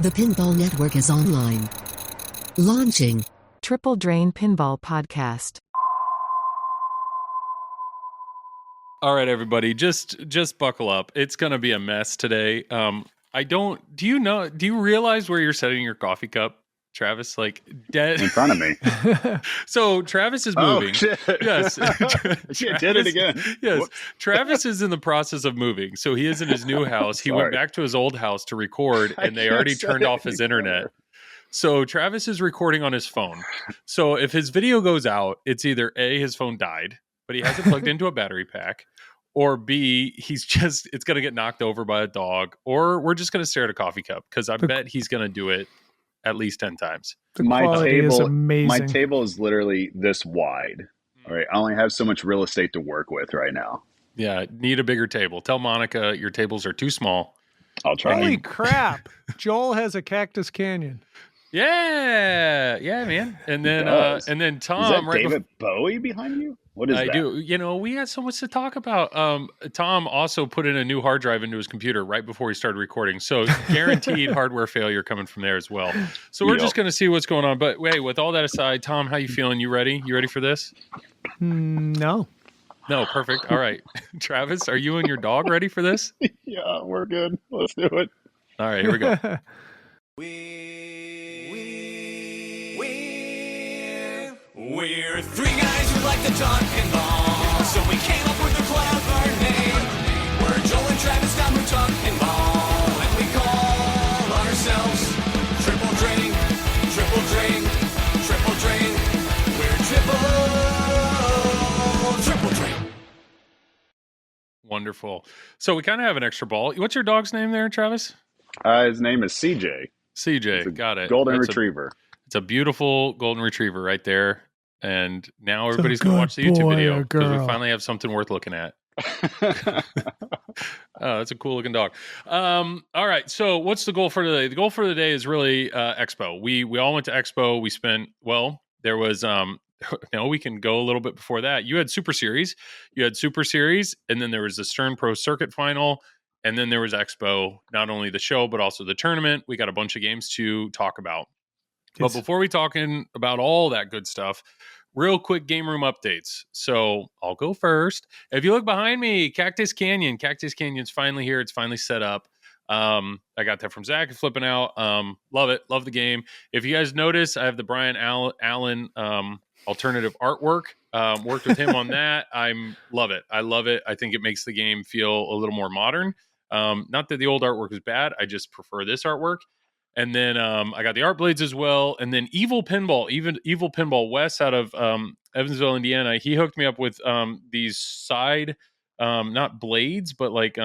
The Pinball Network is online. Launching Triple Drain Pinball Podcast. All right, everybody, just buckle up. It's going to be a mess today. Do you realize where you're setting your coffee cup, Travis? Like dead in front of me. So Travis is moving. Oh, shit. Yes. Shit, did it again. Yes. Whoops. Travis is in the process of moving. So he is in his new house. He went back to his old house to record, and they already turned off his internet. So Travis is recording on his phone. So if his video goes out, it's either A, his phone died, but he hasn't plugged into a battery pack, or B, it's going to get knocked over by a dog, or we're just going to stare at a coffee cup, because I bet he's going to do it at least 10 times. My is amazing. My table is literally this wide. All right. I only have so much real estate to work with right now. Yeah, need a bigger table. Tell Monica your tables are too small. I'll try. Holy crap. Joel has a Cactus Canyon. Yeah, man. And then Tom, is that David Bowie behind you? What is that? I do. You know, we had so much to talk about. Tom also put in a new hard drive into his computer right before he started recording. So guaranteed hardware failure coming from there as well. So we're just going to see what's going on. But wait, with all that aside, Tom, how you feeling? You ready? You ready for this? No. No, perfect. All right. Travis, are you and your dog ready for this? Yeah, we're good. Let's do it. All right, here we go. We're three guys who like to talk pinball, so we came up with a clever name. We're Joel and Travis Tom who talk pinball, and we call ourselves Triple Drain, Triple Drain, Triple Drain. We're Triple Drain. Wonderful. So we kind of have an extra ball. What's your dog's name there, Travis? His name is CJ. CJ, got it. Golden Retriever. It's a beautiful golden retriever right there. And now everybody's going to watch the YouTube video because we finally have something worth looking at. Oh, that's a cool looking dog. All right. So what's the goal for today? The goal for the day is really Expo. We all went to Expo. We spent, there was, we can go a little bit before that. You had Super Series. And then there was the Stern Pro Circuit Final. And then there was Expo, not only the show, but also the tournament. We got a bunch of games to talk about. But before we talking about all that good stuff, real quick game room updates. So I'll go first. If you look behind me, Cactus Canyon's finally here. It's finally set up. I got that from Zach flipping out. Love it. Love the game. If you guys notice, I have the Brian Allen alternative artwork. Worked with him on that. Love it. I love it. I think it makes the game feel a little more modern. Not that the old artwork is bad. I just prefer this artwork. And then I got the Art Blades as well. And then Evil Pinball Wes out of Evansville, Indiana. He hooked me up with these side, not blades, but like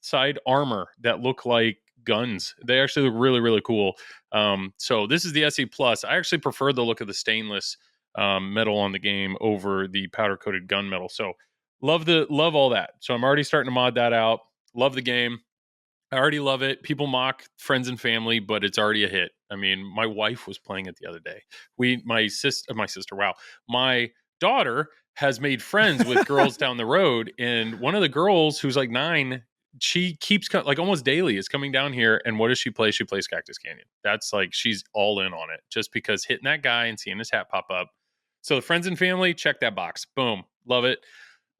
side armor that look like guns. They actually look really, really cool. So this is the SE Plus. I actually prefer the look of the stainless metal on the game over the powder coated gun metal. So love all that. So I'm already starting to mod that out. Love the game. I already love it. People mock friends and family, but it's already a hit. I mean, my wife was playing it the other day. My daughter has made friends with girls down the road, and one of the girls who's like 9, she keeps like almost daily is coming down here. And what does she play? She plays Cactus Canyon. That's like, she's all in on it just because hitting that guy and seeing his hat pop up. So the friends and family, check that box. Boom. Love it.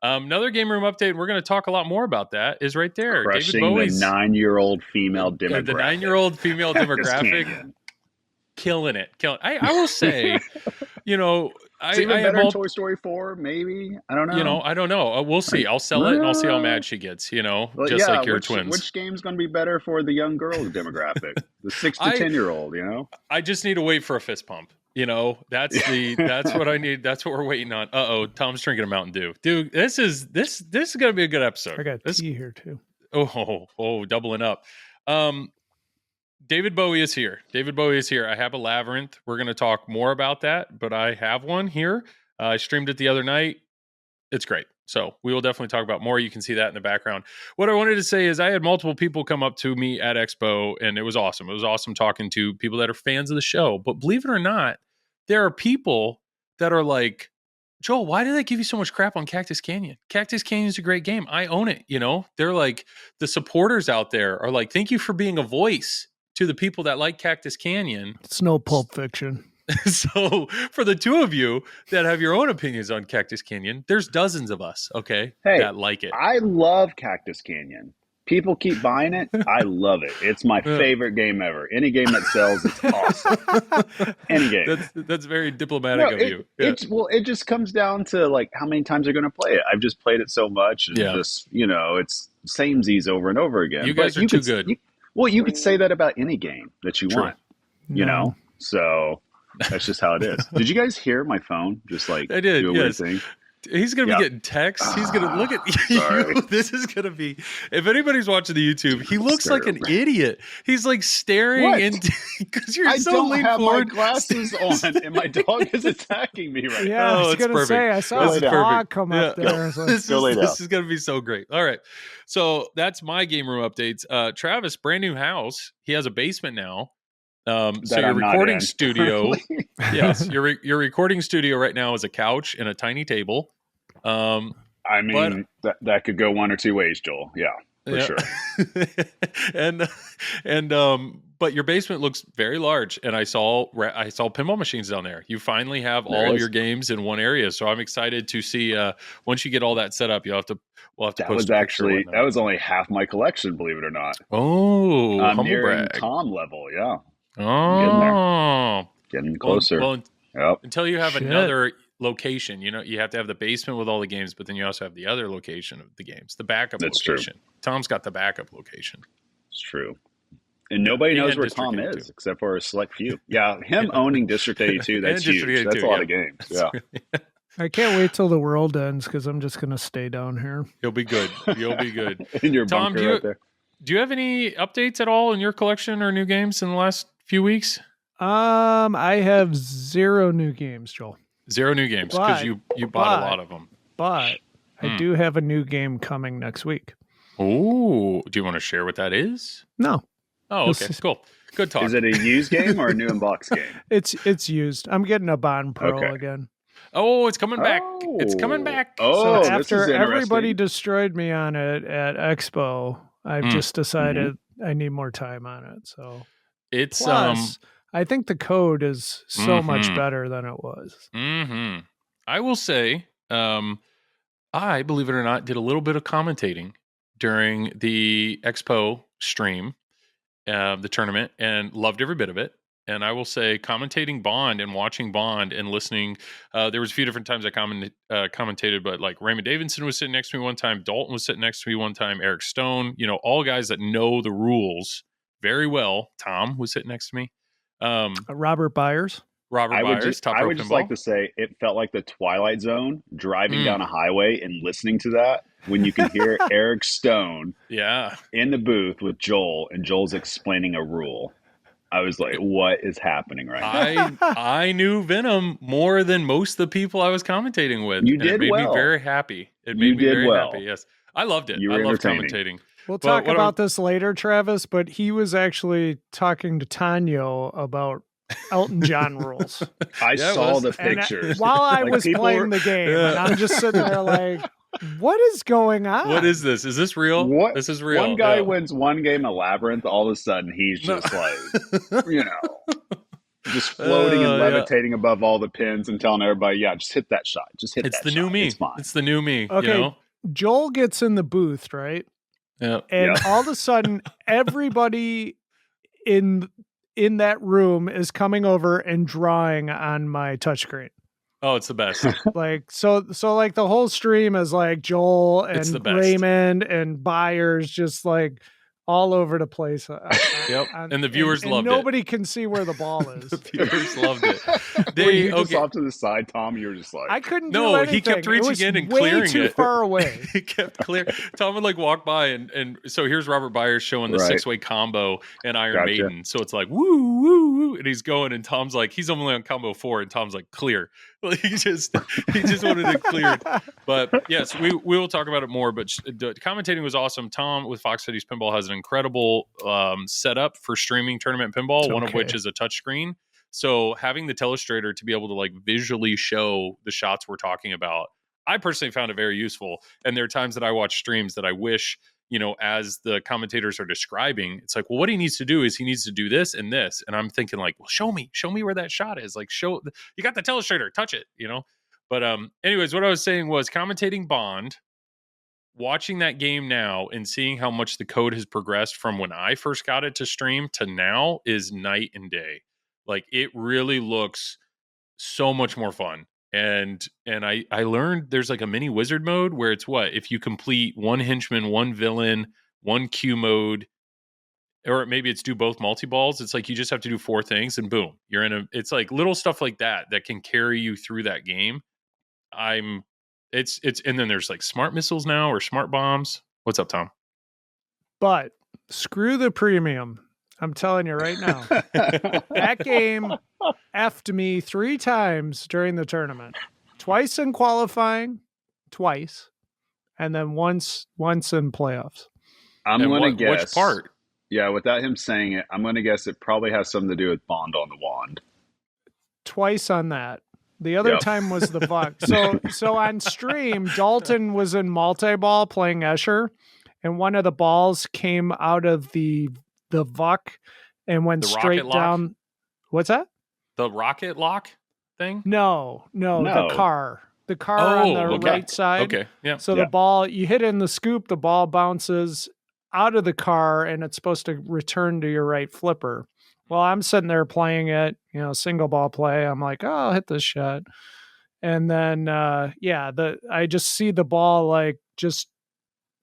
Another game room update, and we're going to talk a lot more about that, is right there. Crushing David Bowie's, the 9-year-old female demographic. The 9-year-old female demographic. Killing it. I will say, it's even better Toy Story 4, maybe. I don't know. I don't know. We'll see. I'll sell it, and I'll see how mad she gets, like your twins. Which game's going to be better for the young girl demographic? The 6 to 10-year-old, I just need to wait for a fist pump. That's what I need. That's what we're waiting on. Tom's drinking a Mountain Dew. Dude, this is going to be a good episode. I got tea here too. Oh, doubling up. David Bowie is here. I have a Labyrinth. We're going to talk more about that, but I have one here. I streamed it the other night. It's great. So we will definitely talk about more. You can see that in the background. What I wanted to say is I had multiple people come up to me at Expo, and it was awesome. It was awesome talking to people that are fans of the show. But believe it or not, there are people that are like, Joel, why do they give you so much crap on Cactus Canyon? Cactus Canyon is a great game. I own it. They're like, the supporters out there are like, thank you for being a voice to the people that like Cactus Canyon. It's no Pulp Fiction. So for the two of you that have your own opinions on Cactus Canyon, there's dozens of us, okay, Hey, that like it. I love Cactus Canyon. People keep buying it. I love it. It's my favorite game ever. Any game that sells, it's awesome. Any game. That's very diplomatic of you. Yeah. It just comes down to like how many times they're going to play it. I've just played it so much, and Yeah. just it's samesies over and over again. You guys are too good. You could say that about any game that you True. want. You know, so that's just how it is. Did you guys hear my phone just like I did, do a weird yes. thing? He's going to be getting texts. He's going to look at sorry. you. This is going to be, if anybody's watching the YouTube, he looks like an idiot. He's like staring What? into, because you're I so don't lean have forward. my glasses on, and my dog is attacking me right now. Yeah, I was it's going to perfect. say, I saw This his is dog perfect. come up Yeah. there. I was like, This is going to be so great. All right. So that's my game room updates. Travis, brand new house. He has a basement now. So That your I'm not recording in. studio, yes, your recording studio right now is a couch and a tiny table. I mean, that could go one or two ways, Joel. Yeah, for sure. But your basement looks very large, and I saw pinball machines down there. You finally have There all of is. your games in one area, so I'm excited to see. Once you get all that set up, we'll have to That post was a picture actually when that was only half my collection, believe it or not. Oh, I'm humble nearing brag. Tom level. Yeah, Oh, getting closer. Well, Yep. until you have Shit. another location, you have to have the basement with all the games, but then you also have the other location of the games, the backup That's true. location. Tom's got the backup location. It's true. And nobody knows And where District Tom 82. is except for a select few. Yeah, him owning District 82, that's And huge. District That's 82, a lot yeah. of games. Yeah. I can't wait till the world ends because I'm just going to stay down here. You'll be good. You'll be good. In your Tom, bunker right there. Do you have any updates at all in your collection or new games in the last few weeks? I have 0 new games, Joel, 0 new games because But- you bought a lot of them. but I do have a new game coming next week. Oh, do you want to share what that is? No, Oh, This okay, is- cool. Good talk. Is it a used game or a new in-box game? it's used. I'm getting a Bond Pro Okay. again. Oh, it's coming back. It's coming back. Oh, So this after is interesting. everybody destroyed me on it at Expo, I've just decided I need more time on it. So It's plus, I think the code is so much Mhm. better than it was. I will say, I, believe it or not, did a little bit of commentating during the Expo stream, the tournament, and loved every bit of it. And I will say, commentating Bond and watching Bond and listening, there was a few different times I commentated, but like Raymond Davidson was sitting next to me one time, Dalton was sitting next to me one time, Eric Stone, all guys that know the rules very well. Tom was sitting next to me. Robert Byers. Robert I Byers, would just, Top I Rope would just Pinball. like to say it felt like the Twilight Zone driving down a highway and listening to that when you can hear Eric Stone Yeah. in the booth with Joel and Joel's explaining a rule. I was like, what is happening right now? I knew Venom more than most of the people I was commentating with. You and did it made well. me very happy. It You made me did very well. happy. Yes. I loved it. You I were loved entertaining. commentating. We'll But talk what about this later, Travis, but he was actually talking to Tanyo about Elton John rules. I Yeah, it saw was. the And pictures. while I Like, was people playing were- the game, Yeah. and I'm just sitting there like, what is going on? What is this? Is this real? What? This is real. One guy Yeah. wins one game of Labyrinth, all of a sudden he's just like, just floating and Yeah. levitating above all the pins and telling everybody, yeah, just hit that shot. Just hit It's that the shot. new me. It's fine. It's the new me. Okay. Joel gets in the booth, right? Yeah. And Yeah. all of a sudden, everybody in that room is coming over and drawing on my touchscreen. Oh, it's the best. Like so like the whole stream is like Joel It's the and best. Raymond and Byers just like all over the place. Yep. And the viewers loved it. nobody can see where the ball is. The viewers loved it. Were They you just okay. off to the side, Tom? You were just like, I couldn't No, do anything. he kept It reaching was in and way clearing too it. far away. He kept clear. Tom would like walk by and so here's Robert Byers showing the Right. 6-way combo and Iron Gotcha. Maiden. So it's like woo woo woo, and he's going and Tom's like he's only on combo 4 and Tom's like clear. Like, he just wanted it cleared. But yes, we will talk about it more. But the commentating was awesome. Tom with Fox Cities Pinball has an incredible setup for streaming tournament pinball. One of which is a touchscreen. So having the telestrator to be able to like visually show the shots we're talking about, I personally found it very useful. And there are times that I watch streams that I wish, as the commentators are describing, it's like, well, what he needs to do is he needs to do this and this. And I'm thinking like, well, show me where that shot is. Like, you got the telestrator, touch it, But anyways, what I was saying was commentating Bond, watching that game now and seeing how much the code has progressed from when I first got it to stream to now is night and day. Like, it really looks so much more fun. And I learned there's like a mini wizard mode where it's if you complete one henchman, one villain, one Q mode, or maybe it's do both multi-balls. It's like you just have to do 4 things and boom, you're it's like little stuff like that can carry you through that game. It's and then there's like smart missiles now or smart bombs. What's up, Tom? But screw the premium. I'm telling you right now. That game effed me 3 times during the tournament. Twice in qualifying, and then once in playoffs. I'm going to guess. Which part? Yeah, without him saying it, I'm going to guess it probably has something to do with Bond on the Wand. Twice on that. The other time was the VUC. So on stream, Dalton was in multi-ball playing Escher, and one of the balls came out of the VUC and went straight down. What's that? The rocket lock thing? No, the car. The car on the right side. Okay, yeah. So the ball, you hit it in the scoop, the ball bounces out of the car, and it's supposed to return to your right flipper. Well, I'm sitting there playing it, single ball play. I'm like, oh, I'll hit this shot. And then, I just see the ball like just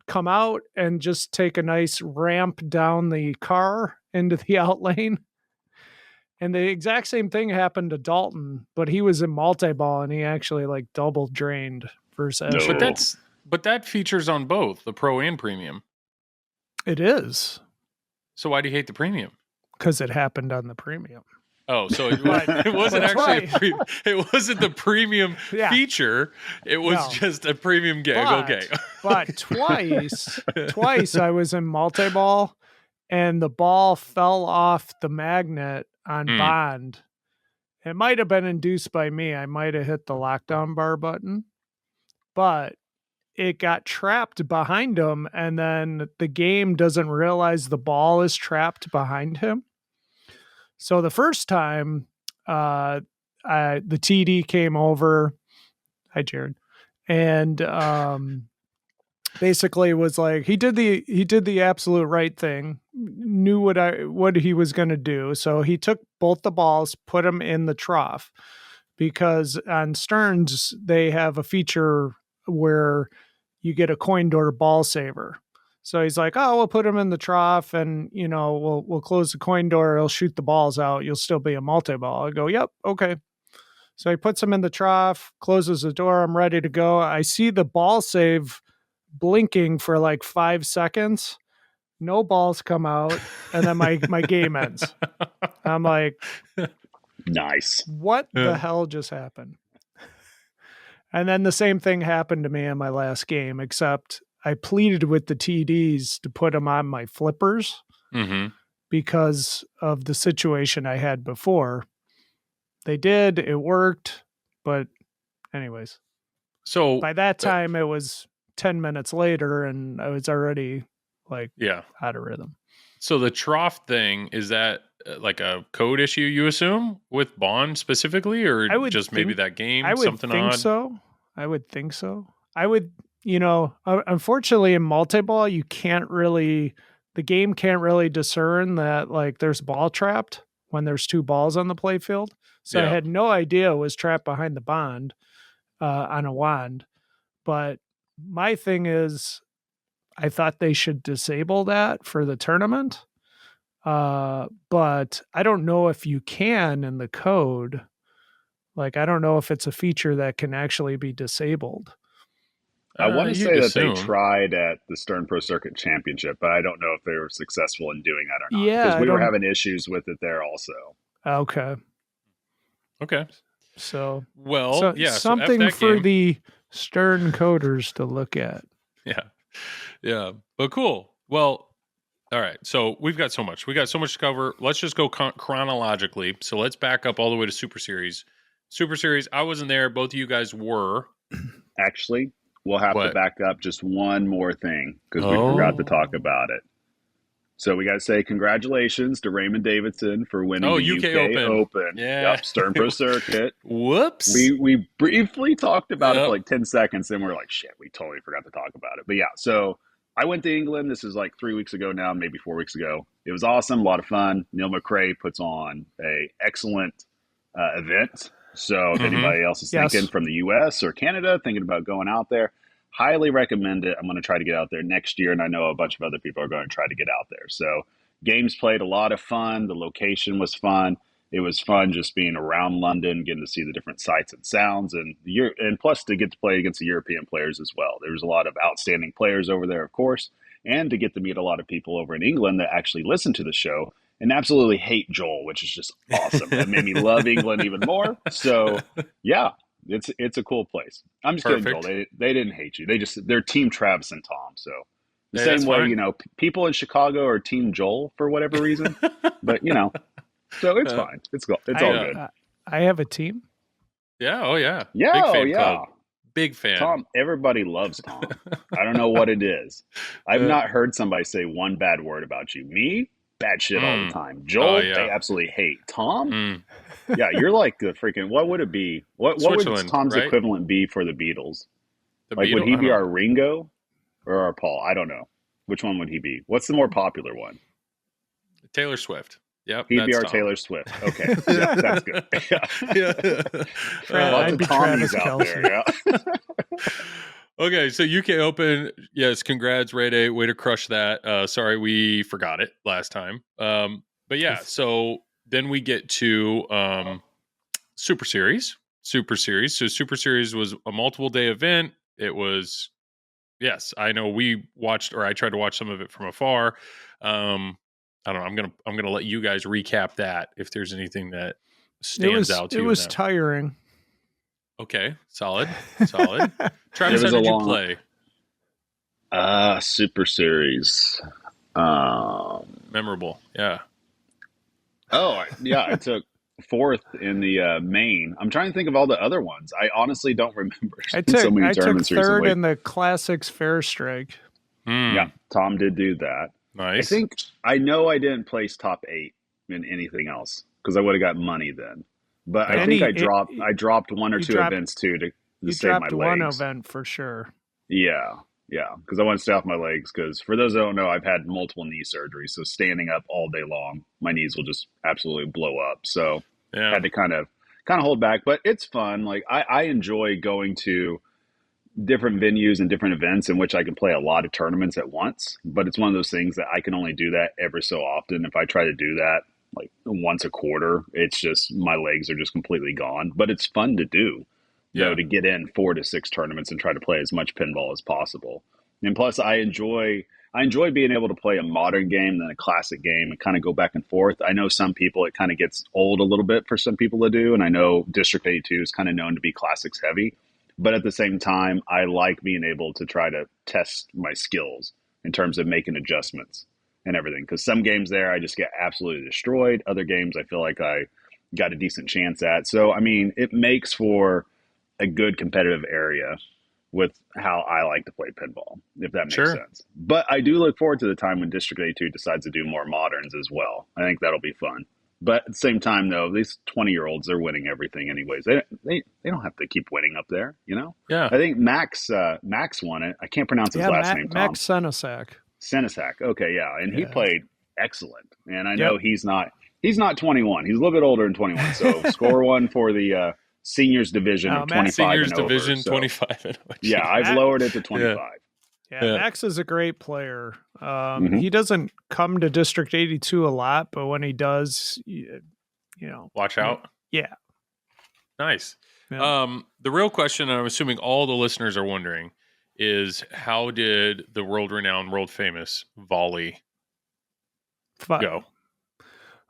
come out and just take a nice ramp down the car into the out lane. And the exact same thing happened to Dalton, but he was in multi-ball and he actually like double drained versus Escher. No. But that features on both the pro and premium. It is. So why do you hate the premium? Because it happened on the premium. Oh, so it wasn't actually it wasn't the premium feature. It was just a premium game. Okay. But twice I was in multi-ball and the ball fell off the magnet on Bond. It might have been induced by me. I might have hit the lockdown bar button, but it got trapped behind him, and then the game doesn't realize the ball is trapped behind him. So the first time, the TD came over. Hi, Jared. And basically was like, he did the absolute right thing, knew what he was going to do. So he took both the balls, put them in the trough, because on Stearns, they have a feature where you get a coin door ball saver. So he's like, oh, we'll put him in the trough and, we'll close the coin door. He'll shoot the balls out. You'll still be a multi-ball. I go, yep. Okay. So he puts him in the trough, closes the door. I'm ready to go. I see the ball save blinking for like 5 seconds. No balls come out. And then my game ends. I'm like, nice. What the hell just happened? And then the same thing happened to me in my last game, except I pleaded with the TDs to put them on my flippers because of the situation I had before. They did. It worked. But anyways. So by that time, it was 10 minutes later and I was already out of rhythm. So the trough thing, is that like a code issue, you assume, with Bond specifically, or just maybe that game? I would something think odd? so. I would think so. I would, unfortunately in multi-ball, the game can't really discern that like there's ball trapped when there's 2 balls on the play field. So I had no idea it was trapped behind the Bond on a wand. But my thing is, I thought they should disable that for the tournament. But I don't know if you can in the code. Like, I don't know if it's a feature that can actually be disabled. I want to say that they tried at the Stern Pro Circuit Championship, but I don't know if they were successful in doing that or not. Yeah, because we were having issues with it there also. Okay. So, something for the Stern coders to look at. Yeah. But cool. Well, all right. So we've got so much. We got so much to cover. Let's just go chronologically. So let's back up all the way to Super Series. Super Series, I wasn't there. Both of you guys were. Actually, we'll have to What? back up just one more thing because we Oh. forgot to talk about it. So we got to say congratulations to Raymond Davidson for winning the UK Open. Yeah. Yep, Stern Pro Circuit. Whoops. We briefly talked about it Yep. for like 10 seconds, and we're like, shit, we totally forgot to talk about it. But yeah, so I went to England. This is like 3 weeks ago now, maybe 4 weeks ago. It was awesome, a lot of fun. Neil McRae puts on a excellent event. So if anybody else is Yes. thinking from the US or Canada, thinking about going out there, highly recommend it. I'm going to try to get out there next year, and I know a bunch of other people are going to try to get out there. So games played, a lot of fun. The location was fun. It was fun just being around London, getting to see the different sights and sounds, and plus to get to play against the European players as well. There was a lot of outstanding players over there, of course, and to get to meet a lot of people over in England that actually listen to the show and absolutely hate Joel, which is just awesome. That made me love England even more. So yeah, it's a cool place. I'm just kidding, Joel. They didn't hate you. They're Team Travis and Tom. So the same way, fine. you know, people in Chicago are Team Joel for whatever reason. But you know, so it's fine. It's all good. I have a team. Yeah. Oh yeah. Yeah. Big Oh fan yeah. Pug. Big fan. Tom, everybody loves Tom. I don't know what it is. I've not heard somebody say one bad word about you. Me, bad shit all the time. Joel, they absolutely hate. Tom, yeah, you're like the freaking. What would it be? What would Tom's equivalent be for the Beatles? Would he be our Ringo or our Paul? I don't know. Which one would he be? What's the more popular one? Taylor Swift. Yep, he'd be our Tom. Taylor Swift. Okay, yeah, that's good. Lots of Tommies out there. Yeah. Okay, so UK Open, yes, congrats, Ray Day, way to crush that. Sorry we forgot it last time. But yeah, so then we get to Super Series. So Super Series was a multiple day event. It was, yes, I know we watched, or I tried to watch some of it from afar. I don't know. I'm gonna let you guys recap that if there's anything that stands out to you. It was tiring. Okay, solid. Travis, how did you play? Super Series. Memorable, yeah. Oh, yeah, I took fourth in the main. I'm trying to think of all the other ones. I honestly don't remember. I took third recently. in the Classics Fair Strike. Yeah, Tom did do that. Nice. I know I didn't place top 8 in anything else because I would have got money then. But I think I dropped one or two events too to save my legs. You dropped one event for sure. Yeah, because I want to stay off my legs. Because for those that don't know, I've had multiple knee surgeries, so standing up all day long, my knees will just absolutely blow up. So I had to kind of hold back. But it's fun. Like I enjoy going to different venues and different events in which I can play a lot of tournaments at once. But it's one of those things that I can only do that every so often. If I try to do that like once a quarter, it's just my legs are just completely gone. But it's fun to do, you know, to get in 4 to 6 tournaments and try to play as much pinball as possible. And plus, I enjoy being able to play a modern game than a classic game and kind of go back and forth. I know some people, it kind of gets old a little bit for some people to do, and I know District 82 is kind of known to be classics heavy. But at the same time, I like being able to try to test my skills in terms of making adjustments and everything. Because some games there, I just get absolutely destroyed. Other games, I feel like I got a decent chance at. So, I mean, it makes for a good competitive area with how I like to play pinball, if that makes sense. But I do look forward to the time when District 82 decides to do more moderns as well. I think that'll be fun. But at the same time, though, these 20-year-olds, they're winning everything anyways. They don't have to keep winning up there, you know? Yeah. I think Max won it. I can't pronounce his last name, Tom. Max Senesac. Okay, yeah. And he played excellent. And I know he's not 21. He's a little bit older than 21. So score one for the seniors division of 25 seniors and over. Division So, 25 and over. Yeah, I've lowered it to 25. Yeah, Max is a great player. He doesn't come to District 82 a lot, but when he does, you know, watch out. Yeah. Nice. Yeah. The real question, and I'm assuming all the listeners are wondering, is how did the world-renowned, world-famous volley go?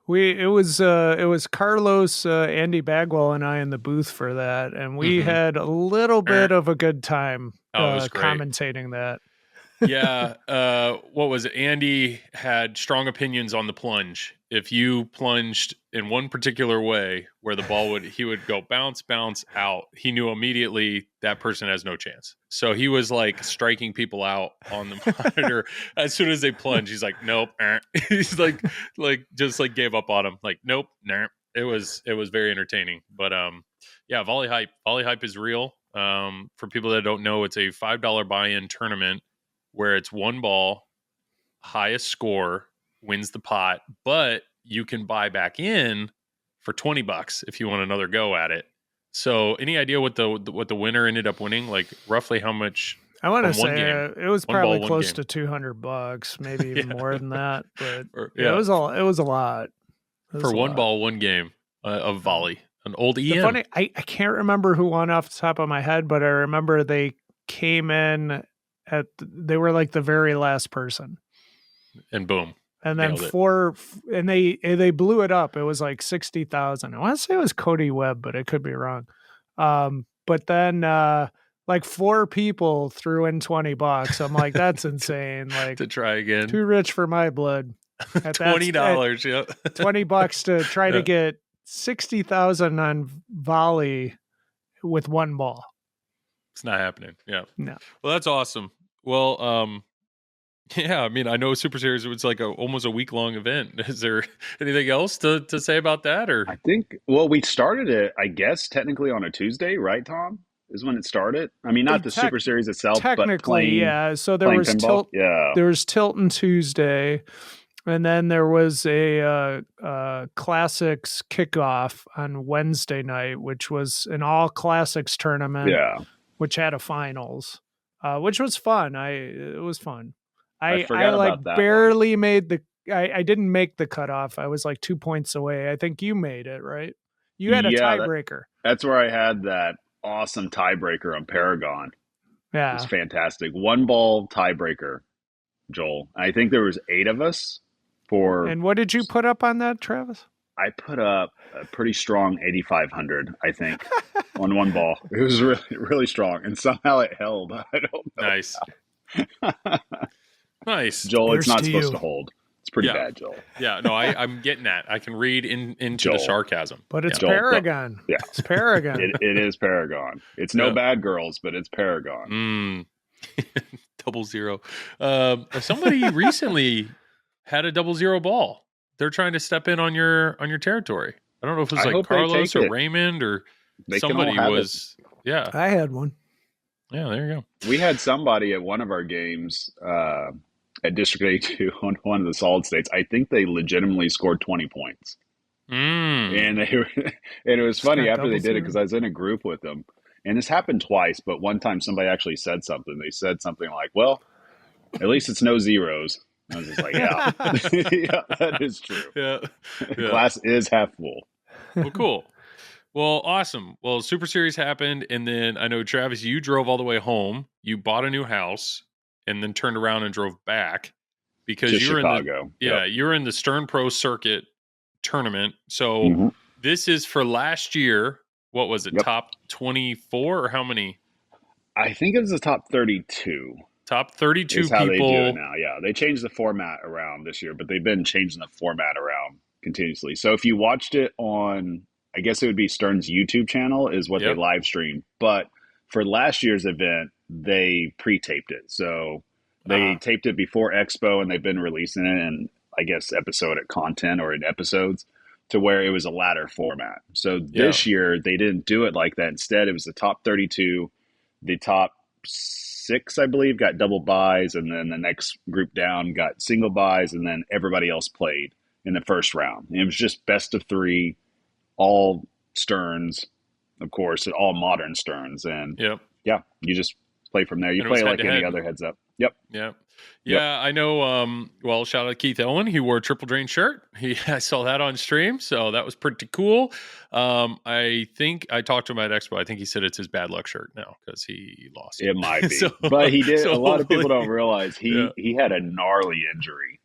It was Carlos, Andy Bagwell, and I in the booth for that, and we had a little bit of a good time commentating that. Yeah. What was it? Andy had strong opinions on the plunge. If you plunged in one particular way where the ball he would go bounce, bounce out, he knew immediately that person has no chance. So he was like striking people out on the monitor as soon as they plunge. He's like, nope. He's like just like gave up on him. Like, nope. Nah. It was very entertaining. But yeah, Volley Hype. Volley Hype is real. For people that don't know, it's a $5 buy-in tournament where it's one ball, highest score wins the pot, but you can buy back in for $20 if you want another go at it. So, any idea what the winner ended up winning? Like roughly how much? I want to say it was probably ball, close to $200, maybe even more than that. But yeah, it was a lot. For one ball, one game of volley. An old Ian. Funny, I can't remember who won off the top of my head, but I remember they came in they were like the very last person, and boom, and then they blew it up. It was like 60,000. I want to say it was Cody Webb, but I could be wrong. But then like 4 people threw in $20. I'm like, that's insane. Like to try again, too rich for my blood. $20, yeah, $20 to try to get 60,000 on volley with one ball. It's not happening. Yeah. No. Well, that's awesome. Well, yeah, I mean, I know Super Series was like almost a week-long event. Is there anything else to say about that? Or I think, well, we started it, I guess, technically on a Tuesday, right, Tom? Is when it started. I mean, not the Super Series itself, technically, but playing, yeah. So there was pinball. Yeah. There was Tilton Tuesday, and then there was a classics kickoff on Wednesday night, which was an all classics tournament. Yeah. Which had a finals, which was fun. It was fun. I like about that barely made the. I didn't make the cutoff. I was like 2 points away. I think you made it, right? You had a tiebreaker. That's where I had that awesome tiebreaker on Paragon. Yeah, it was fantastic. One ball tiebreaker, Joel. I think there was 8 of us for. And what did you put up on that, Travis? I put up a pretty strong 8,500, I think, on one ball. It was really, really strong, and somehow it held. I don't know. Nice. Nice. Joel, it's not supposed to hold. It's pretty bad, Joel. Yeah, no, I'm getting that. I can read into Joel. the sarcasm. But it's Joel, Paragon. Yeah. It's Paragon. It is Paragon. It's no bad girls, but it's Paragon. 00. Somebody recently had a 00 ball. They're trying to step in on your territory. I don't know if it was like Carlos or Raymond or somebody was. It. Yeah, I had one. Yeah, there you go. We had somebody at one of our games at District A2 on one of the solid states. I think they legitimately scored 20 points. And it was funny after they did it because I was in a group with them. And this happened twice, but one time somebody actually said something. They said something like, well, at least it's no zeros. I was just like, yeah, yeah, that is true. Yeah. The glass is half full. Well, cool. Well, awesome. Well, Super Series happened, and then I know, Travis, you drove all the way home. You bought a new house, and then turned around and drove back because you were Chicago. You're in the Stern Pro Circuit tournament. So this is for last year. What was it? Top 24 or how many? I think it was the top 32. Top 32 is how people. They do it now. Yeah, they changed the format around this year, but they've been changing the format around continuously. So if you watched it on, I guess it would be Stern's YouTube channel is what they live streamed. But for last year's event, they pre-taped it. So they taped it before Expo, and they've been releasing it in, I guess, episodic content or in episodes to where it was a ladder format. So this year they didn't do it like that. Instead, it was the top 32, the top 6, I believe, got double buys, and then the next group down got single buys, and then everybody else played in the first round. And it was just best of 3, all Sterns, of course, all modern Sterns. And you just play from there. You play like any other heads up. Yeah, I know. Well, shout out to Keith Owen. He wore a Triple Drain shirt. I saw that on stream, so that was pretty cool. I think I talked to him at Expo. I think he said it's his bad luck shirt now because he lost it. It might be, but he did. A lot of people don't realize he had a gnarly injury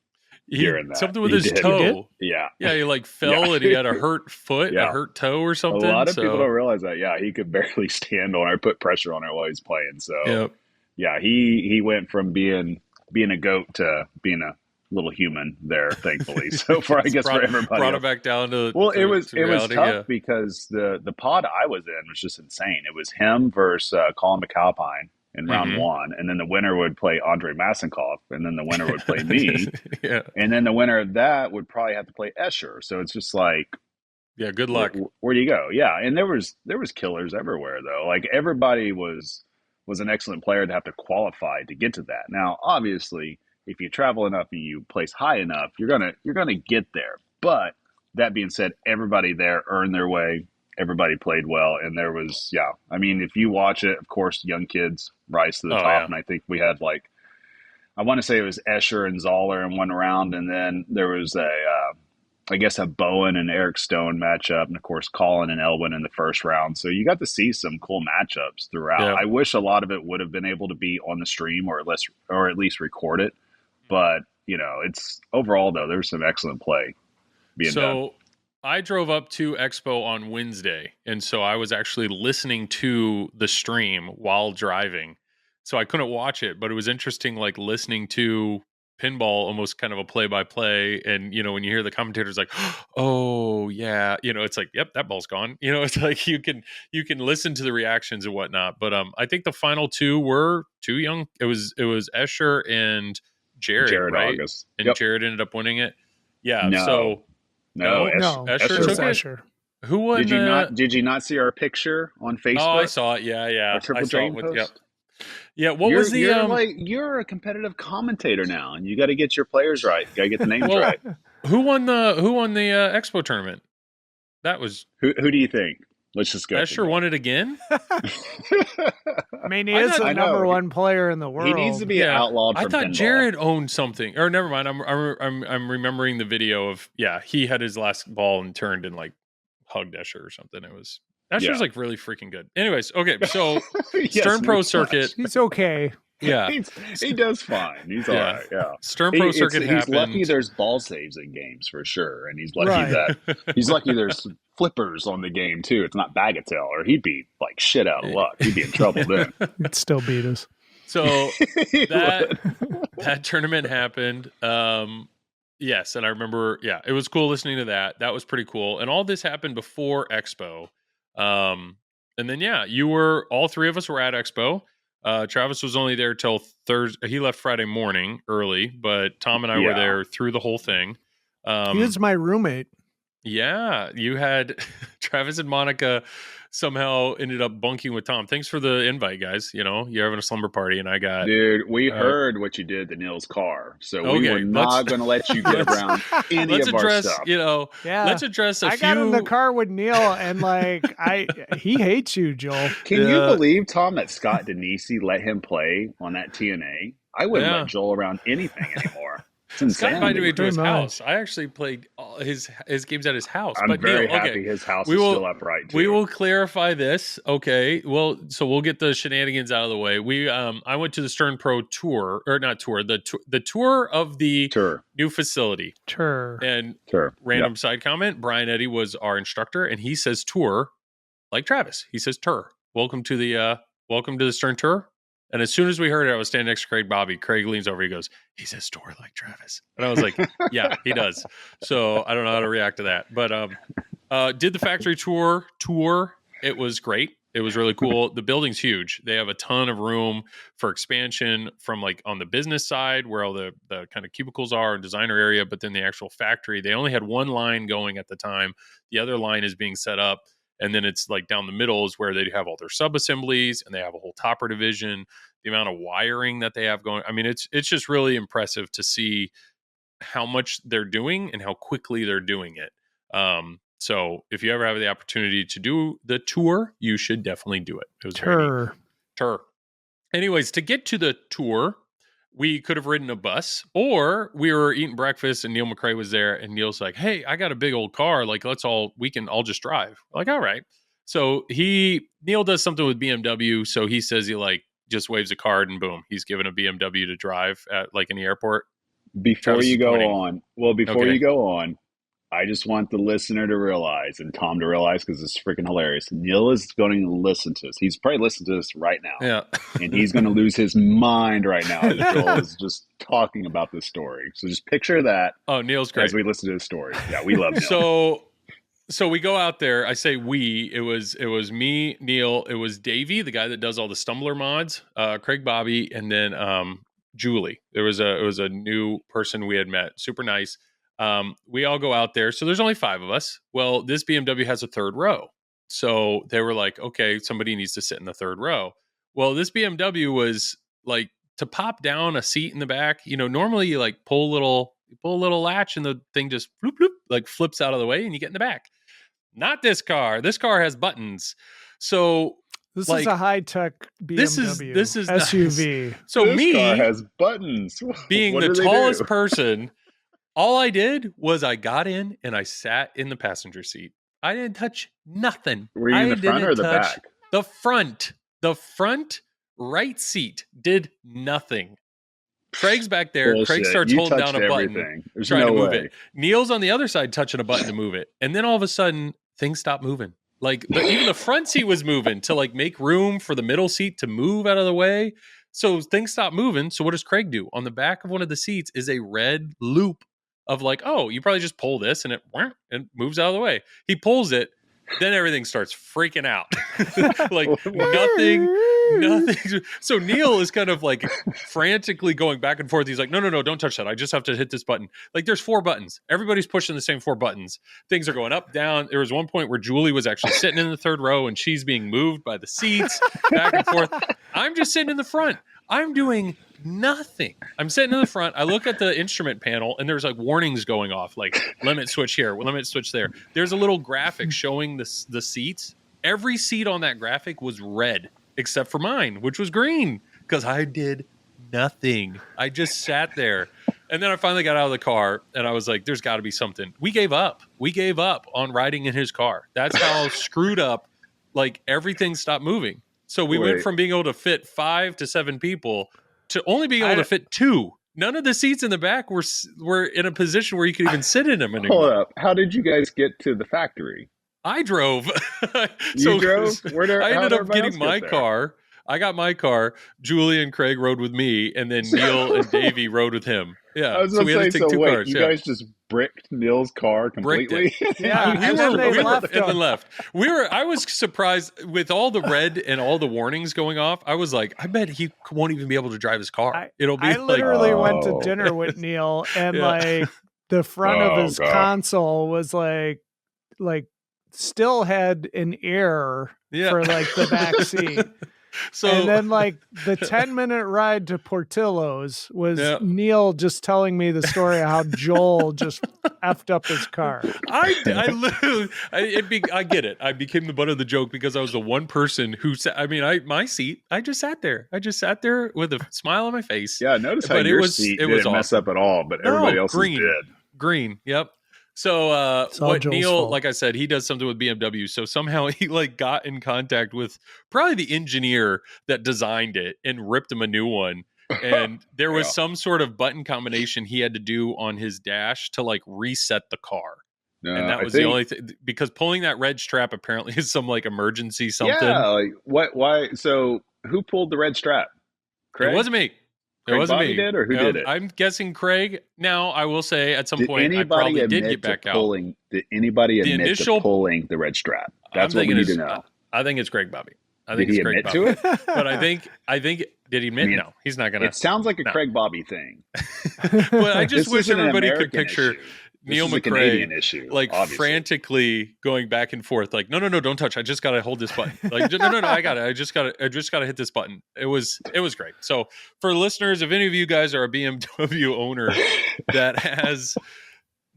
during that. Something with his toe. Yeah, he like fell and he had a hurt foot, a hurt toe or something. A lot of people don't realize that. Yeah, he could barely stand on it or put pressure on it while he's playing. So Yeah, he went from being a goat to being a little human there, thankfully. So for I guess for everybody brought else. it back down to It was reality, tough because the pod I was in was just insane. It was him versus Colin McAlpine in round one, and then the winner would play Andre Massenkoff, and then the winner would play me, and then the winner of that would probably have to play Escher. So it's just like, yeah, good luck. Where do you go? Yeah, and there was killers everywhere though. Like everybody was an excellent player to have to qualify to get to that. Now, obviously, if you travel enough and you place high enough, you're gonna get there. But that being said, everybody there earned their way. Everybody played well, and there was, I mean, if you watch it, of course, young kids rise to the top, yeah. And I think we had like, I want to say it was Escher and Zoller in one round, and then there was I guess a Bowen and Eric Stone matchup, and of course Colin and Elwin in the first round. So you got to see some cool matchups throughout. Yeah. I wish a lot of it would have been able to be on the stream or at least record it. But it's overall though, there's some excellent play being done. I drove up to Expo on Wednesday, and so I was actually listening to the stream while driving. So I couldn't watch it, but it was interesting, like listening to pinball, almost kind of a play-by-play. And, when you hear the commentators like, oh, yeah, it's like, yep, that ball's gone. It's like you can listen to the reactions and whatnot. But I think the final two were too young. It was Escher and Jared, right? August. And yep. Jared ended up winning it. Yeah, No, Escher took it. Who won? Did you not see our picture on Facebook? Oh, I saw it. Yeah. Our Triple Drain post? Yep. Yeah. What was the? You're a competitive commentator now, and you got to get your players right. You got to get the names right. Who won the Expo tournament? That was who do you think? Let's just go. Escher won it again. I mean, he is the number one player in the world. He needs to be outlawed. I thought pinball. Jared owned something, or never mind. I'm remembering the video of he had his last ball and turned and like hugged Escher or something. It was Escher's like really freaking good. Anyways, okay, so Stern Pro Circuit. He's okay. Yeah, he does fine. He's all right. Yeah, Stern Pro Circuit. He's lucky there's ball saves in games for sure, and he's lucky he's lucky there's flippers on the game too. It's not bagatelle, or he'd be like shit out of luck. He'd be in trouble then. He'd still beat us. So that tournament happened. Yes, and I remember. Yeah, it was cool listening to that. That was pretty cool. And all this happened before Expo. And then all three of us were at Expo. Travis was only there till Thursday. He left Friday morning early, but Tom and I were there through the whole thing. He was my roommate. Yeah, you had Travis and Monica somehow ended up bunking with Tom. Thanks for the invite, guys. You're having a slumber party, and I got... Dude, we heard what you did to Neil's car, so we were not going to let you get around any of our stuff. Let's address I got in the car with Neil, and he hates you, Joel. Can you believe, Tom, that Scott Denisi let him play on that TNA? I wouldn't let Joel around anything anymore. Scott invited me to his house. I actually played his games at his house. I'm very happy his house is still upright too. We will clarify this. Okay. Well, so we'll get the shenanigans out of the way. I went to the Stern Pro tour, or not tour, the tour of the new facility. Random side comment. Brian Eddy was our instructor, and he says tour like Travis. He says tour. Welcome to the Stern Tour. And as soon as we heard it, I was standing next to Craig Bobby. Craig leans over. He goes, he says tour like Travis. And I was like, yeah, he does. So I don't know how to react to that. But did the factory tour. It was great. It was really cool. The building's huge. They have a ton of room for expansion from like on the business side where all the kind of cubicles are and designer area. But then the actual factory, they only had one line going at the time. The other line is being set up. And then it's like down the middle is where they have all their sub-assemblies, and they have a whole topper division. The amount of wiring that they have going. I mean, it's just really impressive to see how much they're doing and how quickly they're doing it. So if you ever have the opportunity to do the tour, you should definitely do it. It was tour. Anyways, to get to the tour, we could have ridden a bus, or we were eating breakfast and Neil McRae was there, and Neil's like, hey, I got a big old car. Like, we can all just drive. We're like, all right. So Neil does something with BMW. So he says he just waves a card and boom, he's given a BMW to drive at in the airport. Before you go on, I just want the listener to realize, and Tom to realize, because it's freaking hilarious. Neil is going to listen to this. He's probably listening to this right now. Yeah. And he's going to lose his mind right now as Joel is just talking about this story. So just picture that. Oh, Neil's great. As we listen to his story. Yeah, we love Neil. So we go out there. I say we. It was me, Neil. It was Davey, the guy that does all the Stumbler mods, Craig, Bobby, and then Julie. It was a new person we had met. Super nice. We all go out there. So there's only 5 of us. Well, this BMW has a 3rd row. So they were like, okay, somebody needs to sit in the 3rd row. Well, this BMW was like, to pop down a seat in the back, normally you like pull a little latch and the thing just bloop, bloop, like flips out of the way and you get in the back. Not this car. This car has buttons. So this is a high-tech BMW. This is SUV. Nice. So this car has buttons. Being the tallest person, all I did was I got in and I sat in the passenger seat. I didn't touch nothing. Were you in the front or the back? The front. The front right seat did nothing. Craig's back there. Bullshit. Craig starts holding down a button, trying to move it. Neil's on the other side touching a button to move it. And then all of a sudden, things stopped moving. Like even the front seat was moving to like make room for the middle seat to move out of the way. So things stopped moving. So what does Craig do? On the back of one of the seats is a red loop of like, oh, you probably just pull this and it moves out of the way. He pulls it, then everything starts freaking out. Like nothing. So Neil is kind of like frantically going back and forth. He's like, no, don't touch that. I just have to hit this button. Like there's 4 buttons. Everybody's pushing the same 4 buttons. Things are going up, down. There was one point where Julie was actually sitting in the 3rd row and she's being moved by the seats back and forth. I'm just sitting in the front. I'm doing nothing. I'm sitting in the front. I look at the instrument panel and there's like warnings going off, like limit switch here, limit switch there. There's a little graphic showing the seats. Every seat on that graphic was red except for mine, which was green because I did nothing. I just sat there. And then I finally got out of the car and I was like, there's got to be something. We gave up. We gave up on riding in his car. That's how screwed up, like everything stopped moving. So we went from being able to fit 5 to 7 people to only being able to fit 2. None of the seats in the back were in a position where you could even sit in them anymore. Hold up. How did you guys get to the factory? I drove. You drove? I ended up getting my car. I got my car. Julie and Craig rode with me, and then Neil and Davey rode with him. Yeah, I was so we had to take 2 cars. You guys just bricked Neil's car completely? Yeah, and then they left. I was surprised with all the red and all the warnings going off. I was like, I bet he won't even be able to drive his car. I literally went to dinner with Neil, and like the front of his console was like still had an error for like the back seat. So, and then like the 10-minute ride to Portillo's was Neil just telling me the story of how Joel just effed up his car. I get it. I became the butt of the joke because I was the one person who said, my seat, I just sat there. I just sat there with a smile on my face. Yeah. Notice how your seat didn't mess up at all, but everybody else's did. Green. Yep. So what Joel's Neil, fault. like I said, he does something with BMW. So somehow he like got in contact with probably the engineer that designed it and ripped him a new one. And there was some sort of button combination he had to do on his dash to like reset the car. And that was the only thing, because pulling that red strap apparently is some like emergency something. Yeah, like what? Why? So who pulled the red strap? Craig? It wasn't me. Craig it wasn't Bobby me. Did or who did it? I'm guessing Craig. Now I will say at some point I probably did get back out. Did anybody admit to pulling the red strap? That's what we need to know. I think it's Craig Bobby. I Did think he it's Craig admit Bobby. to it? But I think did he admit? No, he's not gonna. It sounds like a Craig Bobby thing. But I just This wish isn't an everybody could American picture issue. Neil This is a McRae Canadian issue, like obviously. frantically going back and forth, like no, don't touch. I just gotta hold this button. Like no, I got it. I just gotta hit this button. It was great. So for listeners, if any of you guys are a BMW owner that has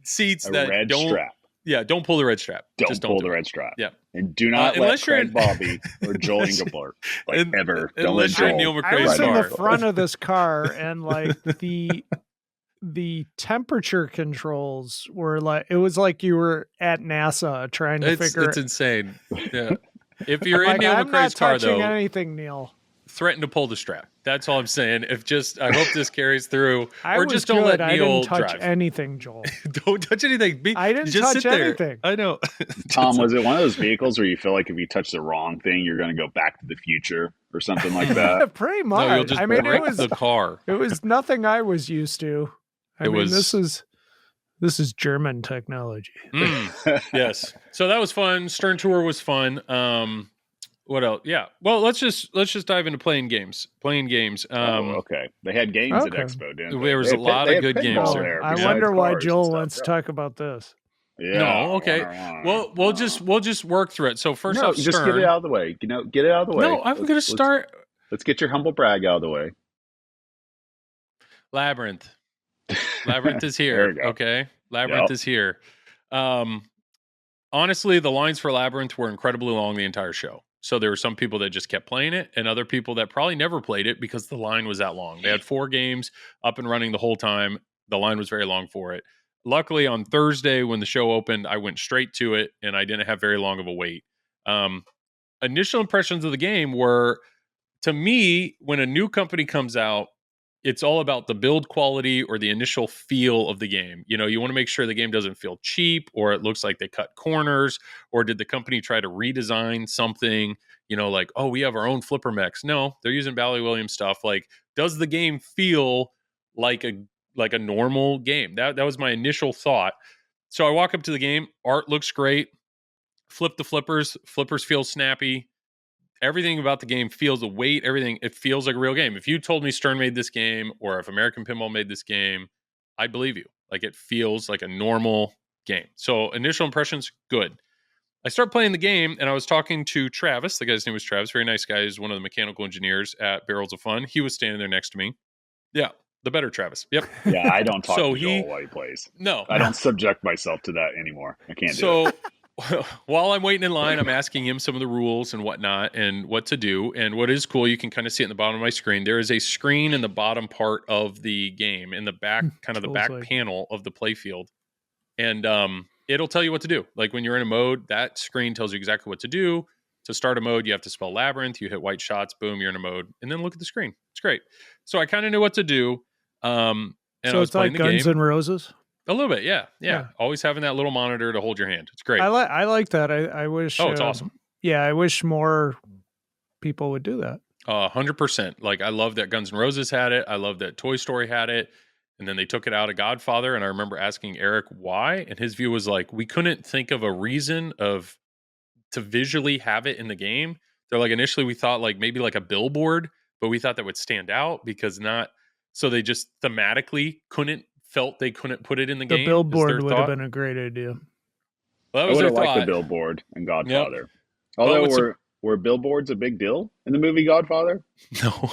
seats that red don't strap. Yeah, don't pull the red strap. Don't pull the red strap. Yeah. And do not let unless you're Craig Bobby or Joel Engelberth ever. Don't let unless you're in Joel. Neil I was McRae's in car. the front of this car, and like the temperature controls were like, it was like you were at NASA trying to figure. It's insane. Yeah. If you're in like, Neil I'm not McRae's car, touching though, anything, Neil. threaten to pull the strap. That's all I'm saying. I hope this carries through, or just don't good. let Neil I didn't touch drive. anything, Joel. Don't touch anything. I didn't just touch sit there. anything. I know. Tom, was it one of those vehicles where you feel like if you touch the wrong thing, you're going to go back to the future or something like that? Pretty much. No, you'll just break it was the car. It was nothing I was used to. This is German technology. Yes. So that was fun. Stern Tour was fun. What else? Yeah. Well, let's just dive into playing games. Okay. They had games at Expo, didn't they? There was a lot of good games there. I wonder why Joel wants to talk about this. Yeah. No. Okay. Well, we'll just work through it. So first off, just get it out of the way. Get it out of the way. No, I'm going to start. Let's get your humble brag out of the way. Labyrinth. Labyrinth is here. Okay. Labyrinth is here. Honestly, the lines for Labyrinth were incredibly long the entire show. So there were some people that just kept playing it and other people that probably never played it because the line was that long. They had 4 games up and running the whole time. The line was very long for it. Luckily, on Thursday when the show opened, I went straight to it and I didn't have very long of a wait. Initial impressions of the game were, to me, when a new company comes out, it's all about the build quality or the initial feel of the game. You know, you want to make sure the game doesn't feel cheap or it looks like they cut corners, or did the company try to redesign something, you know, like, oh, we have our own flipper mechs. No, they're using Bally Williams stuff. Like, does the game feel like a normal game? That was my initial thought. So I walk up to the game, art looks great. Flip the flippers feel snappy. Everything about the game feels the weight, everything, it feels like a real game. If you told me Stern made this game or if American Pinball made this game, I'd believe you. Like, it feels like a normal game. So initial impressions, good. I start playing the game and I was talking to Travis. The guy's name was Travis, very nice guy. He's one of the mechanical engineers at Barrels of Fun. He was standing there next to me. Yeah, the better Travis. Yep. Yeah, I don't talk to Joel while he plays. No. I don't subject myself to that anymore. I can't do it. While I'm waiting in line, I'm asking him some of the rules and whatnot and what to do. And what is cool, you can kind of see it in the bottom of my screen. There is a screen in the bottom part of the game, in the back, kind of the back panel of the playfield. And it'll tell you what to do. Like, when you're in a mode, that screen tells you exactly what to do. To start a mode, you have to spell Labyrinth. You hit white shots, boom, you're in a mode. And then look at the screen. It's great. So I kind of knew what to do. And so I was it's like Guns N' Roses? A little bit, yeah. Always having that little monitor to hold your hand. It's great. I like that. I wish. Oh, it's awesome. Yeah, I wish more people would do that. 100%. Like, I love that Guns N' Roses had it. I love that Toy Story had it. And then they took it out of Godfather. And I remember asking Eric why. And his view was like, we couldn't think of a reason to visually have it in the game. They're like, initially we thought like maybe like a billboard, but we thought that would stand out because not. So they just thematically felt they couldn't put it in the game. The billboard would have been a great idea. Well, that was their thought. Liked the billboard in Godfather. Yep. Although were billboards a big deal in the movie Godfather? No.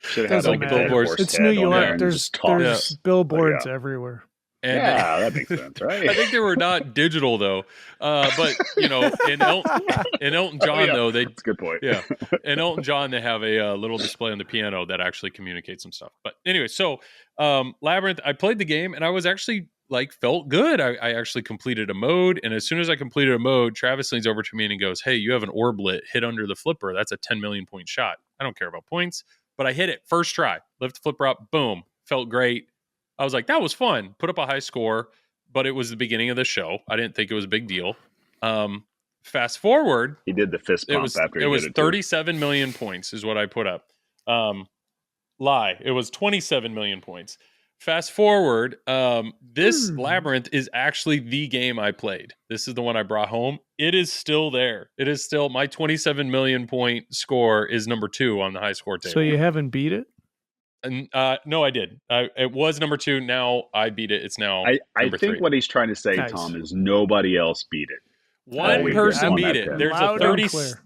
Should have had like billboards. It's New York. There's billboards everywhere. And yeah, that makes sense, right? I think they were not digital though. But you know, in Elton John though, that's a good point. Yeah, in Elton John they have a little display on the piano that actually communicates some stuff. But anyway, so Labyrinth, I played the game and I was actually felt good. I actually completed a mode, and as soon as I completed a mode, Travis leans over to me and he goes, "Hey, you have an orblet hit under the flipper. That's a 10 million point shot. I don't care about points, but I hit it first try. Lift the flipper up, boom, felt great." I was like, that was fun. Put up a high score, but it was the beginning of the show. I didn't think it was a big deal. Fast forward. He did the fist pump after he did it. It was 37 million points is what I put up. Lie. It was 27 million points. Fast forward. This Labyrinth is actually the game I played. This is the one I brought home. It is still there. It is still my 27 million point score is number 2 on the high score table. So you haven't beat it? And no, I did. It was number 2. Now I beat it. It's now. I think 3. what he's trying to say, nice. Tom, is nobody else beat it. One person beat it.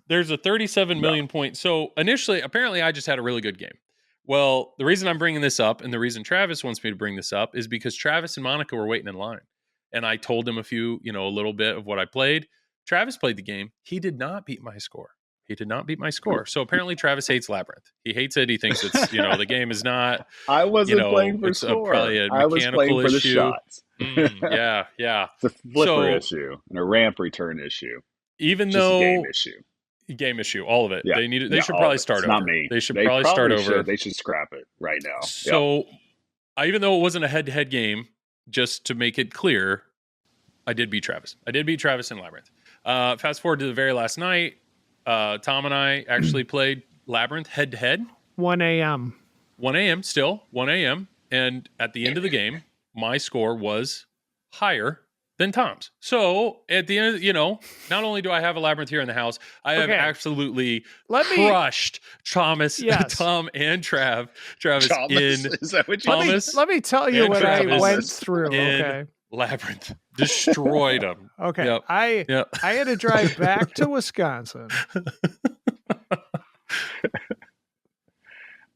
There's a 37 million point. So initially, apparently, I just had a really good game. Well, the reason I'm bringing this up, and the reason Travis wants me to bring this up, is because Travis and Monica were waiting in line, and I told him a little bit of what I played. Travis played the game. He did not beat my score. So apparently Travis hates Labyrinth. He hates it. He thinks it's, the game is not. I wasn't playing for score. Probably a mechanical issue. I was playing for the shots. Yeah. It's a flipper issue and a ramp return issue. Even Just though a game issue. game issue, all of it. Yeah. They should probably start over. Not me. They should probably start over. They should scrap it right now. So, even though it wasn't a head-to-head game, just to make it clear, I did beat Travis. I did beat Travis in Labyrinth. Fast forward to the very last night, Tom and I actually played Labyrinth head-to-head. 1 a.m. 1 a.m. still, 1 a.m. And at the end of the game, my score was higher than Tom's. So at the end, not only do I have a Labyrinth here in the house, I have absolutely crushed Tom and Travis in Is that what you Thomas. Let me tell you what I went through. Okay. Labyrinth destroyed them. Okay. Yep. I had to drive back to Wisconsin.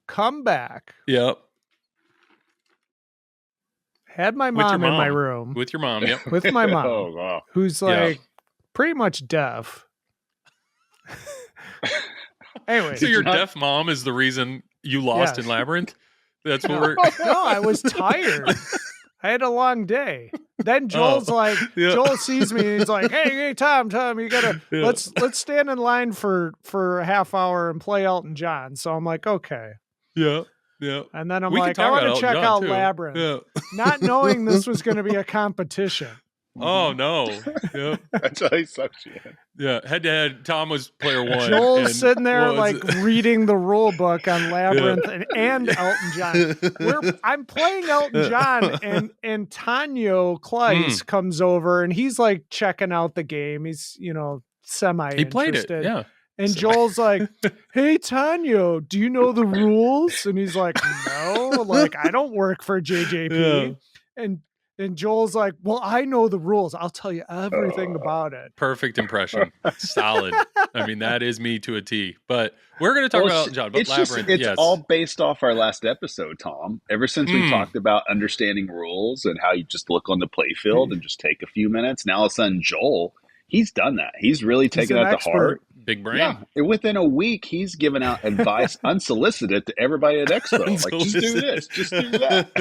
Come back. Yep. Had my mom in my room. With your mom, yep. With my mom. Oh, wow. Who's like pretty much deaf. Anyway. So your deaf mom is the reason you lost in Labyrinth? That's what we're... No, I was tired. I had a long day. Then Joel's Joel sees me and he's like, hey, Tom, you gotta let's stand in line for a half hour and play Elton John. So I'm like, okay. Yeah. Yeah. And then I'm like, I want to check out Labyrinth. Yeah. Not knowing this was going to be a competition. Oh, no. Yeah. That's how he sucks you in. Yeah. Head to head, Tom was player one. Joel's sitting there reading the rule book on Labyrinth and Elton John. I'm playing Elton John and Tanyo Kleiss comes over and he's like checking out the game. He's, semi-interested. He played it. Yeah. And Joel's like, hey, Tanyo, do you know the rules? And he's like, no, I don't work for JJP. Yeah. And Joel's like, well, I know the rules. I'll tell you everything about it. Perfect impression. Solid. I mean, that is me to a T. But we're going to talk about John, but Labyrinth, it's all based off our last episode, Tom. Ever since we talked about understanding rules and how you just look on the play field and just take a few minutes, now all of a sudden Joel, he's done that. He's really taken it to heart. Big brain. Yeah. Within a week, he's given out advice unsolicited to everybody at Expo. Like, just do this, just do that.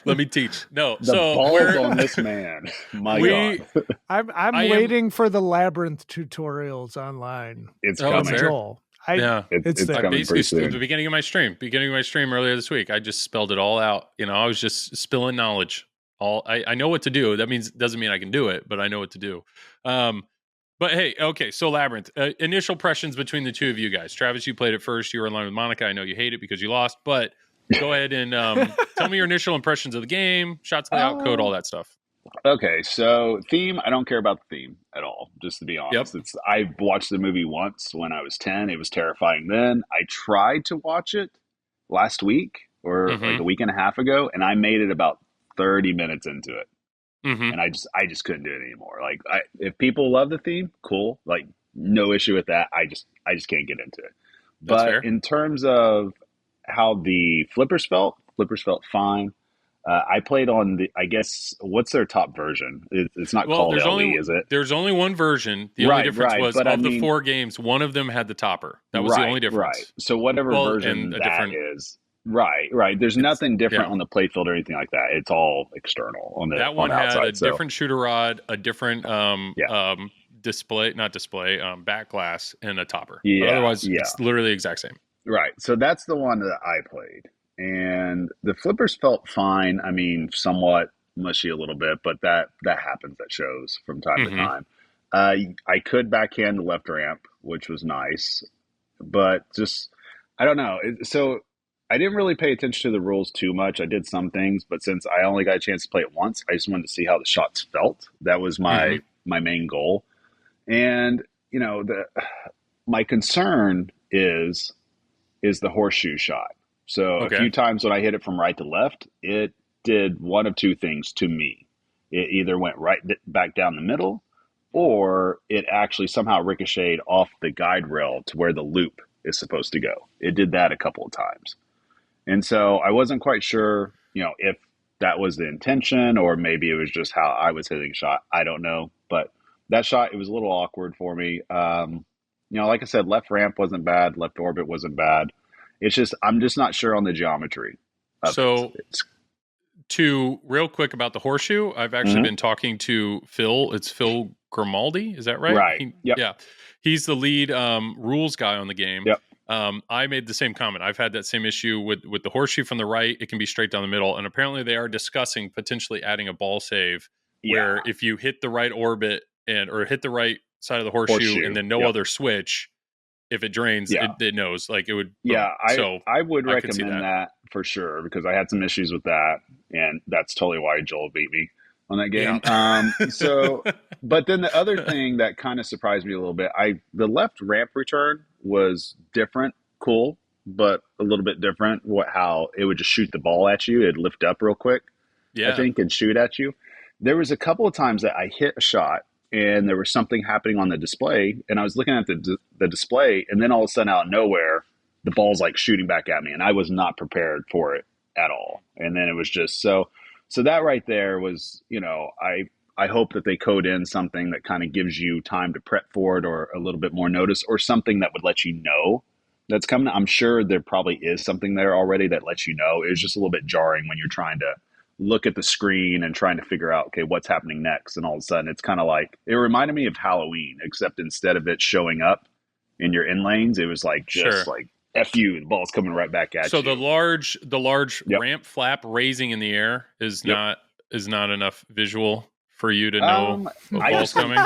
Let me teach. No, the balls on this man. God. I'm waiting for the Labyrinth tutorials online. It's coming. Joel. It's coming pretty soon. The beginning of my stream earlier this week, I just spelled it all out. I was just spilling knowledge. I know what to do. That doesn't mean I can do it, but I know what to do. But hey, okay, so Labyrinth. Initial impressions between the two of you guys. Travis, you played it first. You were in line with Monica. I know you hate it because you lost, but go ahead and tell me your initial impressions of the game, shots of the outcode, all that stuff. Okay, so theme, I don't care about the theme at all, just to be honest. Yep. I watched the movie once when I was 10. It was terrifying then. I tried to watch it last week or like a week and a half ago, and I made it about 30 minutes into it. And I just couldn't do it anymore. Like, if people love the theme, cool. Like, no issue with that. I just can't get into it. That's but fair. In terms of how the flippers felt fine. I played on I guess, what's their top version? It's not called LE, is it? There's only one version. The only difference was of the 4 games, one of them had the topper. That was the only difference. Right. So whatever version that is. Right. There's nothing different on the playfield or anything like that. It's all external on the that one had outside, different shooter rod, a different back glass, and a topper. Yeah. But otherwise, it's literally the exact same. Right. So that's the one that I played. And the flippers felt fine. I mean, somewhat mushy a little bit, but that happens at shows from time to time. I could backhand the left ramp, which was nice, but just, I don't know. So I didn't really pay attention to the rules too much. I did some things, but since I only got a chance to play it once, I just wanted to see how the shots felt. That was my main goal. And, my concern is the horseshoe shot. So a few times when I hit it from right to left, it did one of two things to me. It either went right back down the middle, or it actually somehow ricocheted off the guide rail to where the loop is supposed to go. It did that a couple of times. And so I wasn't quite sure, if that was the intention or maybe it was just how I was hitting a shot. I don't know. But that shot, it was a little awkward for me. Like I said, left ramp wasn't bad. Left orbit wasn't bad. It's just, I'm just not sure on the geometry. So real quick about the horseshoe, I've actually been talking to Phil. It's Phil Grimaldi. Is that right? Right. Yep. Yeah. He's the lead rules guy on the game. Yep. I made the same comment. I've had that same issue with the horseshoe from the right. It can be straight down the middle. And apparently they are discussing potentially adding a ball save where if you hit the right orbit or hit the right side of the horseshoe and then no other switch, if it drains, it knows. Like it would. Yeah, so I would recommend that for sure, because I had some issues with that. And that's totally why Joel beat me on that game. Yeah. But then the other thing that kind of surprised me a little bit, the left ramp return was different, cool, but a little bit different. How it would just shoot the ball at you, it'd lift up real quick, I think, and shoot at you. There was a couple of times that I hit a shot and there was something happening on the display, and I was looking at the display, and then all of a sudden out of nowhere, the ball's like shooting back at me, and I was not prepared for it at all. And then it was just so that right there was, I hope that they code in something that kind of gives you time to prep for it, or a little bit more notice, or something that would let you know that's coming. I'm sure there probably is something there already that lets you know. It was just a little bit jarring when you're trying to look at the screen and trying to figure out, okay, what's happening next. And all of a sudden it's kind of like, it reminded me of Halloween, except instead of it showing up in your in lanes, it was like, just like, F you, the ball's coming right back at you. So the large ramp flap raising in the air is not enough visual for you to know the ball's coming.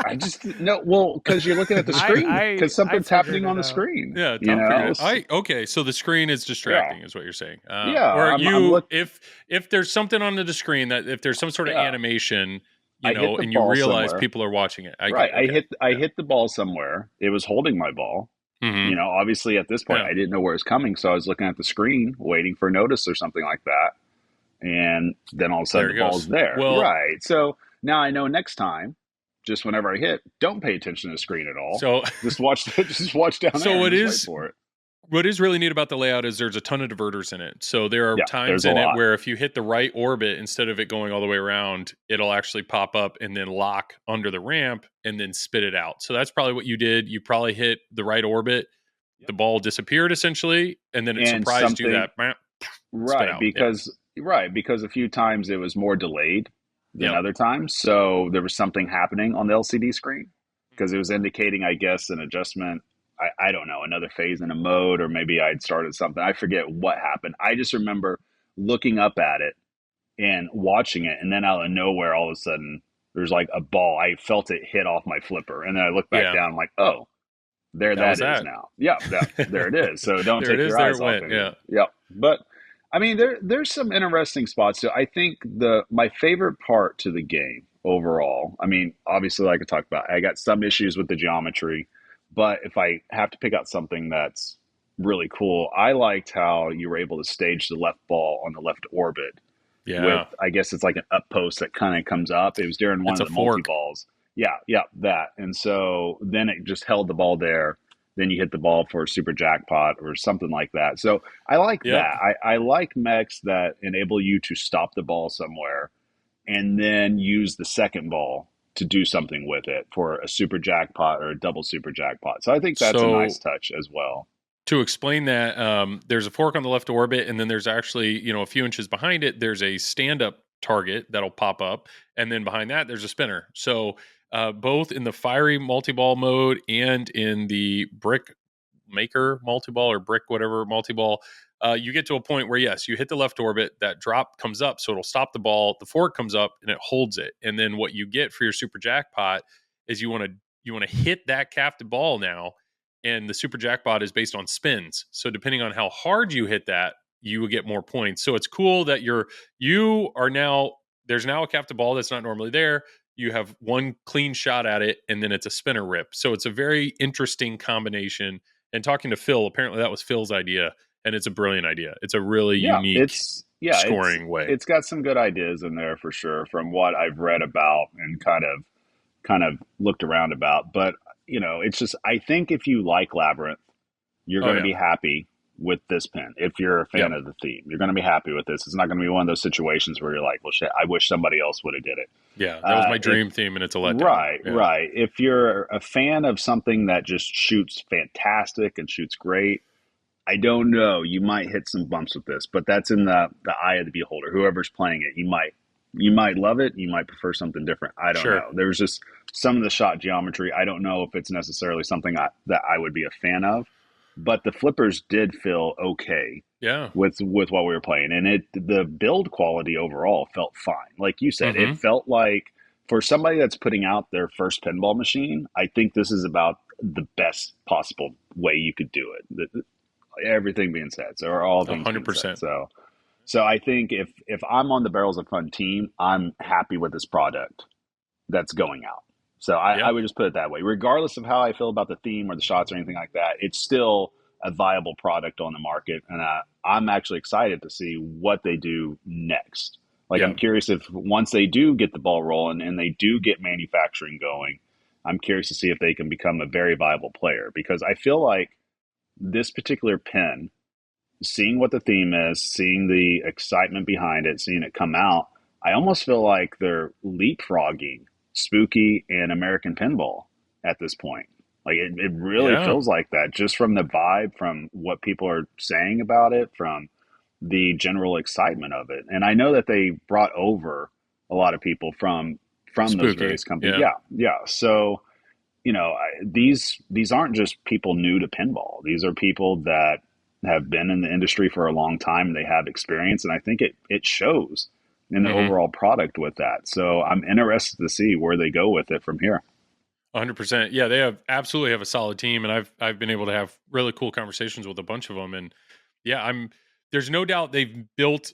I just no, well, because you're looking at the screen, because something's happening on the screen. Yeah, okay. So the screen is distracting, is what you're saying. Or if there's something on the screen if there's some sort of animation, and you realize people are watching it. I hit the ball somewhere. It was holding my ball. Mm-hmm. Obviously at this point I didn't know where it was coming, so I was looking at the screen, waiting for notice or something like that. And then all of a sudden the ball's there. Well, right. So now I know next time, just whenever I hit, don't pay attention to the screen at all. So just watch down there. So wait for it. What is really neat about the layout is there's a ton of diverters in it. So there are times in it where if you hit the right orbit, instead of it going all the way around, it'll actually pop up and then lock under the ramp and then spit it out. So that's probably what you did. You probably hit the right orbit. The ball disappeared essentially. And then it surprised you that. Right. Because a few times it was more delayed than other times. So there was something happening on the LCD screen because it was indicating, I guess, an adjustment. I don't know, another phase in a mode, or maybe I'd started something. I forget what happened. I just remember looking up at it and watching it. And then out of nowhere, all of a sudden, there's like a ball. I felt it hit off my flipper. And then I looked back down. I'm like, oh, that is now. Yeah, there it is. So don't take your eyes off it. Yeah. But I mean, there's some interesting spots. So I think my favorite part to the game overall, I mean, obviously, like I talked about, I got some issues with the geometry. But if I have to pick out something that's really cool, I liked how you were able to stage the left ball on the left orbit. Yeah. With, I guess it's like an up post that kind of comes up. It was during one of the multi-balls. Yeah, that. And so then it just held the ball there. Then you hit the ball for a super jackpot or something like that. So I like that. I like mechs that enable you to stop the ball somewhere and then use the second ball to do something with it for a super jackpot or a double super jackpot. So I think that's a nice touch as well. To explain that, there's a fork on the left orbit, and then there's actually, a few inches behind it, there's a stand-up target that'll pop up, and then behind that, there's a spinner. So both in the fiery multi-ball mode and in the brick maker multi-ball or brick whatever multi-ball, you get to a point where, yes, you hit the left orbit, that drop comes up, so it'll stop the ball, the fork comes up, and it holds it. And then what you get for your super jackpot is you want to hit that captive ball now, and the super jackpot is based on spins. So depending on how hard you hit that, you will get more points. So it's cool that there's now a captive ball that's not normally there. You have one clean shot at it, and then it's a spinner rip. So it's a very interesting combination. And talking to Phil, apparently that was Phil's idea. And it's a brilliant idea. It's a really unique scoring way. It's got some good ideas in there for sure, from what I've read about and kind of looked around about. But it's just, I think if you like Labyrinth, you're going to be happy with this pin. If you're a fan of the theme, you're going to be happy with this. It's not going to be one of those situations where you're like, well, shit, I wish somebody else would have did it. Yeah, that was my dream theme, and it's a letdown. Right. If you're a fan of something that just shoots fantastic and shoots great, I don't know. You might hit some bumps with this, but that's in the eye of the beholder. Whoever's playing it, you might You might love it. You might prefer something different. I don't Sure. know. There's just some of the shot geometry. I don't know if it's necessarily something that I would be a fan of, but the flippers did feel okay Yeah. with what we were playing, and the build quality overall felt fine. Like you said, Mm-hmm. it felt like for somebody that's putting out their first pinball machine, I think this is about the best possible way you could do it. Everything being said, so all things 100%. being said, so I think if I'm on the Barrels of Fun team, I'm happy with this product that's going out. So I would just put it that way. Regardless of how I feel about the theme or the shots or anything like that, it's still a viable product on the market, and I'm actually excited to see what they do next. Like, I'm curious if once they do get the ball rolling and they do get manufacturing going, I'm curious to see if they can become a very viable player, because I feel like this particular pin, seeing what the theme is, seeing the excitement behind it, seeing it come out, I almost feel like they're leapfrogging Spooky and American Pinball at this point. Like, it really feels like that, just from the vibe, from what people are saying about it, from the general excitement of it. And I know that they brought over a lot of people from Spooky. those various companies. Yeah. Yeah. So, these aren't just people new to pinball. These are people that have been in the industry for a long time, and they have experience. And I think it shows in the overall product with that. So I'm interested to see where they go with it from here. 100%. Yeah, they absolutely have a solid team, and I've been able to have really cool conversations with a bunch of them. And yeah, there's no doubt they've built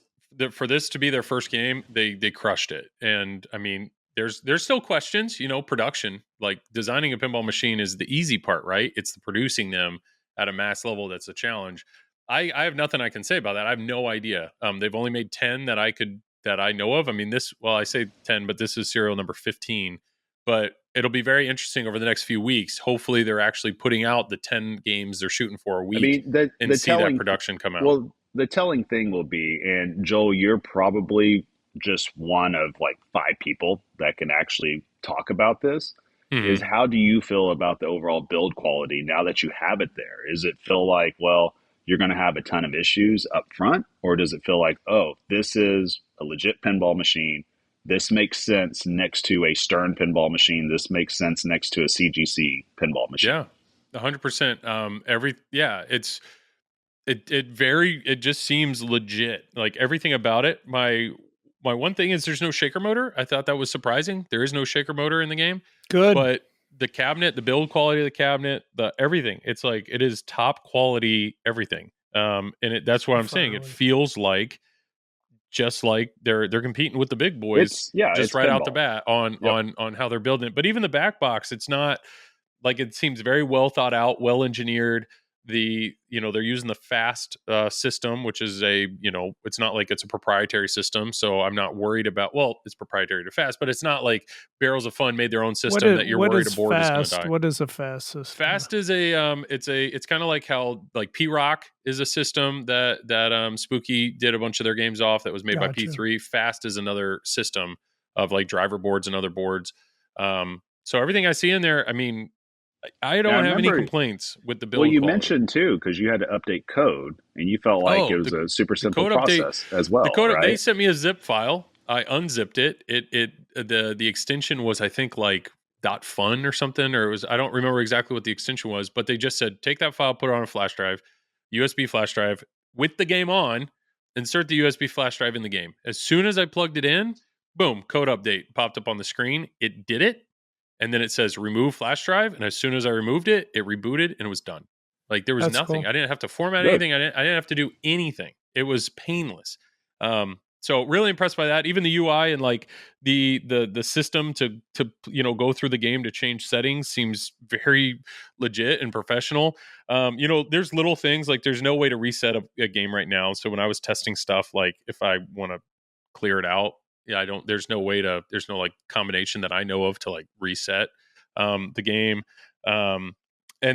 for this to be their first game. They crushed it. And I mean, there's still questions, production, like designing a pinball machine is the easy part, right? It's the producing them at a mass level that's a challenge. I have nothing I can say about that. I have no idea. They've only made 10 that I know of. I mean, I say 10, but this is serial number 15. But it'll be very interesting over the next few weeks. Hopefully, they're actually putting out the 10 games they're shooting for a week, and see that production come out. Well, the telling thing will be, and Joel, you're probably just one of like 5 people that can actually talk about this, is how do you feel about the overall build quality now that you have it there? Is it feel like, well, you're going to have a ton of issues up front, or does it feel like, oh, this is a legit pinball machine? This makes sense next to a Stern pinball machine. This makes sense next to a CGC pinball machine. Yeah, 100%. It just seems legit. Like everything about it. My one thing is there's no shaker motor. I thought that was surprising. There is no shaker motor in the game. Good. But the cabinet, the build quality of the cabinet, the everything, it's like it is top quality everything. And that's what I'm saying. It feels like just like they're competing with the big boys, just right out the bat on how they're building it. But even the back box, it's not like, it seems very well thought out, well engineered. They're using the fast system, which is it's not like it's a proprietary system, so I'm not worried about. Well, it's proprietary to fast, but it's not like Barrels of Fun made their own system that you're worried a board is going to die. What is a fast system? Fast is it's kind of like how like P-Rock is a system that Spooky did a bunch of their games off, that was made by P3. Fast is another system of like driver boards and other boards. So everything I see in there, I mean, I don't have any complaints with the build. Well, you quality. mentioned too, because you had to update code, and you felt like it was a super simple process as well. Right? They sent me a zip file. I unzipped it. The extension was, I think, like .fun or something, or it was, I don't remember exactly what the extension was, but they just said take that file, put it on a flash drive, USB flash drive with the game on, insert the USB flash drive in the game. As soon as I plugged it in, boom, code update popped up on the screen. It did it. And then it says remove flash drive. And as soon as I removed it, it rebooted and it was done. Like there was nothing. Cool. I didn't have to format anything. I didn't have to do anything. It was painless. So really impressed by that. Even the UI and like the system to go through the game to change settings seems very legit and professional. There's little things like there's no way to reset a game right now. So when I was testing stuff, like if I want to clear it out, there's no like combination that I know of to like reset the game. And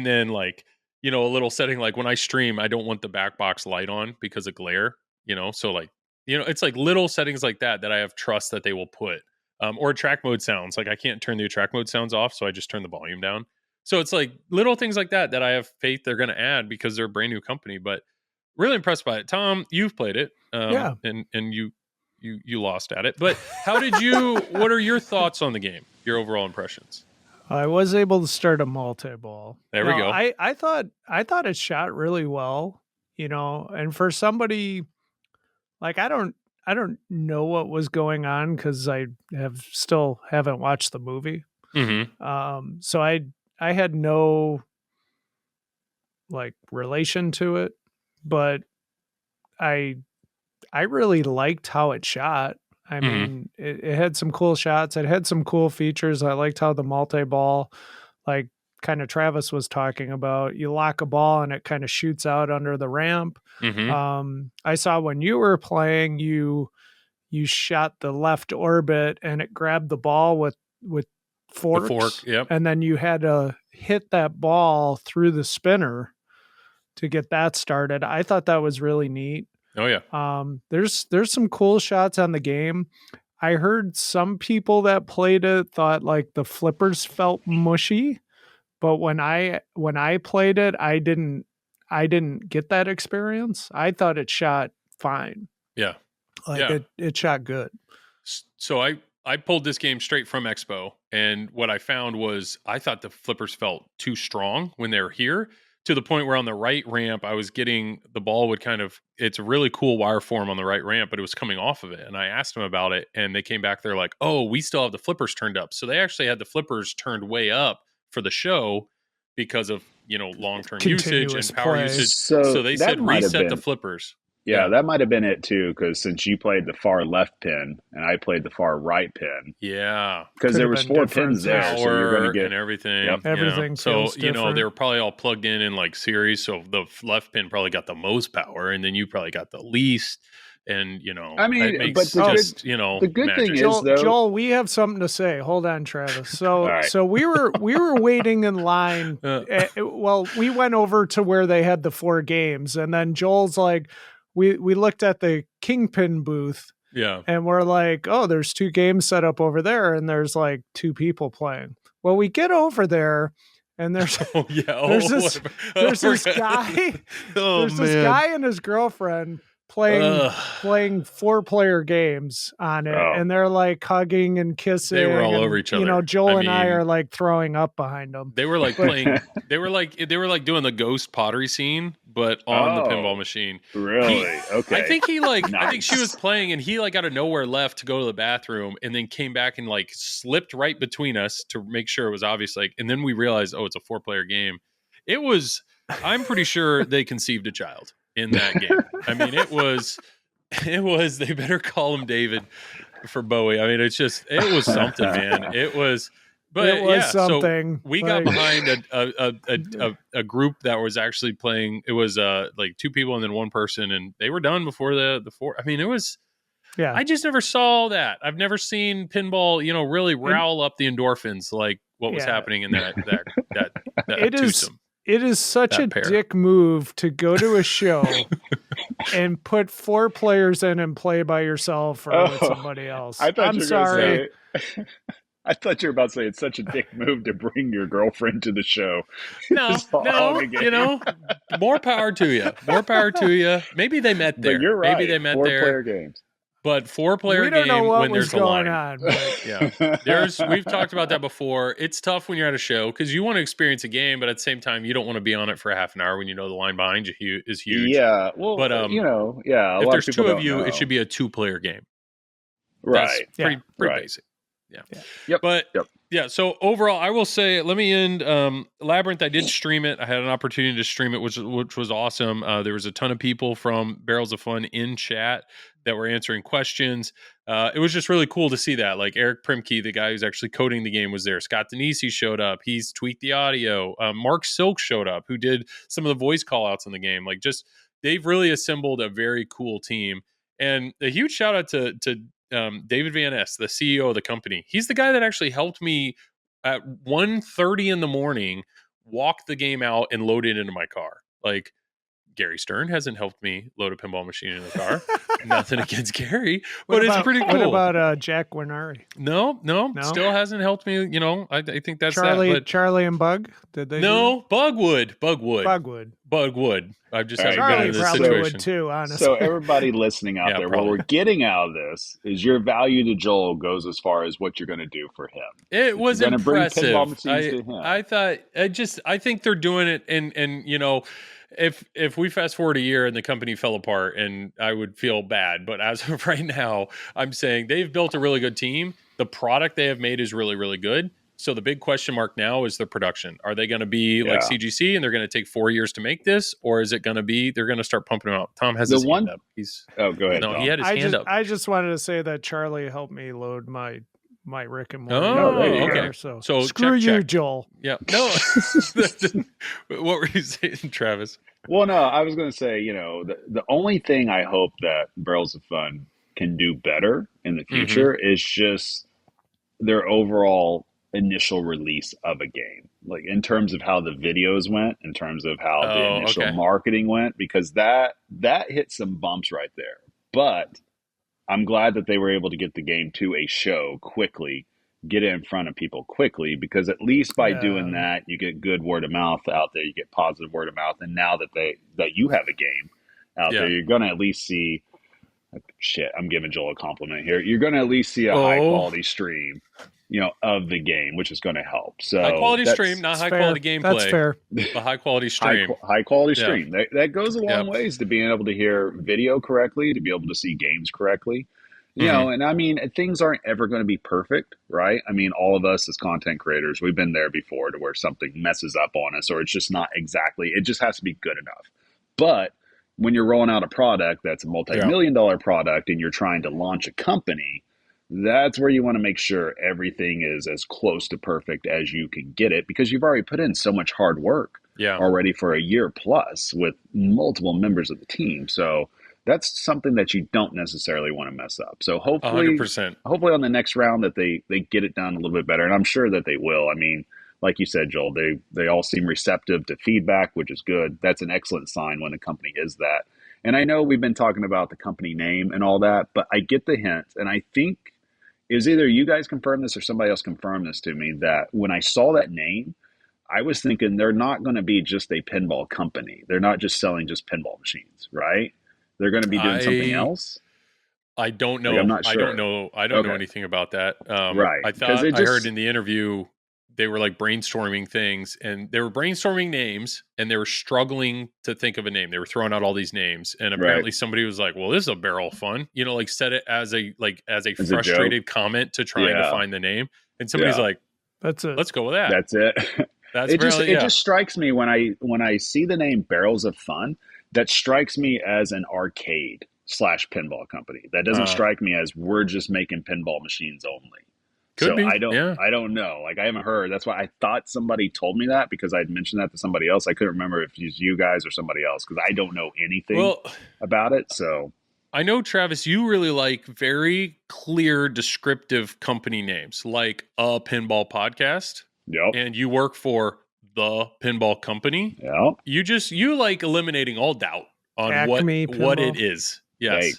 then like, a little setting, like when I stream, I don't want the back box light on because of glare, so like, it's like little settings like that I have trust that they will put, or track mode sounds. Like I can't turn the track mode sounds off. So I just turn the volume down. So it's like little things like that I have faith they're going to add because they're a brand new company, but really impressed by it. Tom, you've played it. And you you lost at it. But how did you? What are your thoughts on the game? Your overall impressions? I was able to start a multi-ball. There we go. I thought it shot really well, and for somebody like I don't know what was going on because I still haven't watched the movie. Mm-hmm. So I had no like relation to it, but I really liked how it shot. I mean, it had some cool shots. It had some cool features. I liked how the multi-ball, like kind of Travis was talking about, you lock a ball and it kind of shoots out under the ramp. I saw when you were playing, you shot the left orbit and it grabbed the ball with forks. The fork, yep. And then you had to hit that ball through the spinner to get that started. I thought that was really neat. Oh yeah. There's some cool shots on the game. I heard some people that played it thought like the flippers felt mushy, but when I played it, I didn't get that experience. I thought it shot fine. Yeah. It shot good. So I pulled this game straight from Expo, and what I found was I thought the flippers felt too strong when they were here, to the point where on the right ramp, I was getting the ball would it's a really cool wire form on the right ramp, but it was coming off of it. And I asked them about it, and they came back. They're like, oh, we still have the flippers turned up. So they actually had the flippers turned way up for the show because of, long-term usage and power usage. So they said reset the flippers. Yeah, that might have been it too, because since you played the far left pin and I played the far right pin. Yeah. Because there was 4 pins there, so you're going to get... and everything. Yep. Everything So, different. they were probably all plugged in like series, so the left pin probably got the most power, and then you probably got the least, and, I mean, it but makes the good magic. thing is, though... Joel, we have something to say. Hold on, Travis. So, right. so we were waiting in line. Well, we went over to where they had the 4 games, and then Joel's like, we looked at the Kingpin booth, and we're like, oh, there's 2 games set up over there, and there's like 2 people playing. Well, we get over there, and there's this guy, this guy and his girlfriend playing 4-player games on it, and they're like hugging and kissing. They were all over each other. Joel and I are like throwing up behiing them. They were like playing. They were like doing the ghost pottery scene, but on the pinball machine. Really? Okay. I think he nice. I think she was playing, and he like out of nowhere left to go to the bathroom, and then came back and like slipped right between us to make sure it was obvious. And then we realized, oh, it's a 4-player game. It was. I'm pretty sure they conceived a child in that game. I mean, it was, they better call him David for Bowie. I mean, it was something, man. It was something. So we got behind a group that was actually playing. It was like 2 people and then 1 person, and they were done before the 4. I mean, it was, I just never saw that. I've never seen pinball, really rile up the endorphins like what was happening in that twosome. It is such a dick move to go to a show and put 4 players in and play by yourself or with somebody else. I'm sorry. I thought you were about to say it's such a dick move to bring your girlfriend to the show. No, more power to you. More power to you. Maybe they met there. But you're right. Maybe they met 4-player games. But 4-player we don't game know what when was there's going a line. on. But... We've talked about that before. It's tough when you're at a show because you want to experience a game, but at the same time, you don't want to be on it for a half an hour when you know the line behind you is huge. Yeah, well, but if there's 2 of you, it should be a 2-player game. Right. That's pretty right. basic. Yeah. Yep. But yep. Yeah. So overall, I will say, let me end Labyrinth. I did stream it. I had an opportunity to stream it, which was awesome. There was a ton of people from Barrels of Fun in chat that were answering questions. It was just really cool to see that. Like Eric Primke, the guy who's actually coding the game, was there. Scott Denisi showed up. He's tweaked the audio. Mark Silk showed up, who did some of the voice call outs in the game. Like they've really assembled a very cool team. And a huge shout out to David Van Ness, the CEO of the company. He's the guy that actually helped me at 1:30 in the morning walk the game out and load it into my car. Like Gary Stern hasn't helped me load a pinball machine in the car. Nothing against Gary, but it's pretty cool. What about Jack Winari? No, still hasn't helped me. I think that's Charlie, that. But Charlie and Bug. Did they? No, Bugwood. I've just haven't Charlie been in this probably situation. would too. Honestly, So everybody listening out there, probably. what we're getting out of this is your value to Joel goes as far as what you're going to do for him. It was You're gonna bring impressive. pinball machines to him. I thought I think they're doing it, and if we fast forward a year and the company fell apart, and I would feel bad, but as of right now, I'm saying they've built a really good team. The product they have made is really, really good. So the big question mark now is the production. Are they going to be like CGC and they're going to take 4 years to make this, or is it going to be they're going to start pumping them out? Tom has his hand up. Go ahead. No, Tom. he had his hand up. I just wanted to say that Charlie helped me load my Rick and Morty. Oh, okay. So screw you, check. Joel. Yeah. No. What were you saying, Travis? Well, no, I was going to say, the only thing I hope that Barrels of Fun can do better in the future is just their overall initial release of a game, like in terms of how the videos went, in terms of how the initial marketing went, because that hit some bumps right there. But I'm glad that they were able to get the game to a show quickly, get it in front of people quickly, because at least by doing that, you get good word of mouth out there, you get positive word of mouth, and now that you have a game out there, you're going to at least see. Shit, I'm giving Joel a compliment here. You're going to at least see a high quality stream, of the game, which is going to help. So high quality stream, not high quality gameplay. That's fair. A high quality stream. High quality stream. That goes a long ways to being able to hear video correctly, to be able to see games correctly. And I mean, things aren't ever going to be perfect, right? I mean, all of us as content creators, we've been there before to where something messes up on us, or it's just not exactly, it just has to be good enough. But when you're rolling out a product that's a multi-million-dollar product and you're trying to launch a company, that's where you want to make sure everything is as close to perfect as you can get it, because you've already put in so much hard work already for a year plus with multiple members of the team. So that's something that you don't necessarily want to mess up. So hopefully 100%. Hopefully on the next round that they get it done a little bit better. And I'm sure that they will. I mean, like you said, Joel, they all seem receptive to feedback, which is good. That's an excellent sign when a company is that. And I know we've been talking about the company name and all that, but I get the hint. And I think it was either you guys confirmed this or somebody else confirmed this to me, that when I saw that name, I was thinking they're not going to be just a pinball company. They're not just selling just pinball machines, right? They're going to be doing something else. I don't know. Like, I'm not sure. I don't know anything about that. Right. I heard in the interview they were like brainstorming things, and they were brainstorming names, and they were struggling to think of a name. They were throwing out all these names, and apparently somebody was like, "Well, this is a barrel of fun," like said it as a frustrated comment to trying to find the name, and somebody's like, "That's it. Let's go with that." That's it. It just strikes me when I see the name Barrels of Fun, that strikes me as an arcade / pinball company. That doesn't strike me as we're just making pinball machines only. Could be. I don't know. Like, I haven't heard. That's why I thought somebody told me that, because I'd mentioned that to somebody else. I couldn't remember if it was you guys or somebody else, because I don't know anything about it. So I know, Travis, you really like very clear, descriptive company names, like a pinball podcast. Yep. And you work for the pinball company. Yep. You like eliminating all doubt on what it is. Yes. Hey,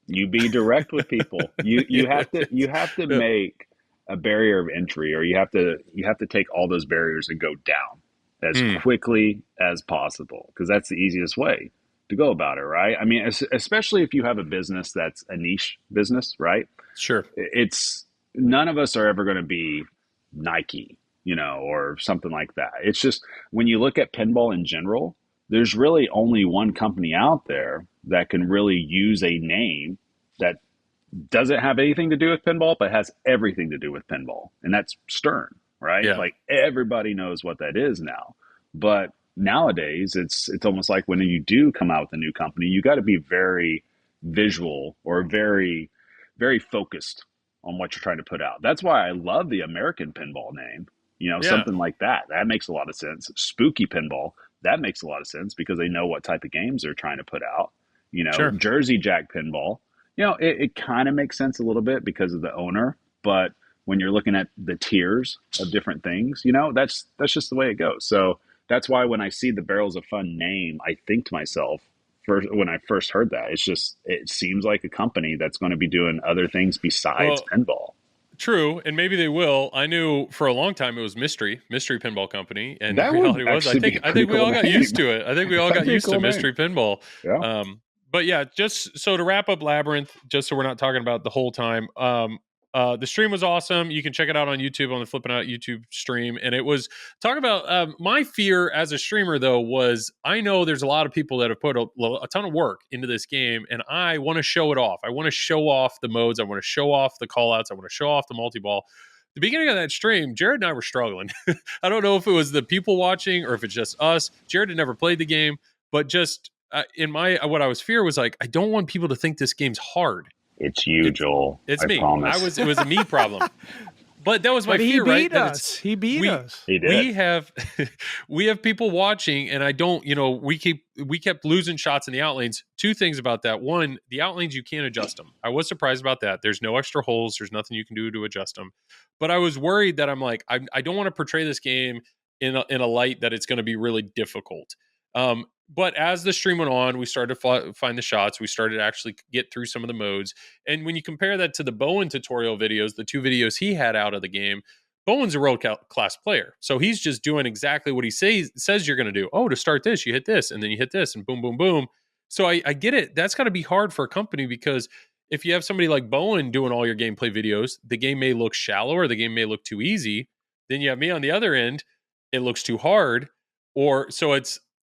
you be direct with people. You have to make a barrier of entry, or you have to take all those barriers and go down as quickly as possible, because that's the easiest way to go about it, right? I mean, especially if you have a business that's a niche business, right? Sure. It's none of us are ever going to be Nike, or something like that. It's just, when you look at pinball in general, there's really only one company out there that can really use a name that doesn't have anything to do with pinball, but has everything to do with pinball. And that's Stern, right? Yeah. Like, everybody knows what that is now. But nowadays, it's almost like when you do come out with a new company, you got to be very visual, or very, very focused on what you're trying to put out. That's why I love the American pinball name, something like that. That makes a lot of sense. Spooky pinball, that makes a lot of sense, because they know what type of games they're trying to put out. Sure. Jersey Jack pinball, it kind of makes sense a little bit because of the owner, but when you're looking at the tiers of different things, that's just the way it goes. So that's why when I see the Barrels of Fun name, I think to myself, when I first heard that. It seems like a company that's going to be doing other things besides pinball. True, and maybe they will. I knew for a long time it was Mystery Pinball Company, and the reality was, I think we all got used to it. I think we all got used to Mystery Pinball. Yeah. But yeah, just so to wrap up Labyrinth, just so we're not talking about the whole time. The stream was awesome. You can check it out on YouTube on the Flipping Out YouTube stream. And it was talking about my fear as a streamer, though, was I know there's a lot of people that have put a ton of work into this game, and I want to show it off. I want to show off the modes. I want to show off the callouts. I want to show off the multi-ball. The beginning of that stream, Jared and I were struggling. I don't know if it was the people watching or if it's just us. Jared had never played the game, but just in what I was fear was like, I don't want people to think this game's hard. It's you, Joel. It's me. Promise. It was a me problem. But that was my fear, right? He beat us. He did. We have people watching, and I don't, we kept losing shots in the outlanes. Two things about that. One, the outlanes, you can't adjust them. I was surprised about that. There's no extra holes. There's nothing you can do to adjust them. But I was worried that I'm like, I don't want to portray this game in a light that it's going to be really difficult. But as the stream went on, we started to find the shots. We started to actually get through some of the modes. And when you compare that to the Bowen tutorial videos, the two videos he had out of the game, Bowen's a world-class player. So he's just doing exactly what he says you're going to do. Oh, to start this, you hit this, and then you hit this, and boom, boom, boom. So I get it. That's got to be hard for a company, because if you have somebody like Bowen doing all your gameplay videos, the game may look shallow or the game may look too easy. Then you have me on the other end. It looks too hard.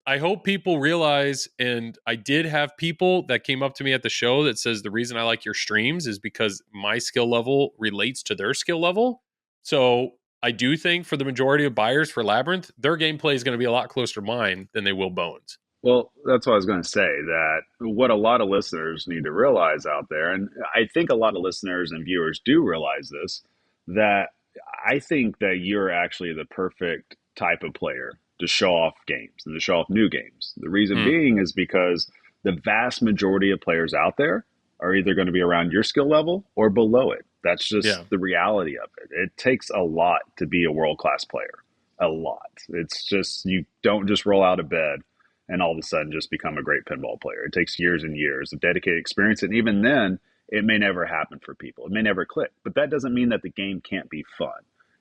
I hope people realize, and I did have people that came up to me at the show that says the reason I like your streams is because my skill level relates to their skill level. So I do think for the majority of buyers for Labyrinth, their gameplay is going to be a lot closer to mine than they will Bowen's. Well, that's what I was going to say, that what a lot of listeners need to realize out there, and I think a lot of listeners and viewers do realize this, that I think that you're actually the perfect type of player to show off games and to show off new games. The reason being is because the vast majority of players out there are either going to be around your skill level or below it. That's just the reality of it. It takes a lot to be a world-class player. A lot. It's just, you don't just roll out of bed and all of a sudden just become a great pinball player. It takes years and years of dedicated experience. And even then, it may never happen for people. It may never click. But that doesn't mean that the game can't be fun.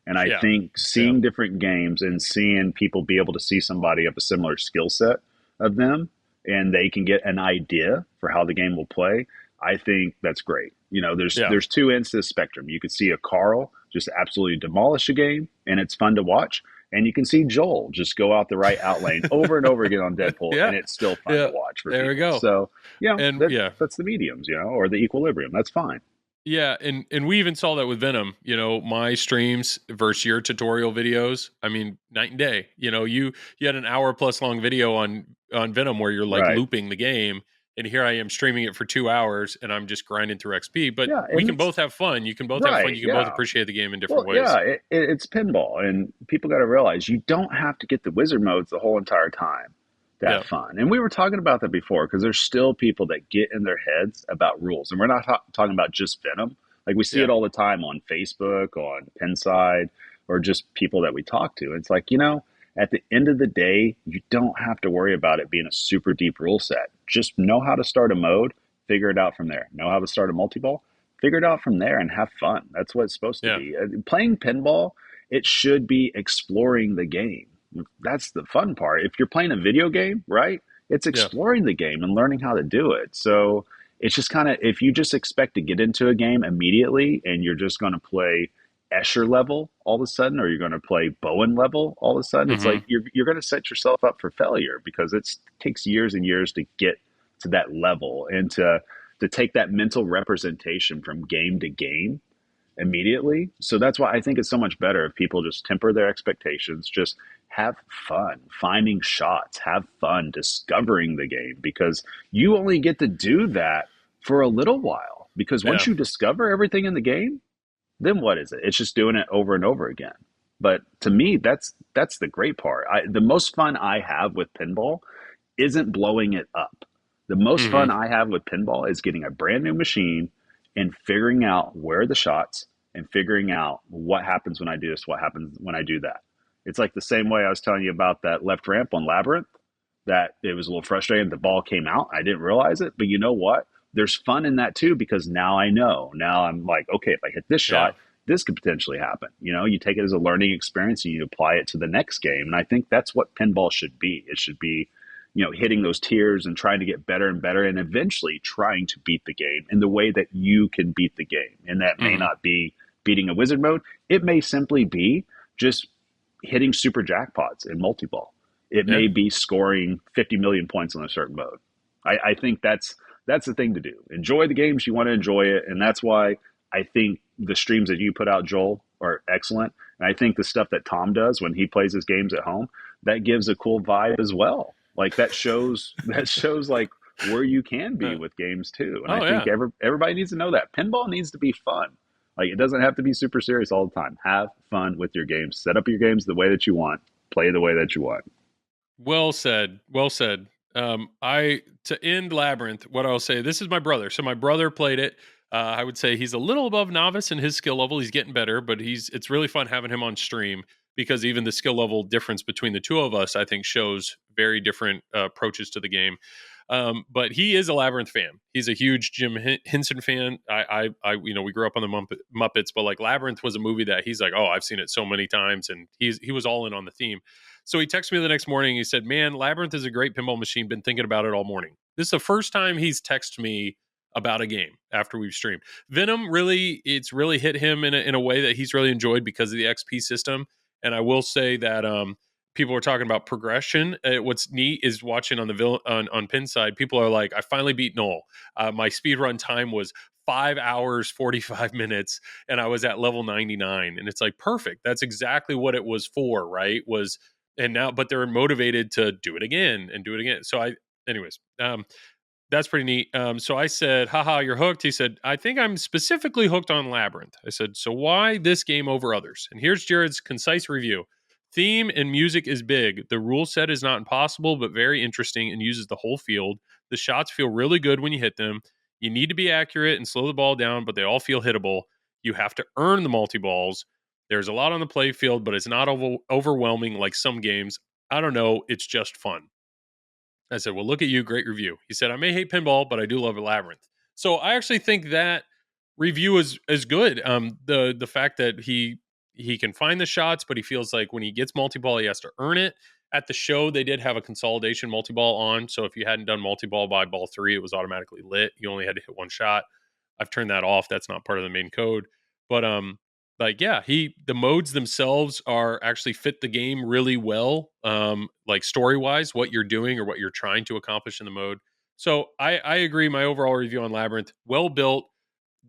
And I think seeing different games and seeing people be able to see somebody of a similar skill set of them, and they can get an idea for how the game will play, I think that's great. There's two ends to the spectrum. You could see a Carl just absolutely demolish a game, and it's fun to watch. And you can see Joel just go out the right outlane over and over again on Deadpool, and it's still fun to watch. There we go. So, that's the mediums, or the equilibrium. That's fine. Yeah, and we even saw that with Venom. My streams versus your tutorial videos. I mean, night and day. You had an hour plus long video on Venom where you're like looping the game, and here I am streaming it for 2 hours, and I'm just grinding through XP. But we can both have fun. You can both have fun. You can both appreciate the game in different ways. Yeah, it's pinball, and people got to realize you don't have to get the wizard modes the whole entire time to have fun. And we were talking about that before, because there's still people that get in their heads about rules. And we're not talking about just Venom. Like, we see it all the time on Facebook, on Pinside, or just people that we talk to. It's like, at the end of the day, you don't have to worry about it being a super deep rule set. Just know how to start a mode, figure it out from there. Know how to start a multi-ball, figure it out from there, and have fun. That's what it's supposed to be. Playing pinball, it should be exploring the game. That's the fun part. If you're playing a video game, right, it's exploring the game and learning how to do it. So it's just kind of, if you just expect to get into a game immediately and you're just going to play Escher level all of a sudden, or you're going to play Bowen level all of a sudden, it's like you're going to set yourself up for failure, because it takes years and years to get to that level and to take that mental representation from game to game immediately. So that's why I think it's so much better if people just temper their expectations, just have fun finding shots, have fun discovering the game, because you only get to do that for a little while, because once you discover everything in the game, then what is it? It's just doing it over and over again. But to me, that's the great part. The most fun I have with pinball isn't blowing it up. The most fun I have with pinball is getting a brand new machine and figuring out where are the shots and figuring out what happens when I do this, what happens when I do that. It's like the same way I was telling you about that left ramp on Labyrinth. that it was a little frustrating. The ball came out. I didn't realize it, but you know what? There's fun in that too, because now I know. Now I'm like, okay, if I hit this shot, this could potentially happen. You take it as a learning experience and you apply it to the next game. And I think that's what pinball should be. It should be, hitting those tiers and trying to get better and better, and eventually trying to beat the game in the way that you can beat the game. And that may not be beating a wizard mode. It may simply be just hitting super jackpots in multi-ball. It may be scoring 50 million points on a certain mode. I think that's the thing to do. Enjoy the games you want to enjoy it. And that's why I think the streams that you put out, Joel, are excellent. And I think the stuff that Tom does when he plays his games at home, that gives a cool vibe as well. Like that shows like where you can be with games too. And I think everybody needs to know that pinball needs to be fun. Like it doesn't have to be super serious all the time. Have fun with your games. Set up your games the way that you want. Play the way that you want. Well said. Well said. To end Labyrinth, what I'll say, this is my brother. So my brother played it. I would say he's a little above novice in his skill level. He's getting better, but it's really fun having him on stream, because even the skill level difference between the two of us, I think, shows very different approaches to the game. But he is a Labyrinth fan. He's a huge Jim Henson fan. We grew up on the Muppets, but like Labyrinth was a movie that he's like, oh, I've seen it so many times, and he was all in on the theme. So he texted me the next morning. He said, man, Labyrinth is a great pinball machine. Been thinking about it all morning. This is the first time he's texted me about a game after we've streamed. Venom, it's really hit him in a way that he's really enjoyed because of the XP system. And I will say that people are talking about progression. What's neat is watching on on Pin side, people are like, I finally beat Noel. My speed run time was 5 hours, 45 minutes, and I was at level 99. And it's like, perfect. That's exactly what it was for, right? But they're motivated to do it again and do it again. So that's pretty neat. So I said, haha, you're hooked. He said, I think I'm specifically hooked on Labyrinth. I said, so why this game over others? And here's Jared's concise review. Theme and music is big. The rule set is not impossible, but very interesting and uses the whole field. The shots feel really good when you hit them. You need to be accurate and slow the ball down, but they all feel hittable. You have to earn the multi-balls. There's a lot on the play field, but it's not overwhelming like some games. I don't know. It's just fun. I said, well, look at you. Great review. He said, I may hate pinball, but I do love a Labyrinth. So I actually think that review is good. The fact that he can find the shots, but he feels like when he gets multi-ball, he has to earn it. At the show, they did have a consolidation multi-ball on. So if you hadn't done multi-ball by ball 3, it was automatically lit. You only had to hit one shot. I've turned that off. That's not part of the main code. But the modes themselves are actually fit the game really well. Like story-wise, what you're doing or what you're trying to accomplish in the mode. So I agree. My overall review on Labyrinth, well built.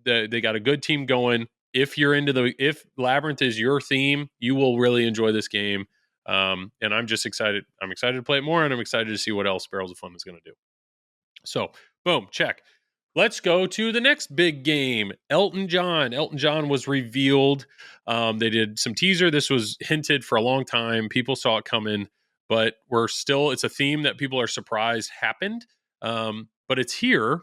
They got a good team going. If Labyrinth is your theme, you will really enjoy this game. And I'm just excited. I'm excited to play it more, and I'm excited to see what else Barrels of Fun is going to do. So, boom, check. Let's go to the next big game, Elton John. Elton John was revealed. They did some teaser. This was hinted for a long time. People saw it coming, but it's a theme that people are surprised happened. But it's here.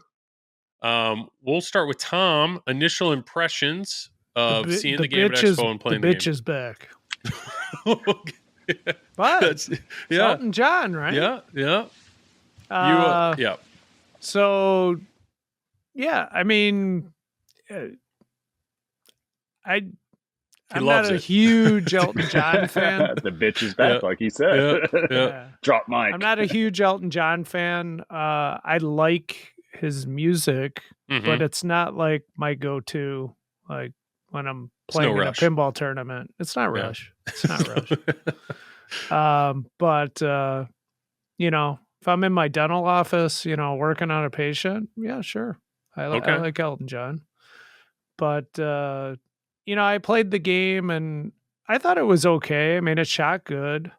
We'll start with Tom. Initial impressions of seeing the game at Expo and playing the game. The bitch is back. Okay. But it's Elton John, right? Yeah. Yeah. So, yeah, I mean, I'm not a huge Elton John fan. The bitch is back, like he said. Yeah. Drop mic. I'm not a huge Elton John fan. I like his music, but it's not like my go-to, like when I'm playing in a pinball tournament. It's not Rush. It's not Rush. But if I'm in my dental office, working on a patient, yeah, sure. I like Elton John. But, I played the game and I thought it was okay. I mean, it shot good.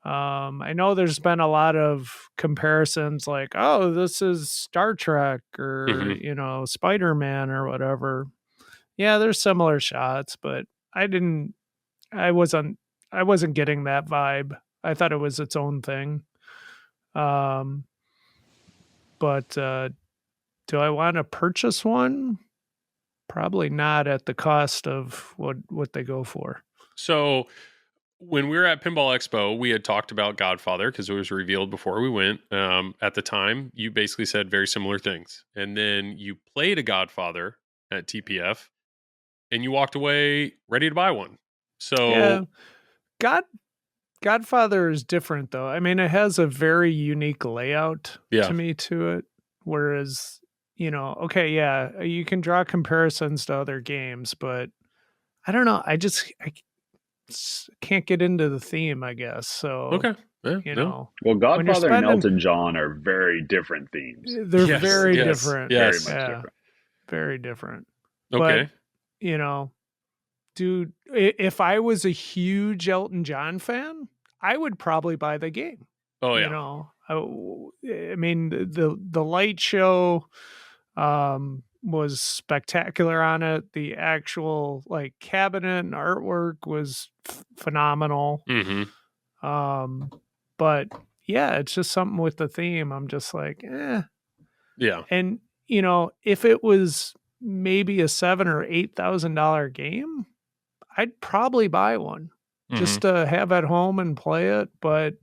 I know there's been a lot of comparisons like, oh, this is Star Trek or, Spider-Man or whatever. Yeah, there's similar shots, but I wasn't getting that vibe. I thought it was its own thing. But do I want to purchase one? Probably not at the cost of what they go for. So when we were at Pinball Expo, we had talked about Godfather because it was revealed before we went. At the time, you basically said very similar things. And then you played a Godfather at TPF and you walked away ready to buy one. So, yeah. Godfather is different, though. I mean, it has a very unique layout to me to it. Whereas, okay, yeah, you can draw comparisons to other games, but I don't know. I can't get into the theme, I guess. So, okay. Well, Godfather and Elton John are very different themes. They're very different. Yes. Very much different. Very different. Okay. But, dude, if I was a huge Elton John fan, I would probably buy the game. Oh, yeah. I mean, the light show was spectacular on it. The actual cabinet and artwork was phenomenal. Mm-hmm. But yeah, it's just something with the theme. I'm just like, eh. Yeah. And if it was maybe a $7,000 or $8,000 game, I'd probably buy one just to have at home and play it. But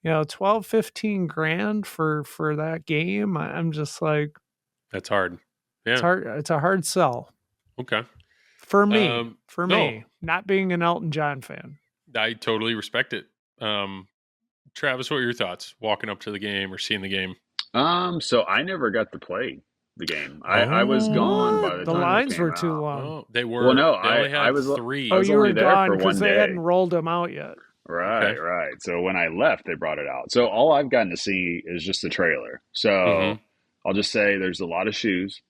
12, 15 grand for that game, I'm just like, that's hard. Yeah. It's hard. It's a hard sell. Okay. For me, not being an Elton John fan. I totally respect it. Travis, what are your thoughts walking up to the game or seeing the game? So I never got to play the game. I was gone by the time lines it were came too out. long. Oh, they were. Well, no, they only had I was 3. I was you were only there gone for one because they day. hadn't rolled them out yet. Right, right. So when I left, they brought it out. So all I've gotten to see is just the trailer. So I'll just say there's a lot of shoes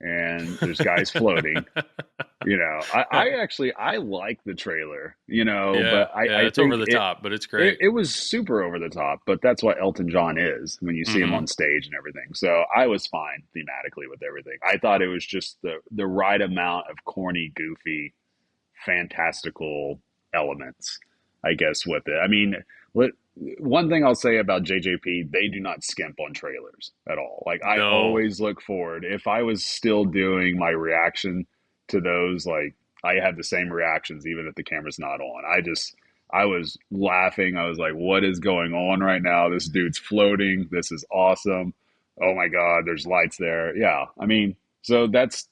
and there's guys floating. I like the trailer, but I it's think over the top, but it's great. It was super over the top, but that's what Elton John is when you see him on stage and everything. So I was fine thematically with everything. I thought it was just the right amount of corny, goofy, fantastical elements, I guess, with it. I mean, one thing I'll say about JJP, they do not skimp on trailers at all. I always look forward. If I was still doing my reaction to those, I have the same reactions even if the camera's not on. I was laughing. I was like, what is going on right now? This dude's floating. This is awesome. Oh my God, there's lights there. Yeah. I mean, so that's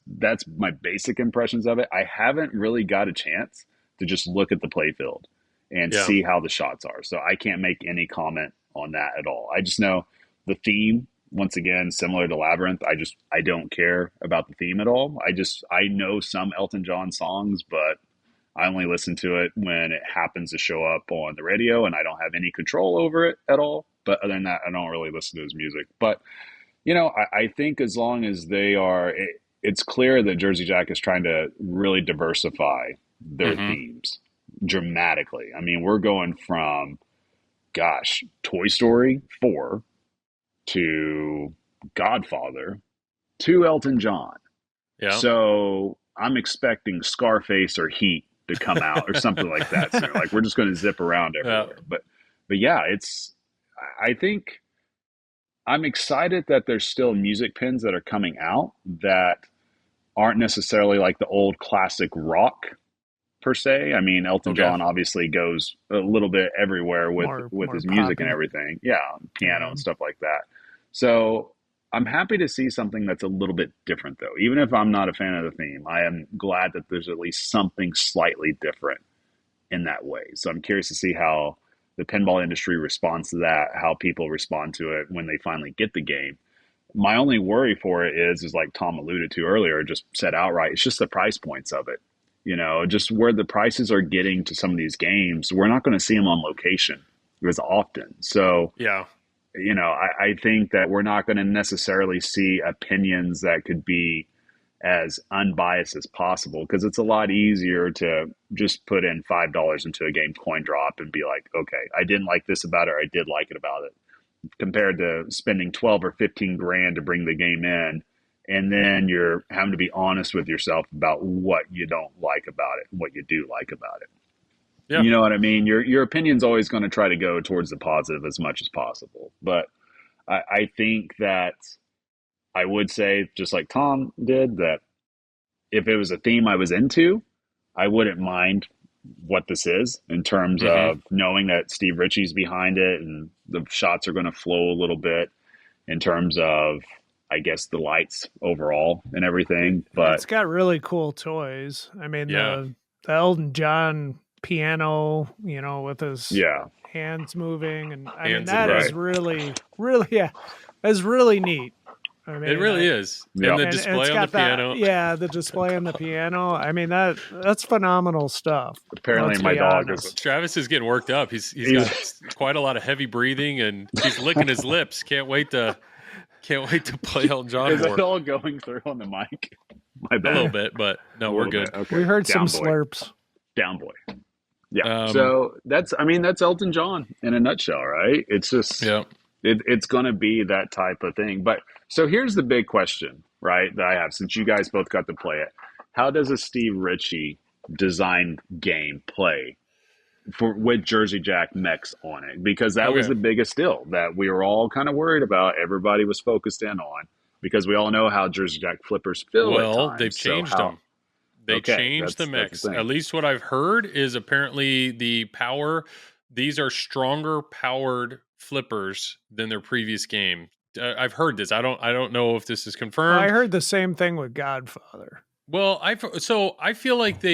my basic impressions of it. I haven't really got a chance to just look at the playfield and see how the shots are. So I can't make any comment on that at all. I just know the theme, once again, similar to Labyrinth, I don't care about the theme at all. I know some Elton John songs, but I only listen to it when it happens to show up on the radio and I don't have any control over it at all. But other than that, I don't really listen to his music. But, I think as long as they are, it's clear that Jersey Jack is trying to really diversify their themes dramatically. I mean, we're going from, Toy Story 4 to Godfather to Elton John. Yeah. So I'm expecting Scarface or Heat to come out or something like that soon. We're just going to zip around everywhere. But yeah, I think I'm excited that there's still music pins that are coming out that aren't necessarily like the old classic rock per se. I mean, Elton John obviously goes a little bit everywhere with his music and everything. Yeah, piano and stuff like that. So I'm happy to see something that's a little bit different, though. Even if I'm not a fan of the theme, I am glad that there's at least something slightly different in that way. So I'm curious to see how the pinball industry responds to that, how people respond to it when they finally get the game. My only worry for it is like Tom alluded to earlier, just said outright, it's just the price points of it. Just where the prices are getting to some of these games, we're not going to see them on location as often. So, I think that we're not going to necessarily see opinions that could be as unbiased as possible, because it's a lot easier to just put in $5 into a game coin drop and be like, okay, I didn't like this about it, or I did like it about it, compared to spending 12 or 15 grand to bring the game in. And then you're having to be honest with yourself about what you don't like about it and what you do like about it. Yeah. You know what I mean? Your opinion's always going to try to go towards the positive as much as possible. But I think that I would say, just like Tom did, that if it was a theme I was into, I wouldn't mind what this is in terms of knowing that Steve Ritchie's behind it and the shots are going to flow a little bit in terms of, I guess, the lights overall and everything. But it's got really cool toys. I mean, the Elton John piano, with his hands moving, and I mean that is really, that's really neat. I mean, it really is. Yeah. And the display on the piano. The display on the piano. I mean, that's phenomenal stuff. Apparently my dog is... Travis is getting worked up. He's got quite a lot of heavy breathing, and he's licking his lips. Can't wait to play Elton John. Is it all going through on the mic? My bad. A little bit, but no, we're good. Okay. We heard Down some boy. slurps. Down boy. Yeah. So that's Elton John in a nutshell, right? It's just, it's going to be that type of thing. But so here's the big question, right, that I have, since you guys both got to play it. How does a Steve Ritchie designed game play with Jersey Jack mechs on it? Because that was the biggest deal that we were all kind of worried about. Everybody was focused in on, because we all know how Jersey Jack flippers feel. Well, they've changed them. They changed the mechs. At least what I've heard is apparently the power. These are stronger powered flippers than their previous game. I've heard this. I don't know if this is confirmed. I heard the same thing with Godfather. Well, I feel like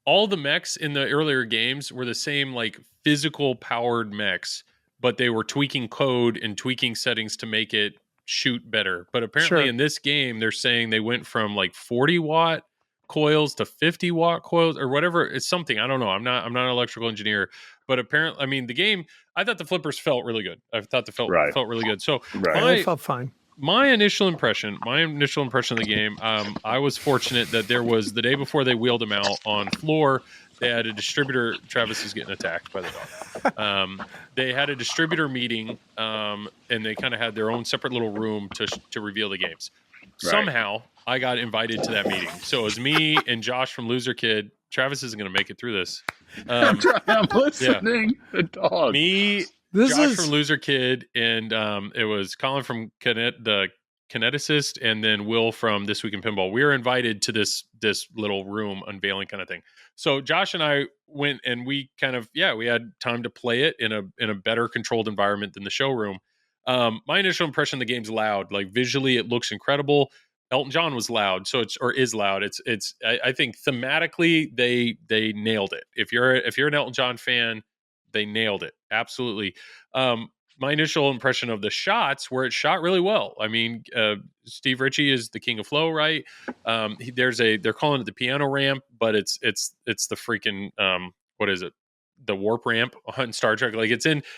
all the mechs in the earlier games were the same, like physical powered mechs, but they were tweaking code and tweaking settings to make it shoot better. But apparently in this game, they're saying they went from like 40-watt coils to 50-watt coils or whatever. It's something. I don't know. I'm not an electrical engineer, but apparently, I mean, the game, I thought the flippers felt really good. I thought felt really good. So it felt fine. My initial impression of the game, I was fortunate that there was, the day before they wheeled them out on floor, they had a distributor. Travis is getting attacked by the dog. They had a distributor meeting, and they kind of had their own separate little room to reveal the games. Right. Somehow, I got invited to that meeting. So it was me and Josh from Loser Kid. Travis isn't going to make it through this. I'm listening. Yeah. The dog. Me, Josh from Loser Kid, and it was Colin from the Kineticist, and then Will from This Week in Pinball. We were invited to this little room unveiling kind of thing. So Josh and I went, and we kind of we had time to play it in a better controlled environment than the showroom. My initial impression, the game's loud. Like visually, it looks incredible. Elton John was loud, is loud. I think thematically they nailed it. If you're an Elton John fan, they nailed it. Absolutely. My initial impression of the shots were it shot really well. I mean, Steve Ritchie is the king of flow, right? They're calling it the piano ramp, but it's the freaking what is it? The warp ramp on Star Trek. Like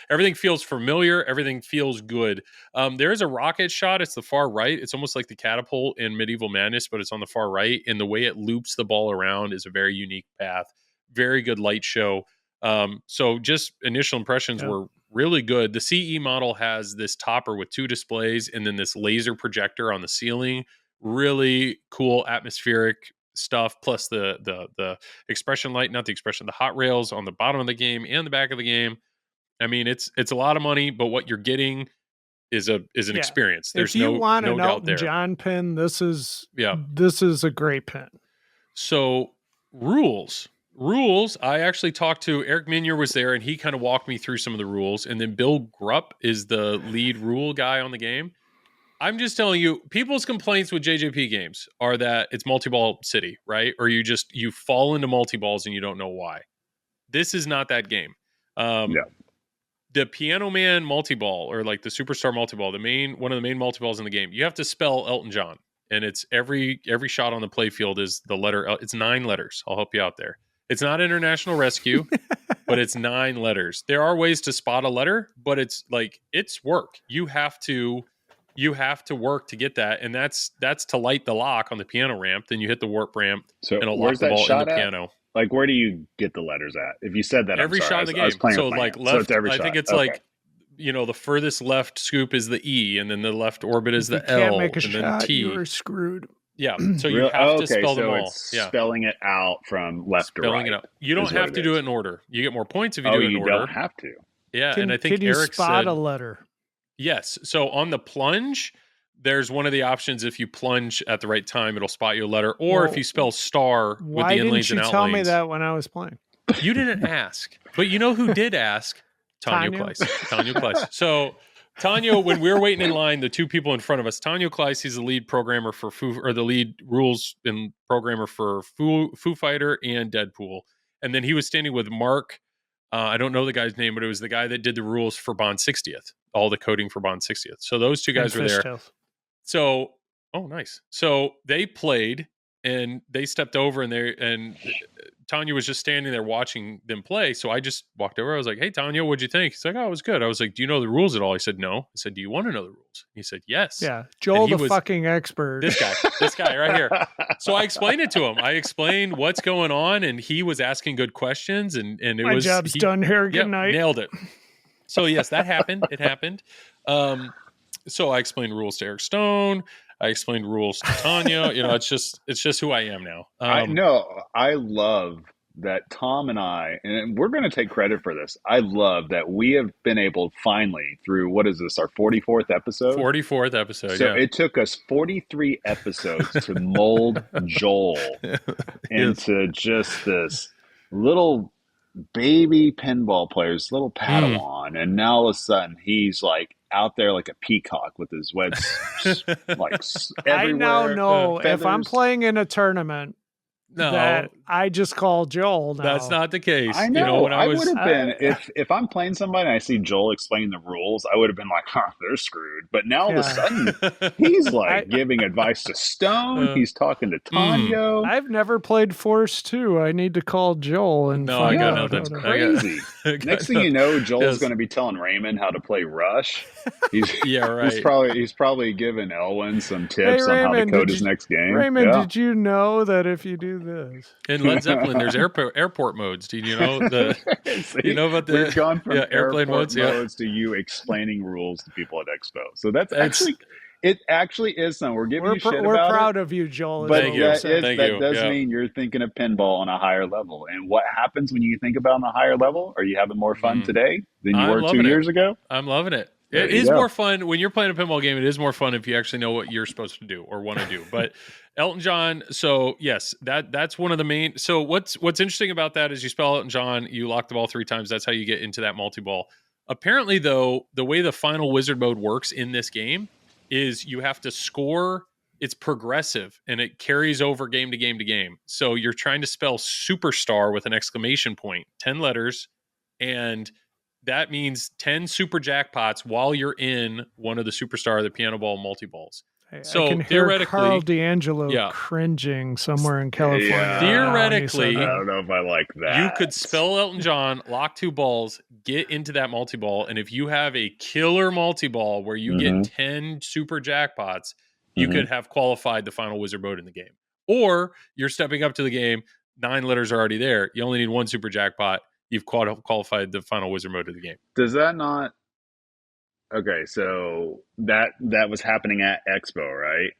everything feels familiar. Everything feels good. There is a rocket shot. It's the far right. It's almost like the catapult in Medieval Madness, but it's on the far right. And the way it loops the ball around is a very unique path. Very good light show. So just initial impressions were really good. The CE model has this topper with 2 displays and then this laser projector on the ceiling. Really cool atmospheric stuff, plus the expression light, not the expression, the hot rails on the bottom of the game and the back of the game. I mean, it's a lot of money, but what you're getting is an experience. There's if you want no an doubt Elton there. John pin, this is a great pin. So rules. I actually talked to Eric Minier was there, and he kind of walked me through some of the rules. And then Bill Grupp is the lead rule guy on the game. I'm just telling you, people's complaints with JJP games are that it's multi-ball city, right? Or you fall into multi-balls and you don't know why. This is not that game. The Piano Man multi-ball, or like the Superstar multi-ball, one of the main multi-balls in the game, you have to spell Elton John. And it's every shot on the play field is the letter. It's 9 letters. I'll help you out there. It's not International Rescue, but it's 9 letters. There are ways to spot a letter, but it's work. You have to work to get that, and that's to light the lock on the piano ramp. Then you hit the warp ramp, and it'll lock the ball in the piano. Like, where do you get the letters at? If you said that, every shot of the game. So like left, so it's every shot. I think it's like the furthest left scoop is the E, and then the left orbit is the L, can't make a and shot, then T. You're screwed. Yeah, so you have to spell them all. It's spelling it out from left to right. Spelling it out. You don't have to do it in order. You get more points if you do it in order. You don't have to. Yeah, and I think can you Eric spot said a letter? Yes. So on the plunge, there's one of the options. If you plunge at the right time, it'll spot you a letter. Or if you spell star with the inlanes and outlanes. Why didn't you tell me that when I was playing? You didn't ask, but you know who did ask? Tanya Kleiss. Tanya Kleiss. So Tanya, when we were waiting in line, the two people in front of us, Tanya Kleiss, he's the lead programmer for the lead rules and programmer for Foo Fighter and Deadpool. And then he was standing with Mark. I don't know the guy's name, but it was the guy that did the rules for Bond 60th, all the coding for Bond 60th. So those two guys were there. So, oh, nice. So they played and they stepped over and Tanya was just standing there watching them play. So I just walked over. I was like, hey, Tanya, what'd you think? He's like, oh, it was good. I was like, do you know the rules at all? He said, no. I said, do you want to know the rules? He said, yes. Yeah. Joel, the fucking expert. This guy right here. So I explained it to him. I explained what's going on. And he was asking good questions. And My job's done here. Good night. Nailed it. So yes, that happened. It happened. So I explained rules to Eric Stone. I explained rules to Tanya. It's just who I am now. I love that Tom and I, and we're going to take credit for this. I love that we have been able finally through, what is this, our 44th episode? 44th episode, So it took us 43 episodes to mold Joel into just this little baby pinball player, this little Padawan. And now all of a sudden he's like out there like a peacock with his webs like everywhere. I now know feathers. If I'm playing in a tournament, that I just call Joel now. That's not the case. I know. When I would have been, if I'm playing somebody and I see Joel explaining the rules, I would have been like, they're screwed. But now all of a sudden, he's like giving advice to Stone. He's talking to Tanya. I've never played Force 2. I need to call Joel and find out. I got That's crazy. Next thing you know, Joel's going to be telling Raymond how to play Rush. He's probably giving Elwin some tips on how to code his next game. Raymond, did you know that if you do this in Led Zeppelin, there's airport modes? Do you know you know about the we've gone from airplane modes to you explaining rules to people at Expo? So that's actually is something. We're giving you shit about it. We're proud of you, Joel. But that does mean you're thinking of pinball on a higher level. And what happens when you think about it on a higher level? Are you having more fun today than you were 2 years ago? I'm loving it. It is more fun when you're playing a pinball game. It is more fun if you actually know what you're supposed to do or want to do. But Elton John, so yes, that's one of the main. So what's interesting about that is you spell Elton John, you lock the ball 3 times. That's how you get into that multi-ball. Apparently, though, the way the final wizard mode works in this game is you have to score. It's progressive and it carries over game to game to game. So you're trying to spell superstar with an exclamation point, 10 letters, and that means 10 super jackpots while you're in one of the superstar, the piano ball, multi-balls. So I can hear Carl D'Angelo cringing somewhere in California. Yeah. Theoretically, I don't know if I like that. You could spell Elton John, lock 2 balls, get into that multi-ball, and if you have a killer multi-ball where you get 10 super jackpots, you could have qualified the final wizard mode in the game. Or you're stepping up to the game, 9 letters are already there. You only need 1 super jackpot. You've qualified the final wizard mode of the game. Does that not? Okay, so that was happening at Expo, right?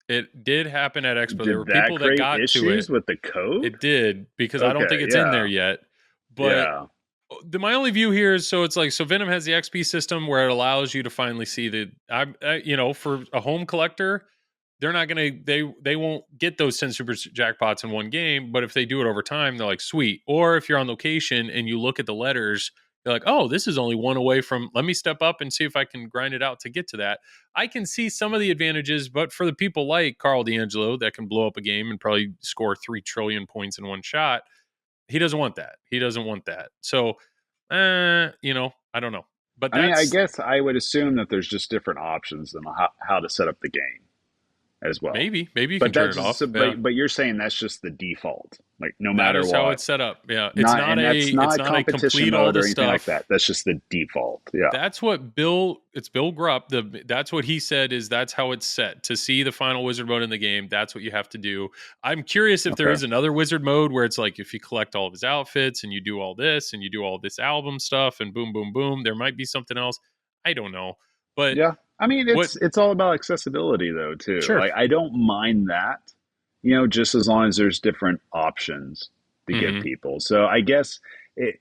It did happen at Expo. There were people that got issues to it with the code. It did because I don't think it's in there yet. But my only view here is so Venom has the XP system where it allows you to finally see for a home collector. They're not going to, they won't get those 10 super jackpots in one game, but if they do it over time, they're like, sweet. Or if you're on location and you look at the letters, you're like, oh, this is only 1 away from, let me step up and see if I can grind it out to get to that. I can see some of the advantages, but for the people like Carl D'Angelo that can blow up a game and probably score 3 trillion points in one shot, he doesn't want that. So, I don't know. But I guess I would assume that there's just different options on how to set up the game as well. Maybe you can turn it off. But you're saying that's just the default, like no matter what. That is how it's set up. Yeah, it's not a complete all this stuff like that. That's just the default. Yeah, that's what Bill Grupp. That's what he said is that's how it's set to see the final wizard mode in the game. That's what you have to do. I'm curious if there is another wizard mode where it's like if you collect all of his outfits and you do all this and you do all this album stuff and boom, boom, boom. There might be something else. I don't know. But yeah, I mean, it's all about accessibility though, too. Sure. Like, I don't mind that, just as long as there's different options to give people. So I guess it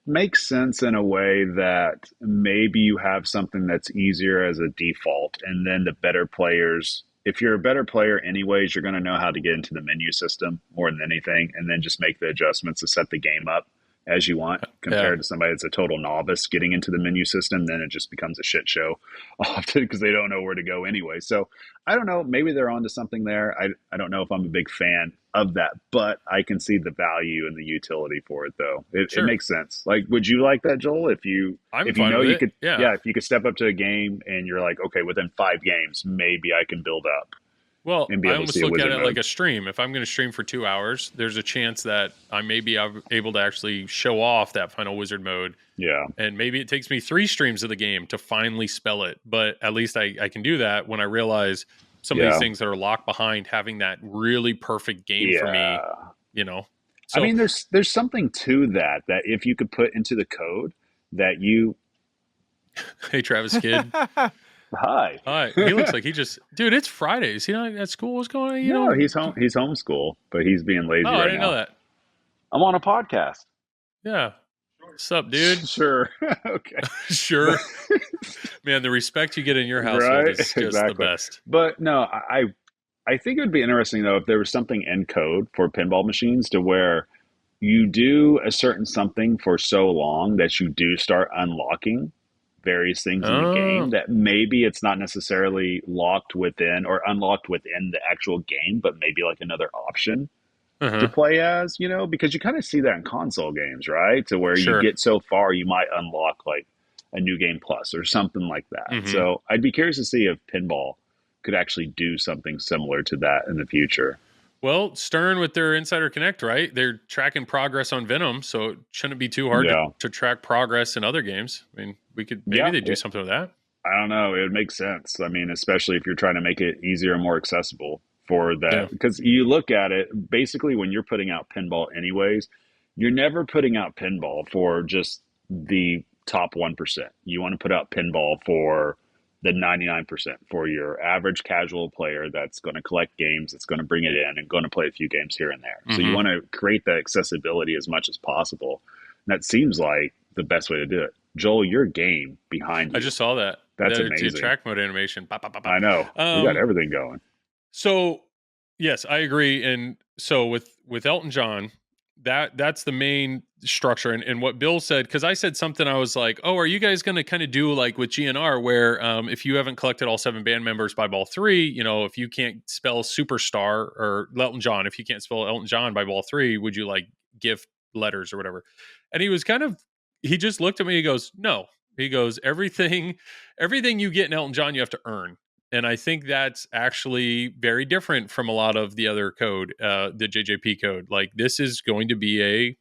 makes sense in a way that maybe you have something that's easier as a default, and then the better players if you're a better player anyways, you're going to know how to get into the menu system more than anything, and then just make the adjustments to set the game up as you want, compared to somebody that's a total novice getting into the menu system. Then it just becomes a shit show often because they don't know where to go anyway. So I don't know, maybe they're onto something there. I don't know if I'm a big fan of that, but I can see the value and the utility for it though. It makes sense. Like, would you like that, Joel? If you know you could, if you could step up to a game and you're like, okay, within 5 games, maybe I can build up. Well, I almost look at it like a stream. If I'm going to stream for 2 hours, there's a chance that I may be able to actually show off that final wizard mode. Yeah. And maybe it takes me 3 streams of the game to finally spell it. But at least I can do that when I realize some of these things that are locked behind having that really perfect game for me, you know. So, I mean, there's something to that if you could put into the code that you... Hey, Travis Kidd. Hi. He looks like dude, it's Friday. Is he not at school? What's going on? No, he's home. He's homeschool, but he's being lazy right now. I didn't know that. I'm on a podcast. Yeah. What's up, dude? Sure. Okay. Sure. Man, the respect you get in your household is just the best. But no, I think it would be interesting though if there was something in code for pinball machines to where you do a certain something for so long that you do start unlocking various things in the game that maybe it's not necessarily locked within or unlocked within the actual game, but maybe like another option to play as, you know, because you kind of see that in console games, right? To where you get so far, you might unlock like a new game plus or something like that. So I'd be curious to see if pinball could actually do something similar to that in the future. Well, Stern with their Insider Connect, right? They're tracking progress on Venom, so it shouldn't be too hard to track progress in other games. I mean, maybe they do something with that. I don't know. It would make sense. I mean, especially if you're trying to make it easier and more accessible for that. Because you look at it, basically when you're putting out pinball anyways, you're never putting out pinball for just the top 1%. You want to put out pinball for the 99%, for your average casual player that's going to collect games, that's going to bring it in and going to play a few games here and there. So you want to create that accessibility as much as possible. And that seems like the best way to do it. Joel, your game behind you. I just saw that. That's amazing. The track mode animation. I know. We got everything going. So, yes, I agree. And so with Elton John, that's the main structure. And what Bill said, because I said something, I was like, oh, are you guys going to kind of do like with GNR where if you haven't collected all 7 band members by ball 3, you know, if you can't spell superstar or Elton John, if you can't spell Elton John by ball 3, would you like gift letters or whatever? And he just looked at me, he goes, no. He goes, everything you get in Elton John, you have to earn. And I think that's actually very different from a lot of the other code, the JJP code. Like, this is going to be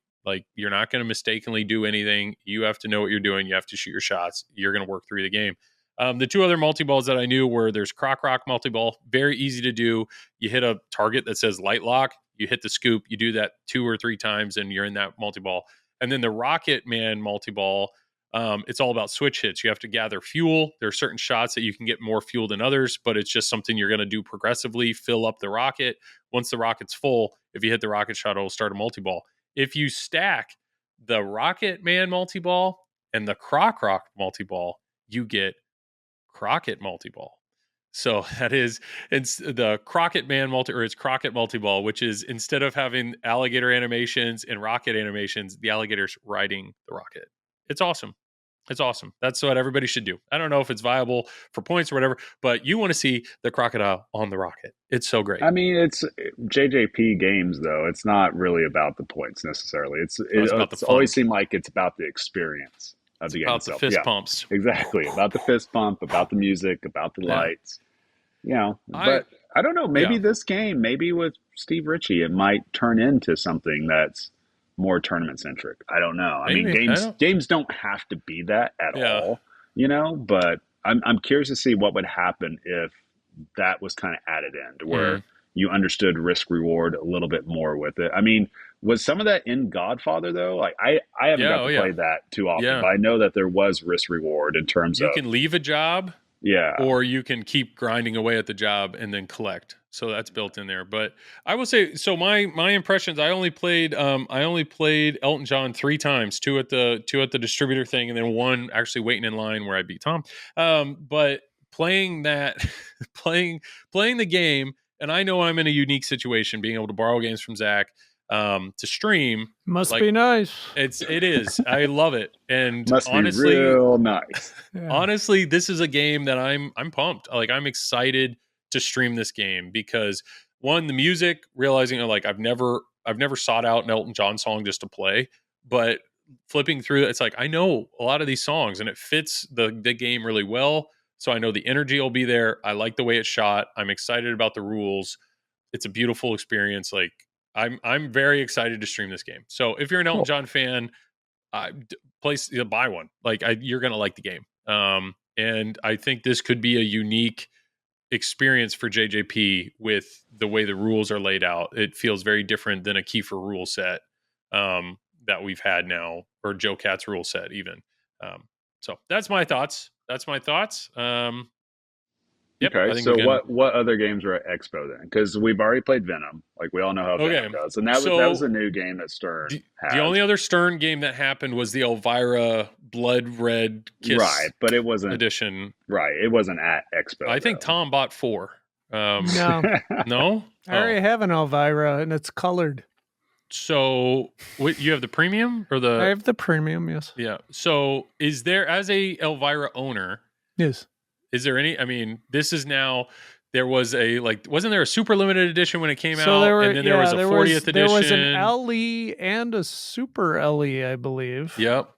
you're not going to mistakenly do anything. You have to know what you're doing. You have to shoot your shots. You're going to work through the game. The 2 other multi-balls that I knew were there's Croc Rock multi-ball, very easy to do. You hit a target that says light lock, you hit the scoop, you do that 2 or 3 times and you're in that multi-ball. And then the Rocket Man multi-ball, it's all about switch hits. You have to gather fuel. There are certain shots that you can get more fuel than others, but it's just something you're going to do progressively, fill up the rocket. Once the rocket's full, if you hit the rocket shot, it'll start a multi-ball. If you stack the Rocket Man multi-ball and the Croc Rock multi-ball, you get Crockett multi-ball. So it's the Crockett Man it's Crockett multi-ball, which is instead of having alligator animations and rocket animations, the alligator's riding the rocket. It's awesome. It's awesome. That's what everybody should do. I don't know if it's viable for points or whatever, but you want to see the crocodile on the rocket. It's so great. I mean, it's JJP games, though. It's not really about the points necessarily. It's always seemed like it's about the experience of the game itself. About the fist pumps. Exactly. About the fist pump, about the music, about the lights. You know, but I don't know. Maybe this game, maybe with Steve Ritchie, it might turn into something that's more tournament centric. I don't know. I mean, games don't have to be that at all, you know, but I'm curious to see what would happen if that was kind of added in to where you understood risk reward a little bit more with it. I mean, was some of that in Godfather though? Like I haven't got to play that too often, but I know that there was risk reward in terms of you can leave a job. Yeah. Or you can keep grinding away at the job and then collect. So that's built in there. But I will say, so my impressions, I only played Elton John 3 times, 2 at the distributor thing, and then 1 actually waiting in line where I beat Tom. But playing that, playing the game, and I know I'm in a unique situation, being able to borrow games from Zach to stream. Must be nice. It is. I love it, and Must honestly, be real nice. Yeah. honestly, this is a game that I'm pumped. Like, I'm excited to stream this game because, one, the music, realizing like I've never sought out an Elton John song just to play, but flipping through, it's like I know a lot of these songs and it fits the game really well. So I know the energy will be there. I like the way it's shot. I'm excited about the rules. It's a beautiful experience. Like, I'm very excited to stream this game. So if you're an Elton John fan, buy one. Like, you're gonna like the game. And I think this could be a unique experience for JJP with the way the rules are laid out. It feels very different than a Kiefer rule set that we've had now, or Joe Cat's rule set even. So that's my thoughts. Yep, Okay, so what other games were at Expo then? Because we've already played Venom. Like, we all know how Venom goes. And that was a new game that Stern had. The only other Stern game that happened was the Elvira Blood Red Kiss but it wasn't edition. Right, it wasn't at Expo. I think Tom bought 4. No. No? I already have an Elvira, and it's colored. So you have the premium or I have the premium, yes. Yeah. So is there, as a Elvira owner, yes, is there any, I mean, this is now, there was wasn't there a super limited edition when it came out? And then there was a 40th edition. There was an LE and a super LE, I believe. Yep.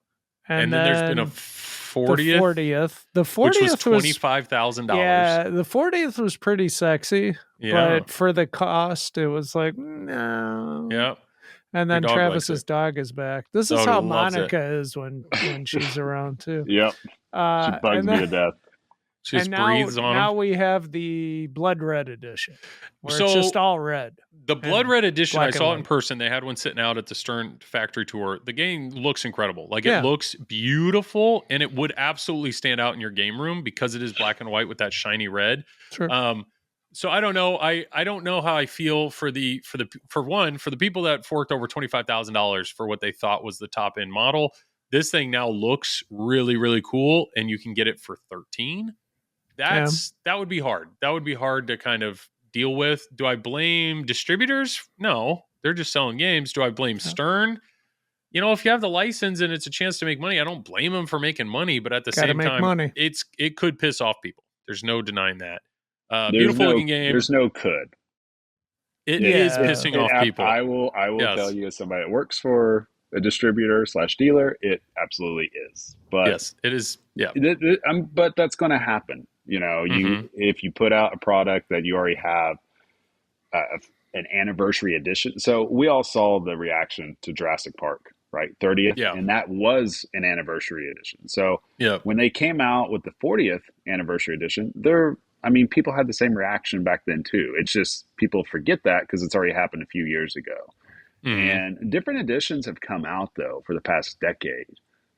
And then there's been a 40th. The 40th was $25,000. Yeah, the 40th was pretty sexy. Yeah. But for the cost, it was like, no. Yep. And then Travis's dog is back. This is how Monica is when she's around too. Yep. She bugs me to death. She just breathes on now him. we have the Blood Red edition, where it's just all red. The Blood Red edition, I saw it in person. They had one sitting out at the Stern factory tour. The game looks incredible. Like, it looks beautiful, and it would absolutely stand out in your game room because it is black and white with that shiny red. Sure. So I don't know. I don't know how I feel for the people that forked over $25,000 for what they thought was the top end model. This thing now looks really, really cool, and you can get it for $13,000. That would be hard. That would be hard to kind of deal with. Do I blame distributors? No, they're just selling games. Do I blame Stern? You know, if you have the license and it's a chance to make money, I don't blame them for making money. But at the same time, it could piss off people. There's no denying that. Beautiful looking game. There's no could. It is pissing off people. I will tell you, as somebody that works for a distributor / dealer, it absolutely is. But yes, it is. Yeah. But that's going to happen. You know, if you put out a product that you already have an anniversary edition. So we all saw the reaction to Jurassic Park, right? 30th. Yeah. And that was an anniversary edition. So when they came out with the 40th anniversary edition, people had the same reaction back then too. It's just people forget that because it's already happened a few years ago. And different editions have come out though for the past decade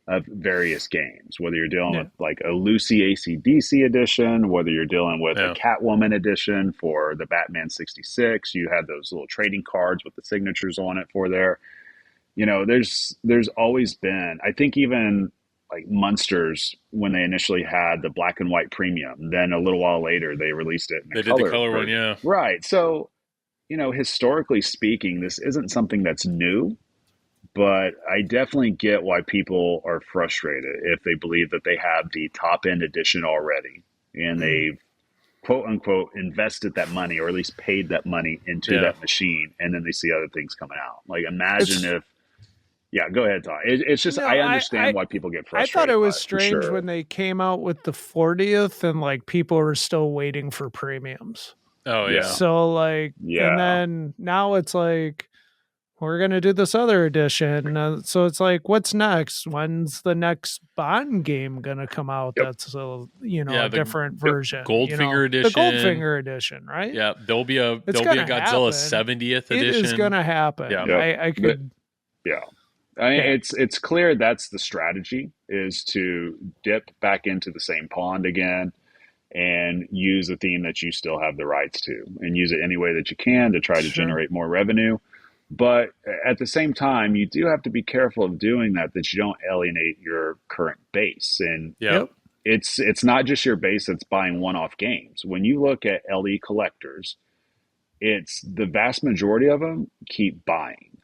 of various games, whether you're dealing with like a Lucy AC/DC edition, whether you're dealing with a Catwoman edition for the Batman 66, you had those little trading cards with the signatures on it for there. You know, there's always been, I think even like Munsters, when they initially had the black and white premium, then a little while later they released it in they did the color one, yeah. Right. So, you know, historically speaking, this isn't something that's new, but I definitely get why people are frustrated if they believe that they have the top end edition already and they've quote unquote invested that money, or at least paid that money into that machine, and then they see other things coming out. Like, imagine if go ahead, Todd. It's just, I understand why people get frustrated. I thought it was strange when they came out with the 40th and like people were still waiting for premiums. Oh yeah. So like, and then now it's like, we're going to do this other edition. So it's like, what's next? When's the next Bond game going to come out? That's a different version. Goldfinger edition. The Goldfinger edition, right? Yeah. There'll be a Godzilla 70th edition. It is going to happen. Yeah. I could. I mean, it's clear that's the strategy, is to dip back into the same pond again and use a theme that you still have the rights to, and use it any way that you can to try to generate more revenue. But at the same time, you do have to be careful of doing that you don't alienate your current base. And it's not just your base that's buying one-off games. When you look at LE collectors, it's the vast majority of them keep buying.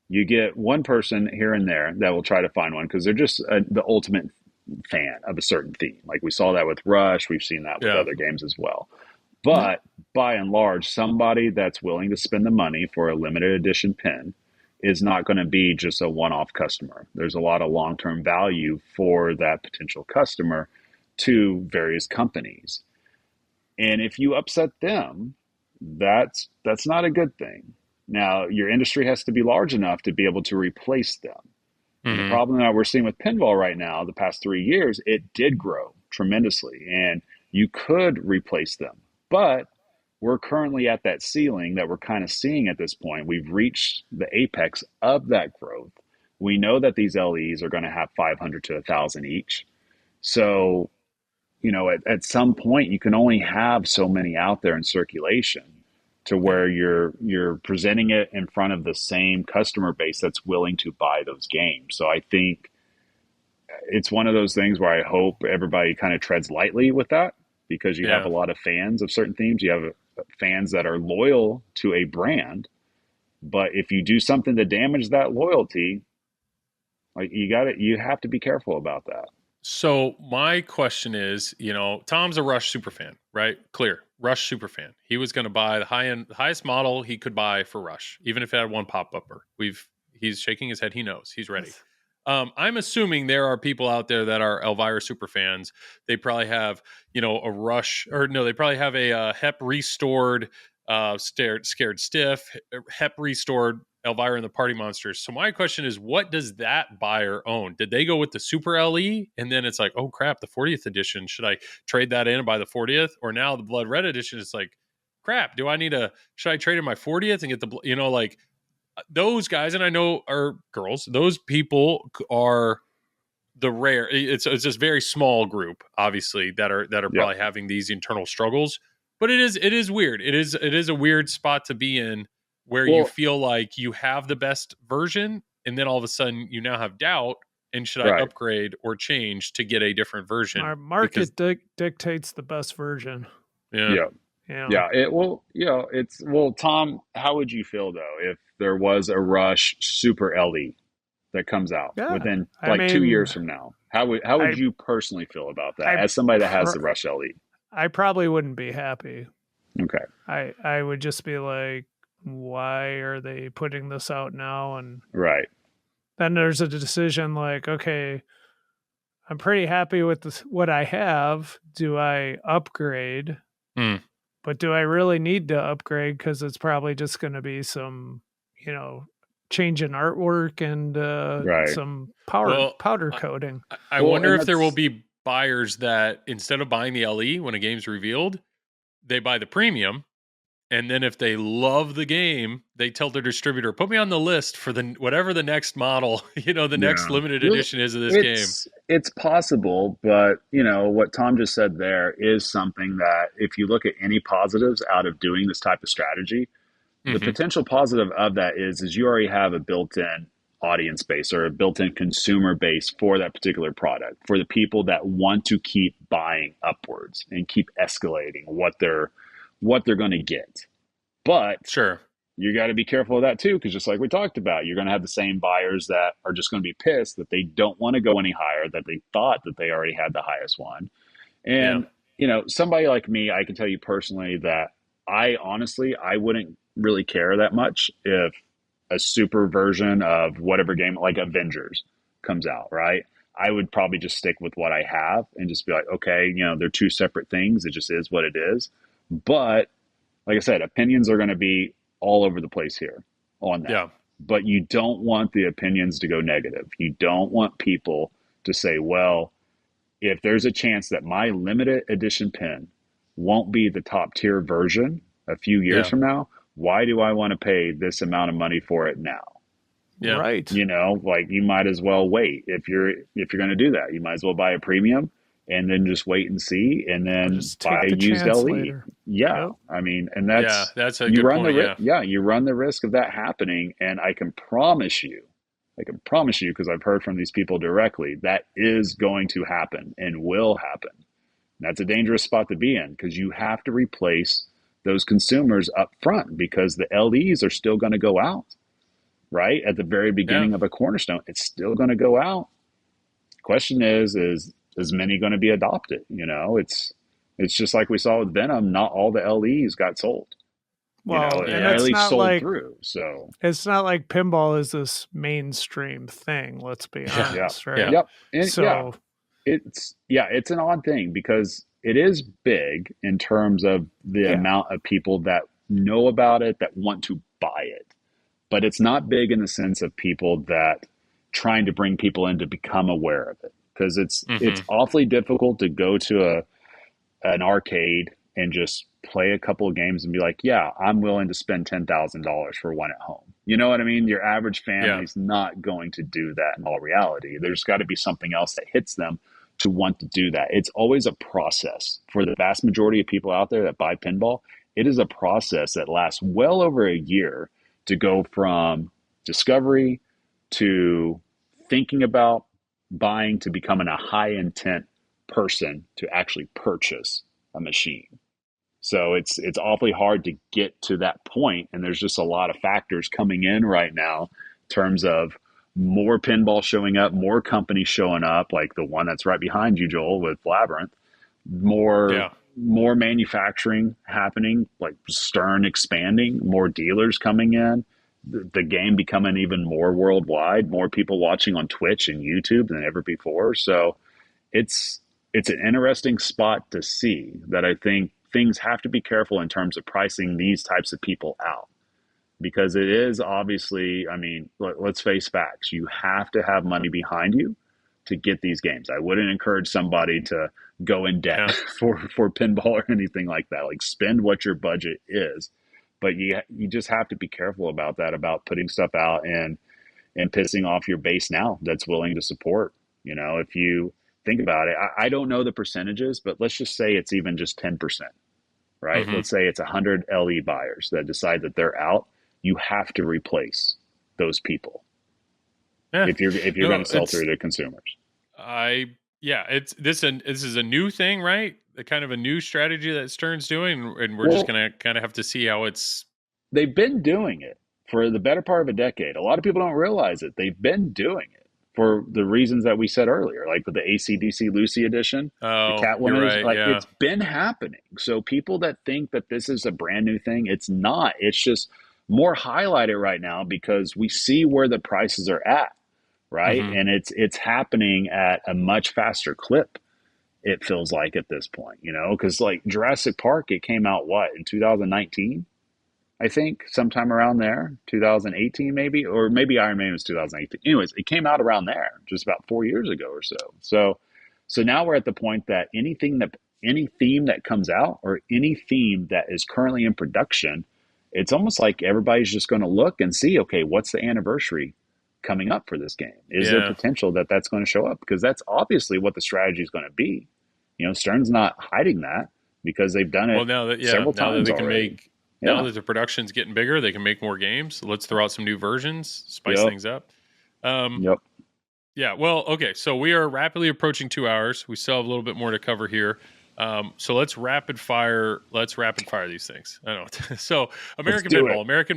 You get one person here and there that will try to find one because they're just the ultimate fan of a certain theme. Like we saw that with Rush. We've seen that with other games as well. But by and large, somebody that's willing to spend the money for a limited edition pin is not going to be just a one-off customer. There's a lot of long-term value for that potential customer to various companies. And if you upset them, that's not a good thing. Now, your industry has to be large enough to be able to replace them. Mm-hmm. The problem that we're seeing with pinball right now, the past 3 years, it did grow tremendously, and you could replace them. But we're currently at that ceiling that we're kind of seeing at this point. We've reached the apex of that growth. We know that these LEs are going to have 500 to 1,000 each. So, at some point, you can only have so many out there in circulation to where you're presenting it in front of the same customer base that's willing to buy those games. So I think it's one of those things where I hope everybody kind of treads lightly with that, because you have a lot of fans of certain themes. You have fans that are loyal to a brand, but if you do something to damage that loyalty, like you have to be careful about that. So my question is, Tom's a Rush super fan, right? Clear. Rush super fan. He was going to buy the highest model he could buy for Rush, even if it had one pop-upper. He's shaking his head. He knows. He's ready. I'm assuming there are people out there that are Elvira super fans. They probably have, a Rush, or no, they probably have a HEP restored, Scared Stiff, HEP restored Elvira and the Party Monsters. So my question is, what does that buyer own? Did they go with the Super LE? And then it's like, oh crap, the 40th edition. Should I trade that in and buy the 40th? Or now the Blood Red edition is like, crap, should I trade in my 40th and get the, those guys, and I know are girls, those people are the rare, it's this very small group, obviously, that are probably having these internal struggles. But it is weird. It is a weird spot to be in, where you feel like you have the best version, and then all of a sudden you now have doubt, and should I upgrade or change to get a different version? Our market dictates the best version. Yeah. Tom, how would you feel though if there was a Rush Super LE that comes out within 2 years from now? How would you personally feel about that as somebody that has the Rush LE? I probably wouldn't be happy. Okay. I would just be like, why are they putting this out now? And then there's a decision like, okay, I'm pretty happy with what I have. Do I upgrade? But do I really need to upgrade? Because it's probably just going to be some, change in artwork and some powder coating. I wonder if there will be buyers that instead of buying the LE when a game's revealed, they buy the premium. And then if they love the game, they tell their distributor, put me on the list for whatever the next model, next limited edition is of this game. It's possible, but what Tom just said there is something that if you look at any positives out of doing this type of strategy, the potential positive of that is you already have a built-in audience base or a built-in consumer base for that particular product, for the people that want to keep buying upwards and keep escalating what they're going to get. But you got to be careful of that too, because just like we talked about, you're going to have the same buyers that are just going to be pissed that they don't want to go any higher, that they thought that they already had the highest one. And, somebody like me, I can tell you personally that I wouldn't really care that much if a super version of whatever game, like Avengers, comes out, right? I would probably just stick with what I have and just be like, okay, they're two separate things. It just is what it is. But like I said, opinions are going to be all over the place here on that. Yeah. But you don't want the opinions to go negative. You don't want people to say, well, if there's a chance that my limited edition pin won't be the top tier version a few years from now, why do I want to pay this amount of money for it now? Yeah. Right. You might as well wait. If you're going to do that, you might as well buy a premium and then just wait and see, and then buy a used LE. Later. Yeah. Yep. I mean, and that's a good point. You run the risk of that happening. And I can promise you I can promise you, because I've heard from these people directly, that is going to happen and will happen. That's a dangerous spot to be in, because you have to replace those consumers up front, because the LEs are still going to go out, right? At the very beginning of a cornerstone, it's still going to go out. Question is many going to be adopted? It's just like we saw with Venom. Not all the LEs got sold. Well, It and at it's least not sold like through. So it's not like pinball is this mainstream thing. Let's be honest, right? Yep. And so it's an odd thing, because it is big in terms of the amount of people that know about it, that want to buy it, but it's not big in the sense of people that trying to bring people in to become aware of it, because it's awfully difficult to go to an arcade and just play a couple of games and be like, yeah, I'm willing to spend $10,000 for one at home. You know what I mean? Your average family's not going to do that in all reality. There's got to be something else that hits them to want to do that. It's always a process. For the vast majority of people out there that buy pinball, it is a process that lasts well over a year to go from discovery to thinking about buying to becoming a high intent person to actually purchase a machine. So it's awfully hard to get to that point, and there's just a lot of factors coming in right now in terms of more pinball showing up, more companies showing up, like the one that's right behind you, Joel, with Labyrinth, more manufacturing happening, like Stern expanding, more dealers coming in, the game becoming even more worldwide, more people watching on Twitch and YouTube than ever before. So it's an interesting spot to see that. I think things have to be careful in terms of pricing these types of people out, because it is obviously, I mean, let's face facts. You have to have money behind you to get these games. I wouldn't encourage somebody to go in debt for pinball or anything like that. Like, spend what your budget is, but you just have to be careful about that, about putting stuff out and pissing off your base now that's willing to support. If you think about it, I don't know the percentages, but let's just say it's even just 10%, right? Let's say it's 100 LE buyers that decide that they're out. You have to replace those people if you're going to sell through to consumers. This is a new thing, right? A kind of a new strategy that Stern's doing, and we're just going to kind of have to see how it's. They've been doing it for the better part of a decade. A lot of people don't realize it. They've been doing it for the reasons that we said earlier, like with the AC/DC Lucy edition, the Catwoman. Right, it's been happening. So people that think that this is a brand new thing, it's not. It's just more highlighted right now because we see where the prices are at, right? And it's happening at a much faster clip, it feels like, at this point, because like Jurassic Park, it came out in 2019, I think, sometime around there, 2018 maybe, or maybe Iron Man was 2018. Anyways, it came out around there, just about 4 years ago or so. So now we're at the point that any theme that comes out, or any theme that is currently in production, it's almost like everybody's just going to look and see, okay, what's the anniversary coming up for this game? Is there potential that that's going to show up? Because that's obviously what the strategy is going to be. Stern's not hiding that, because they've done it several times already. Now that the production's getting bigger, they can make more games. Let's throw out some new versions, spice things up. Yeah, well, okay, so we are rapidly approaching 2 hours. We still have a little bit more to cover here. So let's rapid fire these things. I don't know. So American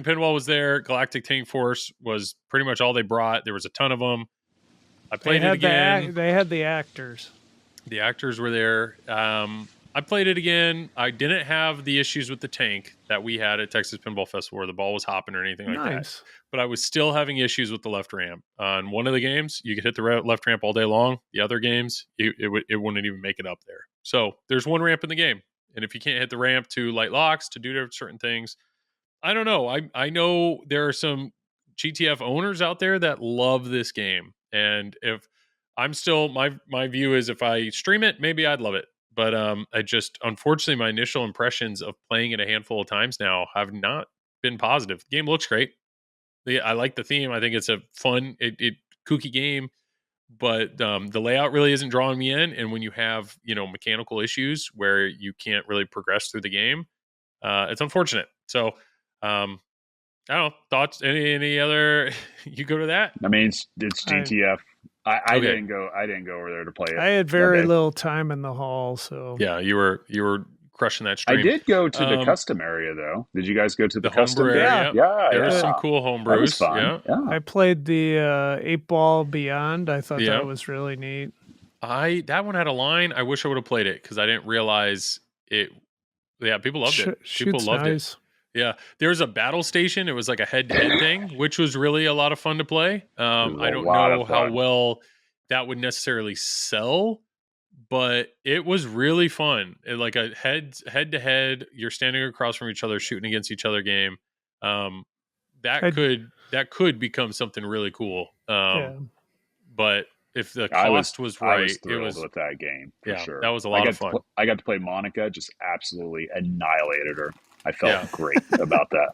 Pinball was there. Galactic Tank Force was pretty much all they brought. There was a ton of them. I played it again. They had the actors. The actors were there. I played it again. I didn't have the issues with the tank that we had at Texas Pinball Festival, where the ball was hopping or anything like that. But I was still having issues with the left ramp. On one of the games, you could hit the left ramp all day long. The other games, it wouldn't even make it up there. So there's one ramp in the game, and if you can't hit the ramp to light locks, to do certain things, I don't know. I know there are some GTF owners out there that love this game, and if I'm still, my view is, if I stream it, maybe I'd love it. But I just, unfortunately, my initial impressions of playing it a handful of times now have not been positive. The game looks great. I like the theme. I think it's a fun, kooky game. But the layout really isn't drawing me in. And when you have, mechanical issues where you can't really progress through the game, it's unfortunate. So I I don't know, thoughts. Any other? You go to that? I mean, it's GTF. I Okay. didn't go over there to play it. I had very little time in the hall, so Yeah, you were crushing that stream. I did go to the custom area though. Did you guys go to the custom homebrew area? Yeah, there was some cool That was homebrews. fun. Yeah. I played the 8-Ball Beyond. I thought that was really neat. That one had a line. I wish I would have played it because I didn't realize it. Yeah, people loved it. People loved it. Yeah, there was a battle station. It was like a head-to-head thing, which was really a lot of fun to play. I don't know how well that would necessarily sell, but it was really fun. Like a head-to-head, you're standing across from each other, shooting against each other game. That could become something really cool. But if the cost was right, it was with that game for sure. That was a lot of fun. I got to play Monica, just absolutely annihilated her. I felt great about that.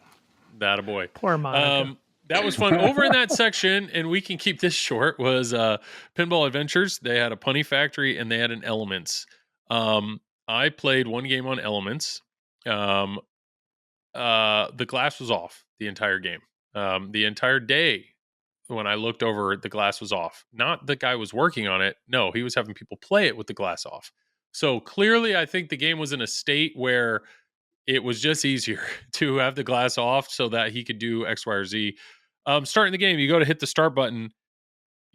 That a boy. Poor Monica. That was fun. Over in that section, and we can keep this short, was Pinball Adventures. They had a Punny Factory and they had an Elements. I played one game on Elements. The glass was off the entire game. The entire day when I looked over, the glass was off. Not the guy was working on it. No, he was having people play it with the glass off. So clearly, I think the game was in a state where it was just easier to have the glass off so that he could do X, Y, or Z. Starting the game, you go to hit the start button,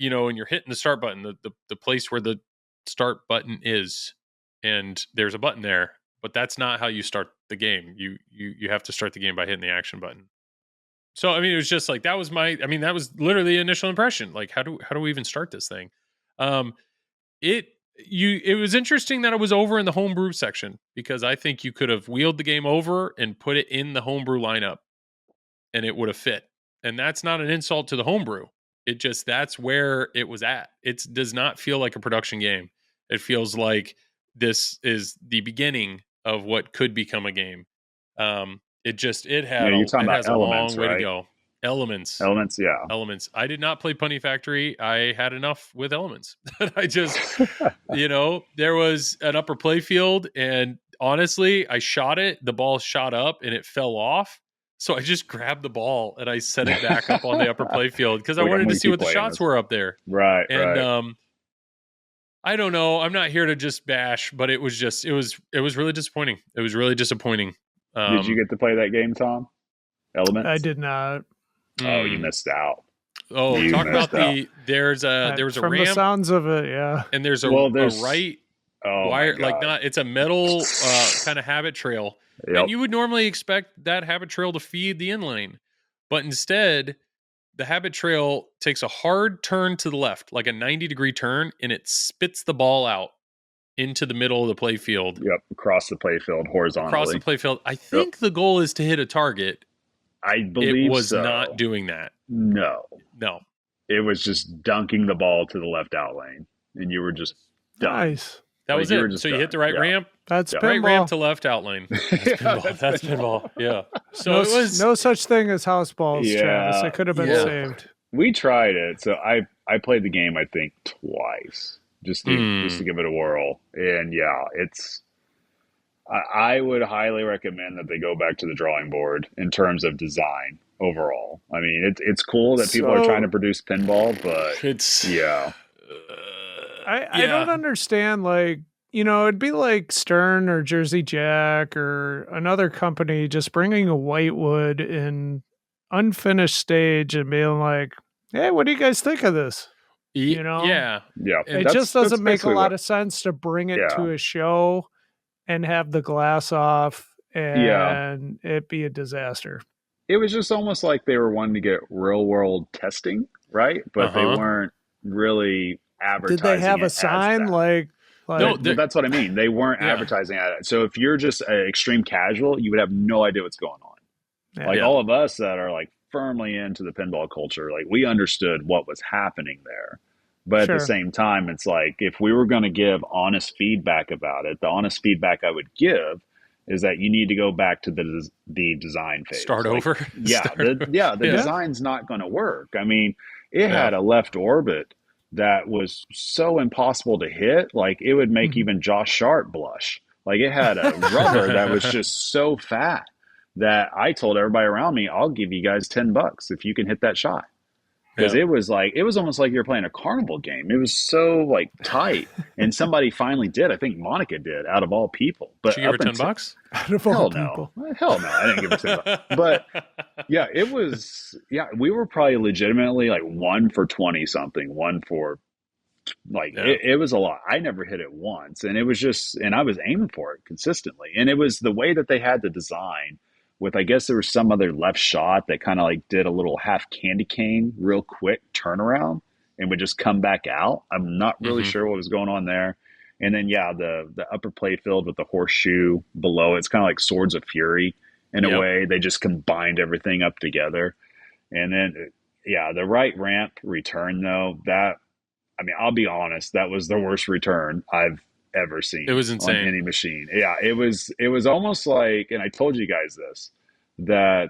and you're hitting the start button, the place where the start button is, and there's a button there, but that's not how you start the game. You have to start the game by hitting the action button. So, I mean, it was just like, that was literally the initial impression. Like, how do we even start this thing? It was interesting that it was over in the homebrew section, because I think you could have wheeled the game over and put it in the homebrew lineup and it would have fit. And that's not an insult to the homebrew. That's where it was at. It does not feel like a production game. It feels like this is the beginning of what could become a game. It has a long way to go. Elements, yeah. Elements. I did not play Punny Factory. I had enough with Elements. I just, there was an upper play field, and honestly, I shot it. The ball shot up and it fell off. So I just grabbed the ball and I set it back up on the upper play field because I wanted to see what the shots were up there. Right. And I don't know. I'm not here to just bash, but it was really disappointing. It was really disappointing. Did you get to play that game, Tom? Elements? I did not. Oh, you missed out. Oh, talk about there was a from ramp. The sounds of it, yeah. And there's a right wire, it's a metal kind of habit trail. Yep. And you would normally expect that habit trail to feed the inlane, but instead the habit trail takes a hard turn to the left, like a 90-degree turn, and it spits the ball out into the middle of the play field. Yep, across the play field horizontally. Across the play field. I think the goal is to hit a target. I believe it was not doing that. No. It was just dunking the ball to the left out lane, and you were just done. Nice. That was it. So you hit the right ramp. That's pinball. Right ramp to left out lane. That's pinball. That's pinball. Yeah. So it was no such thing as house balls, Travis. It could have been saved. We tried it. So I played the game, I think, twice just to give it a whirl. And I would highly recommend that they go back to the drawing board in terms of design overall. I mean, it's cool that people are trying to produce pinball, but I don't understand, it'd be like Stern or Jersey Jack or another company just bringing a whitewood in unfinished stage and being like, hey, what do you guys think of this? Yeah. It just doesn't make a lot of sense to bring it to a show and have the glass off and it be a disaster. It was just almost like they were wanting to get real world testing, right? But they weren't really advertising. Did they have a sign no, that's what I mean. They weren't advertising at it. So if you're just an extreme casual, you would have no idea what's going on. All of us that are firmly into the pinball culture, we understood what was happening there. But at the same time, it's if we were going to give honest feedback about it, the honest feedback I would give is that you need to go back to the design phase. Start over? The design's not going to work. I mean, it had a left orbit that was so impossible to hit, it would make even Josh Sharp blush. It had a rubber that was just so fat that I told everybody around me, I'll give you guys $10 if you can hit that shot. Because it was almost like you're playing a carnival game. It was so like tight, and somebody finally did. I think Monica did, out of all people. But did you give her $10? Out of all hell people. no, hell no, I didn't give her $10. But yeah, it was. Yeah, we were probably legitimately like 1 for 20 something, 1 for like it was a lot. I never hit it once, and it was just, and I was aiming for it consistently, and it was the way that they had the design. With, I guess there was some other left shot that kind of like did a little half candy cane, real quick turnaround, and would just come back out. I'm not really sure what was going on there. And then, the upper play field with the horseshoe below, it's kind of like Swords of Fury in a way. They just combined everything up together. And then, the right ramp return, though, I'll be honest, that was the worst return I've ever seen. It was insane on any machine. Yeah, it was almost like, and I told you guys this, that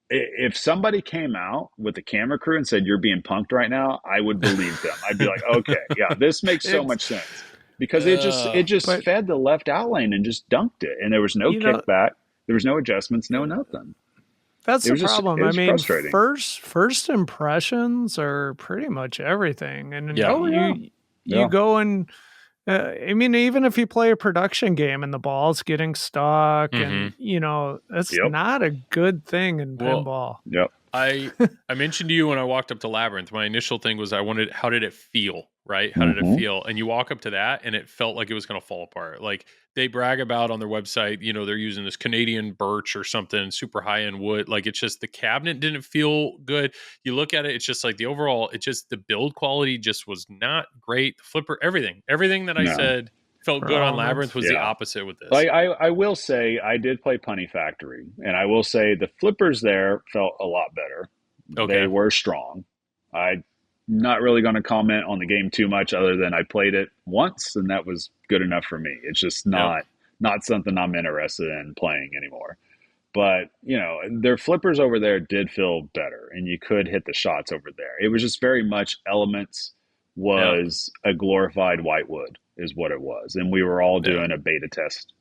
if somebody came out with the camera crew and said, you're being punked right now, I would believe them. I'd be like, okay, yeah, this makes so much sense, because it just fed the left out lane and just dunked it, and there was no kickback, there was no adjustments, no nothing. That's the problem. It was frustrating. First impressions are pretty much everything, and you go and even if you play a production game and the ball's getting stuck, and that's not a good thing in pinball. I mentioned to you when I walked up to Labyrinth, my initial thing was how did it feel, right? How did it feel? And you walk up to that and it felt like it was going to fall apart. Like they brag about on their website, they're using this Canadian birch or something, super high-end wood. Like it's just the cabinet didn't feel good. You look at it, it's just like the overall, the build quality just was not great. The flipper, everything that I said felt good on Labyrinth was the opposite with this. Like I will say, I did play Punny Factory, and I will say the flippers there felt a lot better. Okay. They were strong. I'm not really going to comment on the game too much, other than I played it once, and that was good enough for me. It's just not something I'm interested in playing anymore. But, their flippers over there did feel better, and you could hit the shots over there. It was just very much Elements was a glorified Whitewood is what it was. And we were all doing a beta test,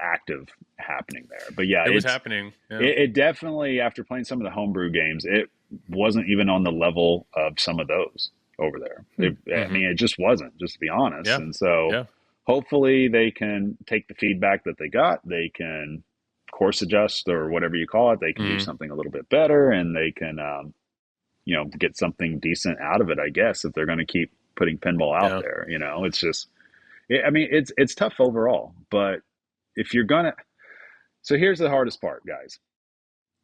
active happening there. But it was happening. Yeah. It definitely, after playing some of the homebrew games, it wasn't even on the level of some of those over there. It just wasn't, just to be honest. And so hopefully they can take the feedback that they got. They can course adjust, or whatever you call it. They can do something a little bit better, and they can, get something decent out of it, I guess, if they're going to keep putting pinball out there. It's just, it's tough overall. But if you're going to, so here's the hardest part, guys.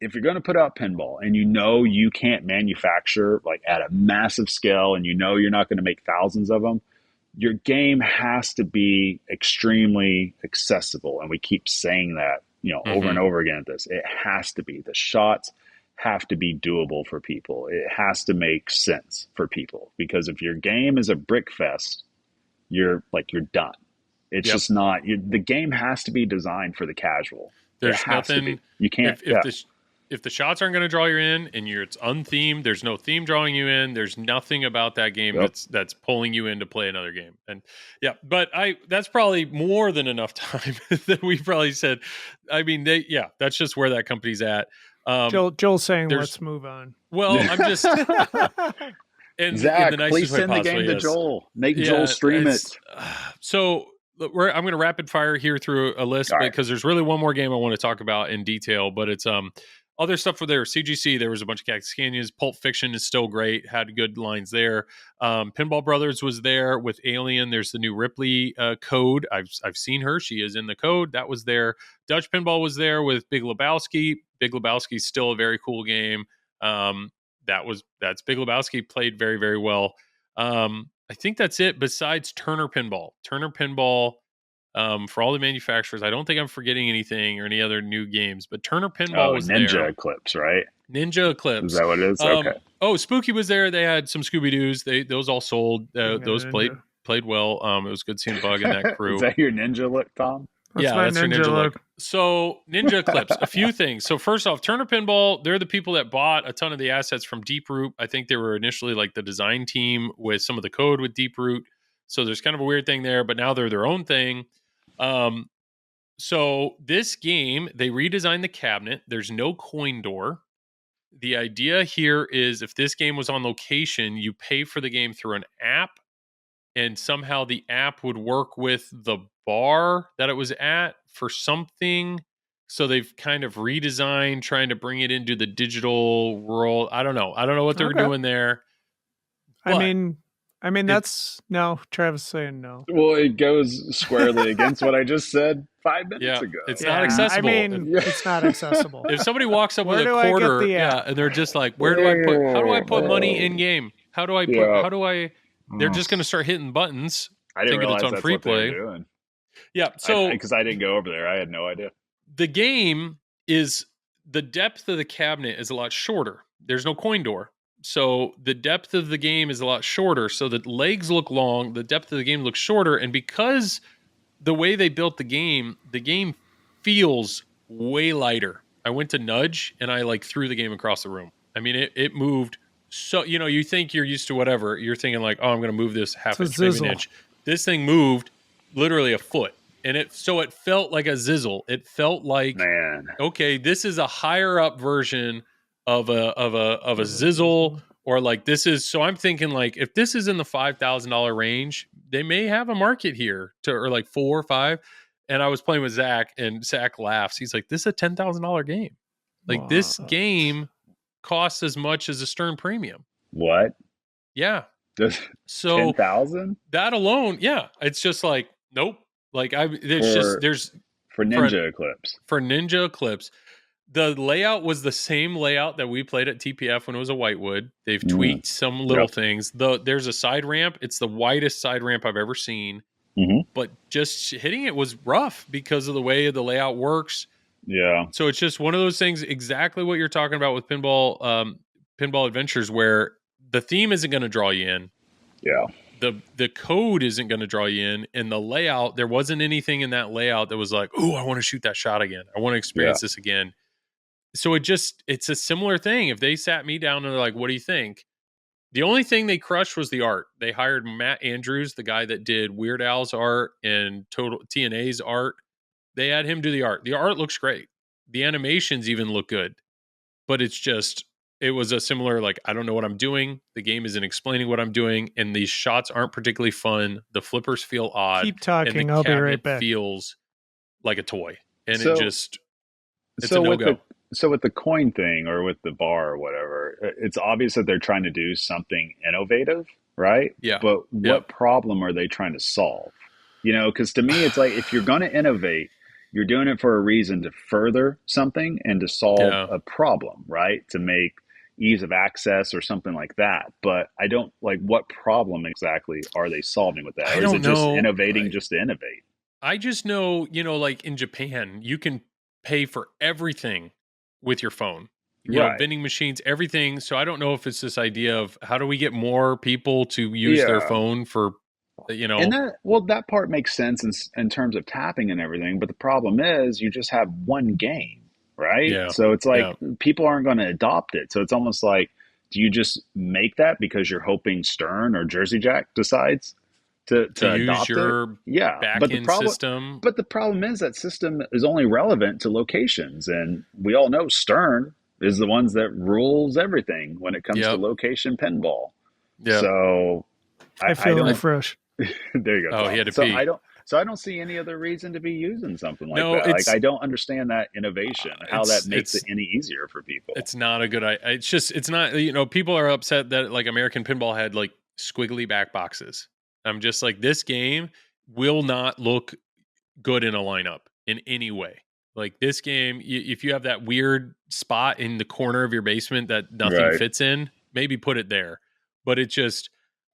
If you're going to put out pinball and you can't manufacture like at a massive scale, and you're not going to make thousands of them, your game has to be extremely accessible. And we keep saying that, over and over again at this. It has to be. The shots have to be doable for people. It has to make sense for people, because if your game is a brick fest, you're done. It's just not. The game has to be designed for the casual. There's nothing. You can't. If the shots aren't going to draw you in, and it's unthemed, there's no theme drawing you in. There's nothing about that game that's pulling you in to play another game. And but that's probably more than enough time that we probably said. That's just where that company's at. Joel's saying, let's move on. Well, I'm just. And Zach, in the please send the game to Joel. Make Joel stream it. So I'm going to rapid fire here through a list, because there's really one more game I want to talk about in detail. But it's other stuff for there. CGC, there was a bunch of Cactus Canyons. Pulp Fiction is still great. Had good lines there. Pinball Brothers was there with Alien. There's the new Ripley code. I've seen her. She is in the code. That was there. Dutch Pinball was there with Big Lebowski. Big Lebowski is still a very cool game. That's Big Lebowski, played very, very well. I think that's it besides Turner Pinball. Turner Pinball, for all the manufacturers, I don't think I'm forgetting anything or any other new games, but Turner Pinball was Ninja there. Eclipse, right? Ninja Eclipse. Is that what it is? Okay. Spooky was there. They had some Scooby-Doos. Those all sold. Those played well. It was good seeing Bug and that crew. Is that your ninja look, Tom? That's your ninja look. So Ninja Eclipse, a few things. So first off, Turner Pinball, they're the people that bought a ton of the assets from Deep Root. I think they were initially like the design team with some of the code with Deep Root. So there's kind of a weird thing there, but now they're their own thing. So this game, they redesigned the cabinet. There's no coin door. The idea here is if this game was on location, you pay for the game through an app, and somehow the app would work with the bar that it was at for something. So they've kind of redesigned, trying to bring it into the digital world. I don't know what they're doing there. I mean, that's no. Travis saying no. Well, it goes squarely against what I just said 5 minutes ago. It's not accessible. I mean, it's not accessible. If somebody walks up with a quarter, and they're just like, how do I put money in game? How do I they're just going to start hitting buttons. I didn't realize it's on that's free what play. they were doing. Yeah. So, because I didn't go over there, I had no idea. The game is, the depth of the cabinet is a lot shorter. There's no coin door. So the depth of the game is a lot shorter. So the legs look long, the depth of the game looks shorter. And because the way they built the game feels way lighter. I went to nudge and I threw the game across the room. I mean, it moved. So, you think you're used to whatever. You're thinking like, oh, I'm going to move this half inch, maybe an inch. This thing moved literally a foot. And it felt like a zizzle. It felt like, okay, this is a higher up version of a zizzle, or this is. So I'm thinking if this is in the $5,000 range, they may have a market here or $4 or $5. And I was playing with Zach, and Zach laughs. He's like, "This is a $10,000 game. This game costs as much as a Stern Premium." What? Yeah. So 10,000? That alone, yeah. It's just nope. There's for Ninja Eclipse. For Ninja Eclipse, the layout was the same layout that we played at TPF when it was a whitewood. They've tweaked some little things. There's a side ramp. It's the widest side ramp I've ever seen. But just hitting it was rough because of the way the layout works. Yeah. So it's just one of those things, exactly what you're talking about with Pinball Adventures, where the theme isn't going to draw you in. Yeah. The code isn't going to draw you in, and the layout, there wasn't anything in that layout that was like, oh, I want to shoot that shot again. I want to experience this again. So it's a similar thing. If they sat me down and they're like, what do you think? The only thing they crushed was the art. They hired Matt Andrews, the guy that did Weird Al's art and Total TNA's art. They had him do the art. The art looks great. The animations even look good, but it was a similar, I don't know what I'm doing. The game isn't explaining what I'm doing. And these shots aren't particularly fun. The flippers feel odd. Keep talking. And the I'll be cabinet right back. Feels like a toy. And it's a no-go. So with the coin thing or with the bar or whatever, it's obvious that they're trying to do something innovative, right? Yeah. But what problem are they trying to solve? Because to me, it's if you're going to innovate, you're doing it for a reason to further something and to solve a problem, right? To make ease of access or something like that. But I don't what problem exactly are they solving with that? Or is it just innovating just to innovate? I just know, in Japan, you can pay for everything with your phone. You know, vending machines, everything. So I don't know if it's this idea of how do we get more people to use their phone for, And that part makes sense in terms of tapping and everything. But the problem is you just have one game, right? Yeah. So it's people aren't going to adopt it. So it's almost do you just make that because you're hoping Stern or Jersey Jack decides to use your back-end system? But the problem is that system is only relevant to locations. And we all know Stern is the ones that rules everything when it comes to location pinball. Yeah. So I feel refreshed. There you go. Oh, he had to pee. I don't see any other reason to be using something like that. I don't understand that innovation, how that makes it any easier for people. It's not a good idea. It's not, people are upset that American Pinball had squiggly back boxes. I'm just this game will not look good in a lineup in any way. This game, if you have that weird spot in the corner of your basement that nothing fits in, maybe put it there. But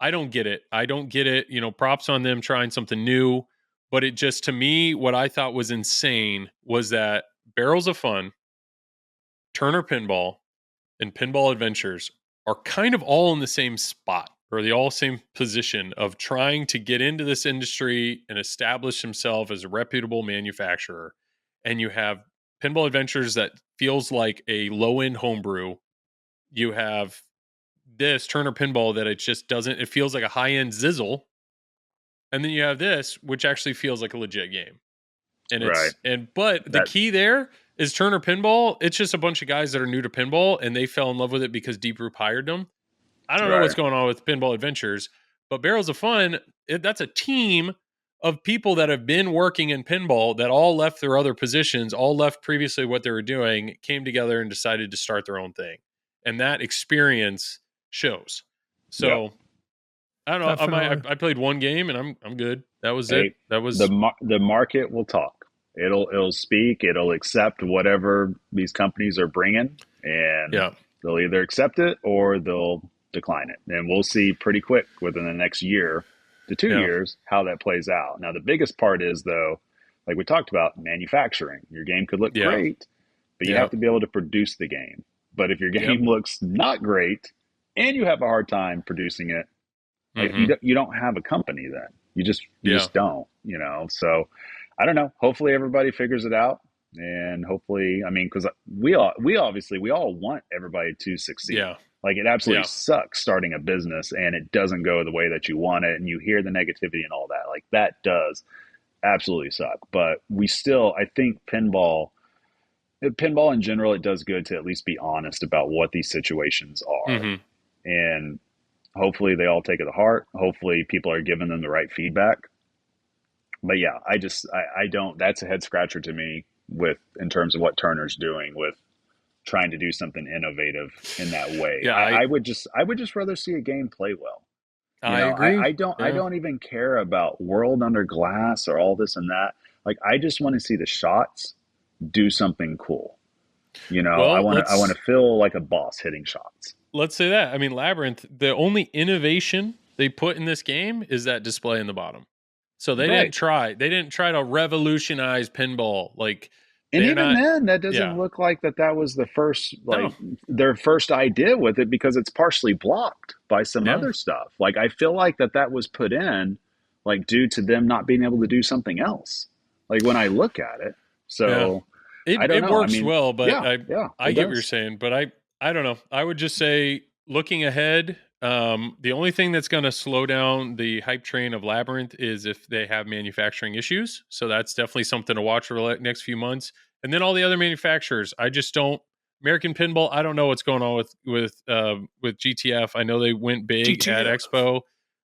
I don't get it. Props on them trying something new. But it just, to me, what I thought was insane was that Barrels of Fun, Turner Pinball, and Pinball Adventures are kind of all in the same spot, or the all same position of trying to get into this industry and establish himself as a reputable manufacturer. And you have Pinball Adventures that feels like a low-end homebrew. You have this Turner Pinball that it feels like a high-end zizzle. And then you have this, which actually feels like a legit game. And Right. but the key there is Turner Pinball. It's just a bunch of guys that are new to pinball and they fell in love with it because Deep Group hired them. I don't know what's going on with Pinball Adventures, but Barrels of Fun, that's a team of people that have been working in pinball that all left their other positions, all left previously what they were doing, came together and decided to start their own thing. And that experience shows. So I don't know. I played one game and I'm good. That was it. That was the market will talk. It'll speak. It'll accept whatever these companies are bringing, and they'll either accept it or they'll decline it. And we'll see pretty quick within the next year to 2 years how that plays out. Now, the biggest part is, though, like we talked about, manufacturing. Your game could look great, but you have to be able to produce the game. But if your game looks not great and you have a hard time producing it, like you don't have a company then. You just don't, So I don't know. Hopefully everybody figures it out. And hopefully, I mean, because we all want everybody to succeed. Yeah. Like it absolutely sucks starting a business and it doesn't go the way that you want it, and you hear the negativity and all that. Like that does absolutely suck. But we still, I think pinball in general, it does good to at least be honest about what these situations are. And hopefully they all take it to heart. Hopefully people are giving them the right feedback. But yeah, I don't, that's a head scratcher to me in terms of what Turner's doing with trying to do something innovative in that way. Yeah, I would just rather see a game play well. I agree. I don't even care about World Under Glass or all this and that. Like, I just want to see the shots do something cool. I want to feel like a boss hitting shots. Let's say that. I mean, Labyrinth, the only innovation they put in this game is that display in the bottom. So they didn't try to revolutionize pinball. Like, and even then, that doesn't look like that was the first, their first idea with it, because it's partially blocked by some other stuff. Like, I feel like that was put in, like, due to them not being able to do something else. Like, when I look at it, so I don't know. It works well, but I get what you're saying. But I don't know. I would just say, looking ahead, the only thing that's going to slow down the hype train of Labyrinth is if they have manufacturing issues. So that's definitely something to watch for the next few months. And then all the other manufacturers, I just don't. American Pinball, I don't know what's going on with GTF. I know they went big at Expo,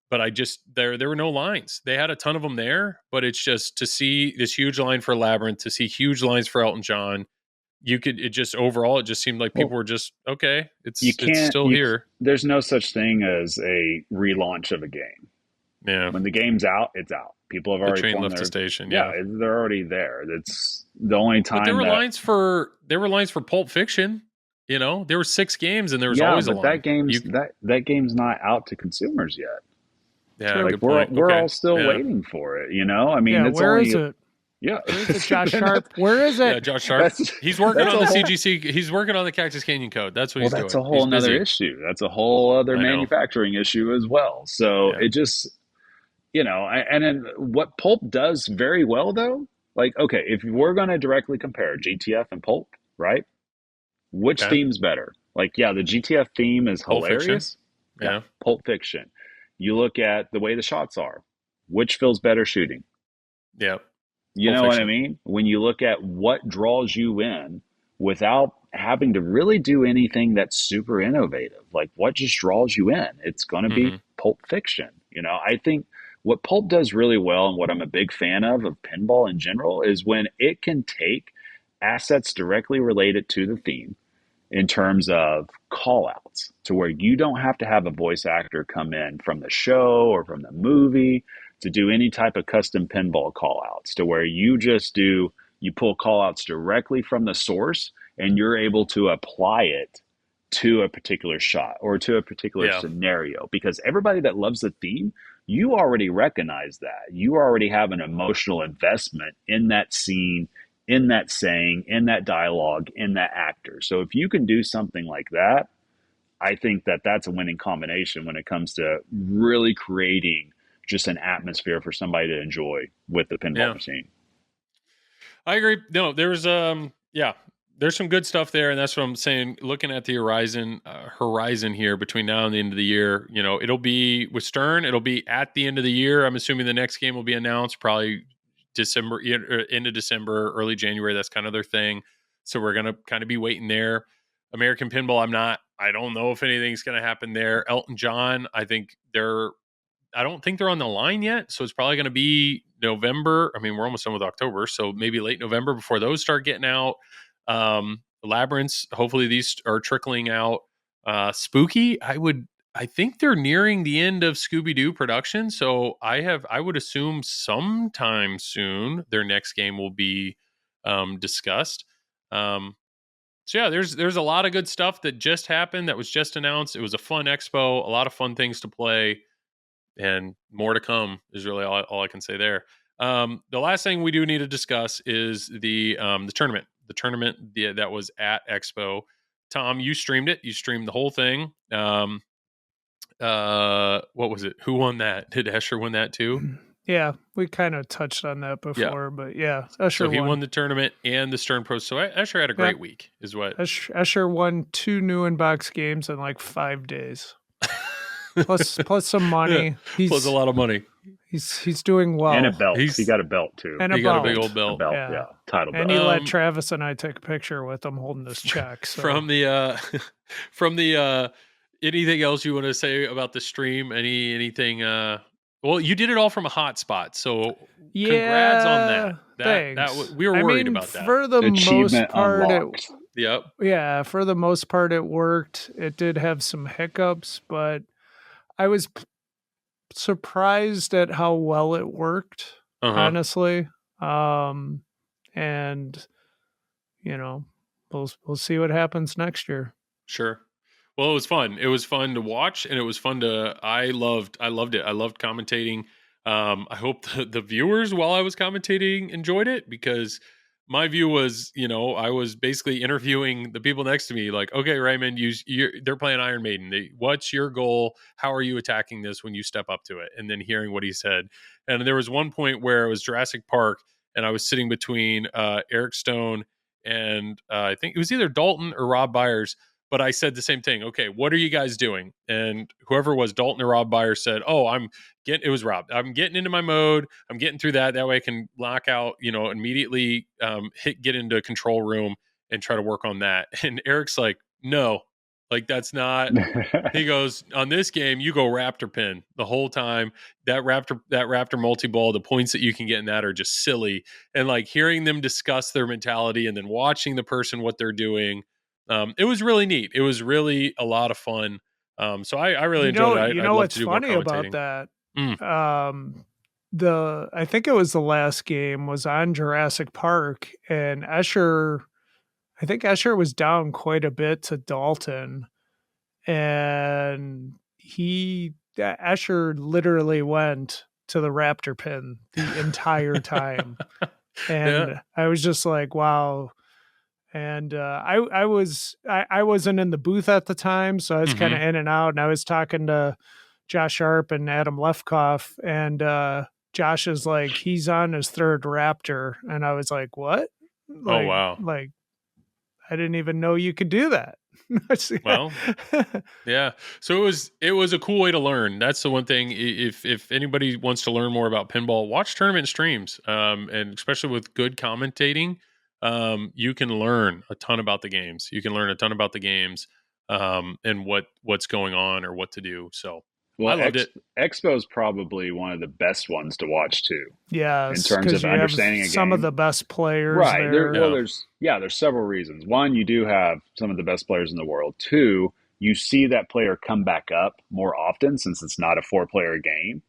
but there were no lines. They had a ton of them there, but it's just to see this huge line for Labyrinth, to see huge lines for Elton John. It just seemed like people were just, okay, it's still here. There's no such thing as a relaunch of a game. Yeah. When the game's out, it's out. People have already left the station. Yeah, they're already there. It's the only time. But there were lines for Pulp Fiction. There were 6 games and there was always a line. That game's not out to consumers yet. Yeah, like we're all still waiting for it. I mean, it's where only, is it? Yeah, where's it, Josh Sharp? Where is it? Yeah, Josh Sharp. He's working on the CGC. He's working on the Cactus Canyon Code. That's what he's doing. That's a whole other issue. That's a whole other manufacturing issue as well. So it just, and then what Pulp does very well, though, like, okay, if we're going to directly compare GTF and Pulp, right? Which theme's better? Like, the GTF theme is hilarious. Yeah. Pulp Fiction. You look at the way the shots are. Which feels better shooting? Yeah. You know what I mean? When you look at what draws you in without having to really do anything that's super innovative, like what just draws you in, it's going to be Pulp Fiction. I think what Pulp does really well, and what I'm a big fan of pinball in general, is when it can take assets directly related to the theme in terms of call outs, to where you don't have to have a voice actor come in from the show or from the movie to do any type of custom pinball call outs, to where you pull call outs directly from the source and you're able to apply it to a particular shot or to a particular scenario, because everybody that loves the theme, you already recognize that. You already have an emotional investment in that scene, in that saying, in that dialogue, in that actor. So if you can do something like that, I think that's a winning combination when it comes to really creating just an atmosphere for somebody to enjoy with the pinball machine. I agree. No, there's some good stuff there, and that's what I'm saying. Looking at the horizon here between now and the end of the year, it'll be with Stern. It'll be at the end of the year. I'm assuming the next game will be announced probably December, into December, early January. That's kind of their thing. So we're going to kind of be waiting there. American Pinball, I don't know if anything's going to happen there. Elton John, I don't think they're on the line yet. So it's probably going to be November. I mean, we're almost done with October. So maybe late November before those start getting out. Labyrinths, hopefully these are trickling out. Spooky, I think they're nearing the end of Scooby-Doo production. So I would assume sometime soon their next game will be discussed. So yeah, there's a lot of good stuff that just happened, that was just announced. It was a fun expo, a lot of fun things to play, and more to come is really all I can say there. The last thing we do need to discuss is the tournament. The tournament that was at Expo. Tom, you streamed it. You streamed the whole thing. What was it? Who won that? Did Escher win that too? Yeah, we kind of touched on that before, but yeah, Escher so he won the tournament and the Stern Pro. So Escher had a great week, is what. Escher won 2 new in-box games in like 5 days. plus some money. Plus a lot of money. He's doing well. And a belt. He got a belt too. And he got a big old belt. Yeah. Title belt. And he let Travis and I take a picture with him holding his check. So. From the anything else you want to say about the stream? Anything? Well, you did it all from a hotspot, so congrats on that. Thanks. We were worried about that. For the most part, Yep. For the most part, it worked. It did have some hiccups, but I was surprised at how well it worked, honestly. And we'll see what happens next year. Sure. Well, it was fun. It was fun to watch, and it was fun to. I loved it. I loved commentating. I hope the viewers, while I was commentating, enjoyed it, because my view was, I was basically interviewing the people next to me, like, okay, Raymond, they're playing Iron Maiden. What's your goal? How are you attacking this when you step up to it? And then hearing what he said. And there was one point where it was Jurassic Park, and I was sitting between Eric Stone and I think it was either Dalton or Rob Byers. But I said the same thing. Okay, what are you guys doing? And whoever was Dalton or Rob Byers said, it was Rob. I'm getting into my mode. I'm getting through that. That way I can lock out, immediately get into control room and try to work on that. And Eric's like, no, like that's not, he goes, on this game, you go Raptor pin the whole time. That Raptor multi-ball, the points that you can get in that are just silly. And like hearing them discuss their mentality and then watching the person, what they're doing, it was really neat. It was really a lot of fun. So I really enjoyed it. You know what's funny about that? I think it was the last game was on Jurassic Park, and Escher was down quite a bit to Dalton, and Escher literally went to the Raptor pin the entire time. And I was just like, wow. And I wasn't in the booth at the time, so I was kind of in and out. And I was talking to Josh Sharp and Adam Lefkoff, and Josh is like, he's on his 3rd Raptor, and I was like, what? Oh wow! Like, I didn't even know you could do that. Well, yeah. So it was a cool way to learn. That's the one thing. If anybody wants to learn more about pinball, watch tournament streams, and especially with good commentating. You can learn a ton about the games. And what's going on or what to do. So I loved it. Expo is probably one of the best ones to watch too. Yeah, in terms of understanding a game. Some of the best players, right? There. There's several reasons. One, you do have some of the best players in the world. Two, you see that player come back up more often since it's not a 4-player game.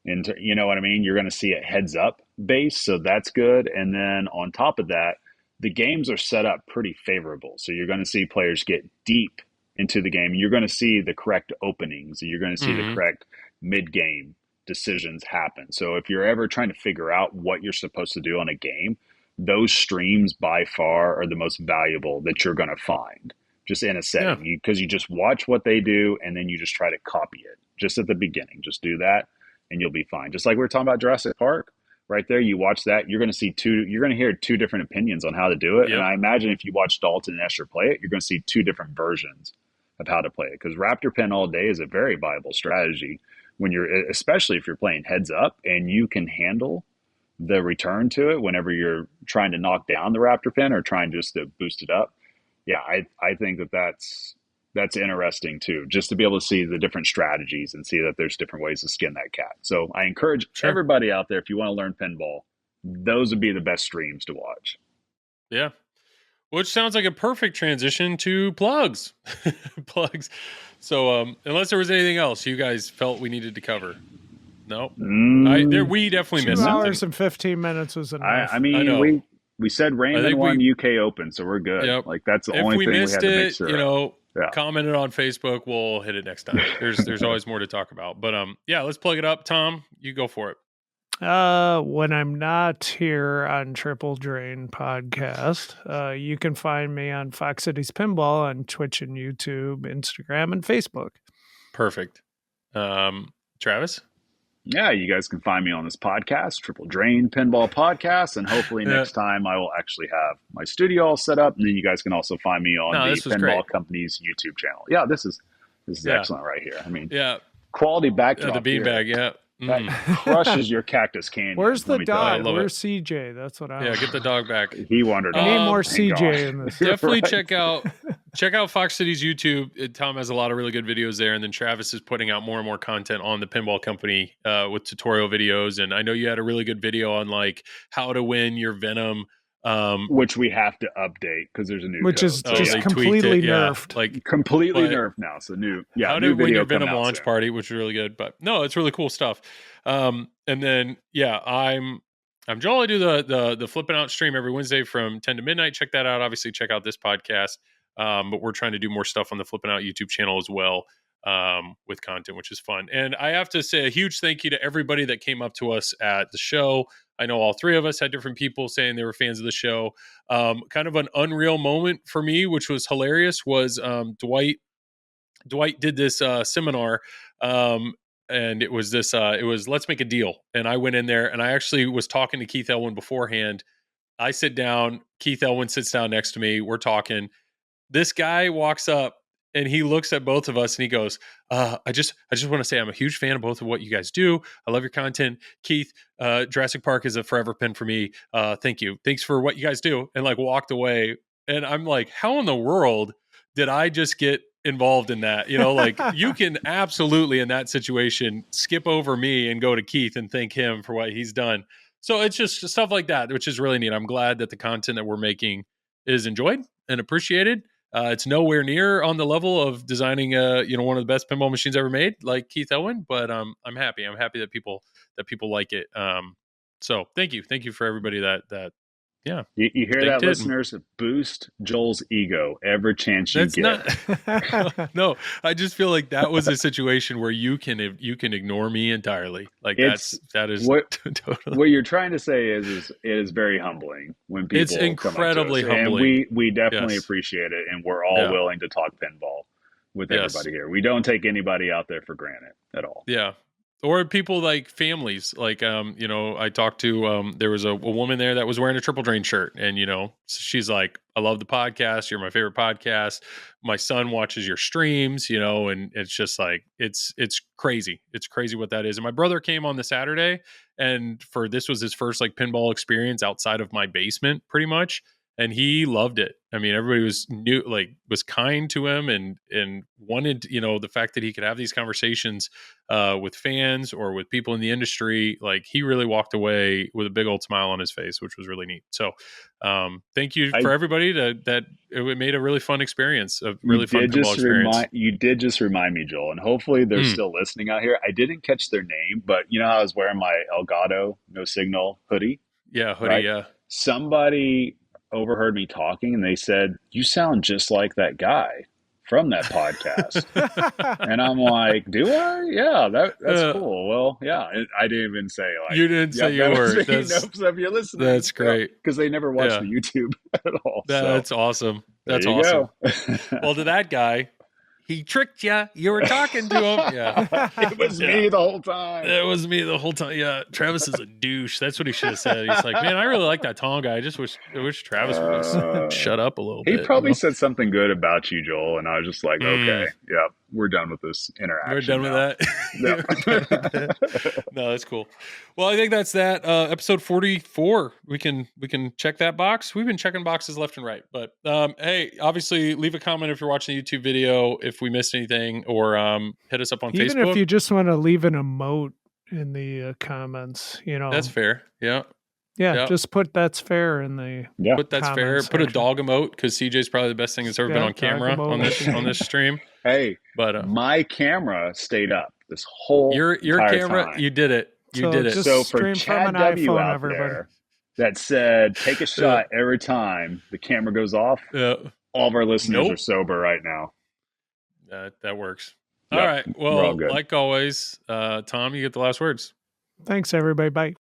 And you know what I mean? You're going to see it heads up base, so that's good. And then on top of that, the games are set up pretty favorable. So you're going to see players get deep into the game. You're going to see the correct openings. You're going to see the correct mid-game decisions happen. So if you're ever trying to figure out what you're supposed to do on a game, those streams by far are the most valuable that you're going to find just in a setting. Because you just watch what they do and then you just try to copy it just at the beginning. Just do that and you'll be fine. Just like we were talking about Jurassic Park. Right there, you watch that, you're going to hear 2 different opinions on how to do it. Yep. And I imagine if you watch Dalton and Escher play it, you're going to see 2 different versions of how to play it. Because Raptor pin all day is a very viable strategy especially if you're playing heads up and you can handle the return to it whenever you're trying to knock down the raptor pin or trying just to boost it up. Yeah, I think that's interesting too, just to be able to see the different strategies and see that there's different ways to skin that cat. So I encourage everybody out there, if you want to learn pinball, those would be the best streams to watch. Yeah. Which sounds like a perfect transition to plugs. Plugs. So unless there was anything else you guys felt we needed to cover. No, we definitely missed 2 hours and 15 minutes was enough. I mean, we said Raymond won UK Open, so we're good. Yep. Like that's the only thing we had to make sure. Comment it on Facebook. We'll hit it next time. There's always more to talk about. But let's plug it up. Tom, you go for it. When I'm not here on Triple Drain Podcast, you can find me on Fox Cities Pinball on Twitch and YouTube, Instagram, and Facebook. Perfect. Travis? Yeah, you guys can find me on this podcast, Triple Drain Pinball Podcast, and hopefully next time I will actually have my studio all set up, and then you guys can also find me on the Pinball Company's YouTube channel. Yeah, this is excellent right here. I mean, quality backdrop. The beanbag, that crushes your cactus canyon. Where's the dog? Where's CJ? That's what I. Yeah, get the dog back. He wandered. I need more CJ in this. Definitely check out Fox Cities YouTube. Tom has a lot of really good videos there, and then Travis is putting out more and more content on the Pinball Company with tutorial videos. And I know you had a really good video on like how to win your Venom. Which we have to update because there's a new which code. is just completely nerfed. Like completely nerfed now. So how to win your Venom launch party, which is really good. But no, it's really cool stuff. And then I'm Joel. I do the Flipping Out stream every Wednesday from 10 to midnight. Check that out. Obviously, check out this podcast. But we're trying to do more stuff on the Flipping Out YouTube channel as well, with content, which is fun. And I have to say a huge thank you to everybody that came up to us at the show. I know all three of us had different people saying they were fans of the show. Kind of an unreal moment for me, which was hilarious, was Dwight did this seminar, and it was Let's Make a Deal. And I went in there, and I actually was talking to Keith Elwin beforehand. I sit down, Keith Elwin sits down next to me, we're talking. This guy walks up, and he looks at both of us and he goes, I just want to say I'm a huge fan of both of what you guys do. I love your content. Keith, Jurassic Park is a forever pin for me. Thank you. Thanks for what you guys do. And like walked away. And I'm like, how in the world did I just get involved in that? You know, like you can absolutely in that situation skip over me and go to Keith and thank him for what he's done. So it's just stuff like that, which is really neat. I'm glad that the content that we're making is enjoyed and appreciated. It's nowhere near on the level of designing one of the best pinball machines ever made, like Keith Elwin, but I'm happy. I'm happy that people like it. So thank you for everybody that you hear that, listeners? Boost Joel's ego every chance you get. No, I just feel like that was a situation where you can ignore me entirely. Like that is totally. What you're trying to say is it is very humbling when people. It's incredibly come up to us. humbling, and we definitely appreciate it, and we're all willing to talk pinball with everybody here. We don't take anybody out there for granted at all. Yeah. Or people like families, like, I talked to, there was a woman there that was wearing a Triple Drain shirt, and, she's like, I love the podcast. You're my favorite podcast. My son watches your streams, and it's just like, it's crazy. It's crazy what that is. And my brother came on the Saturday, and this was his first like pinball experience outside of my basement pretty much. And he loved it. I mean, everybody was kind to him and wanted, the fact that he could have these conversations with fans or with people in the industry. Like he really walked away with a big old smile on his face, which was really neat. So thank you for everybody that it made a really fun experience, a really fun pinball experience. You did just remind me, Joel, and hopefully they're still listening out here. I didn't catch their name, but I was wearing my Elgato No Signal hoodie. Yeah, hoodie, right? Yeah. Somebody overheard me talking and they said, you sound just like that guy from that podcast. And I'm like, do I? Yeah, that's cool. Well, yeah, I didn't even say like you didn't say you were. So if you're listening, that's great because they never watch the YouTube at all. That's awesome. That's awesome. Well, to that guy, he tricked you. You were talking to him. Yeah. It was me the whole time. It was me the whole time. Yeah. Travis is a douche. That's what he should have said. He's like, man, I really like that Tom guy. I just wish Travis would shut up a little bit. He probably said something good about you, Joel. And I was just like, okay. Yeah. we're done with this interaction. We're done now. with that. No, that's cool. Well, I think that's that. Episode 44. We can check that box. We've been checking boxes left and right. But hey, obviously, leave a comment if you're watching the YouTube video if we missed anything, or hit us up on Facebook. Even if you just want to leave an emote in the comments, that's fair. Yeah. Yeah, just put "that's fair" in the put "that's fair." section. Put a dog emote, because CJ's probably the best thing that's ever been on camera on this stream. Hey, but my camera stayed up this whole your camera time. You did it. You did it. So for Chad W out there that said, take a shot every time the camera goes off. All of our listeners are sober right now. That works. All right. Well, like always, Tom, you get the last words. Thanks, everybody. Bye.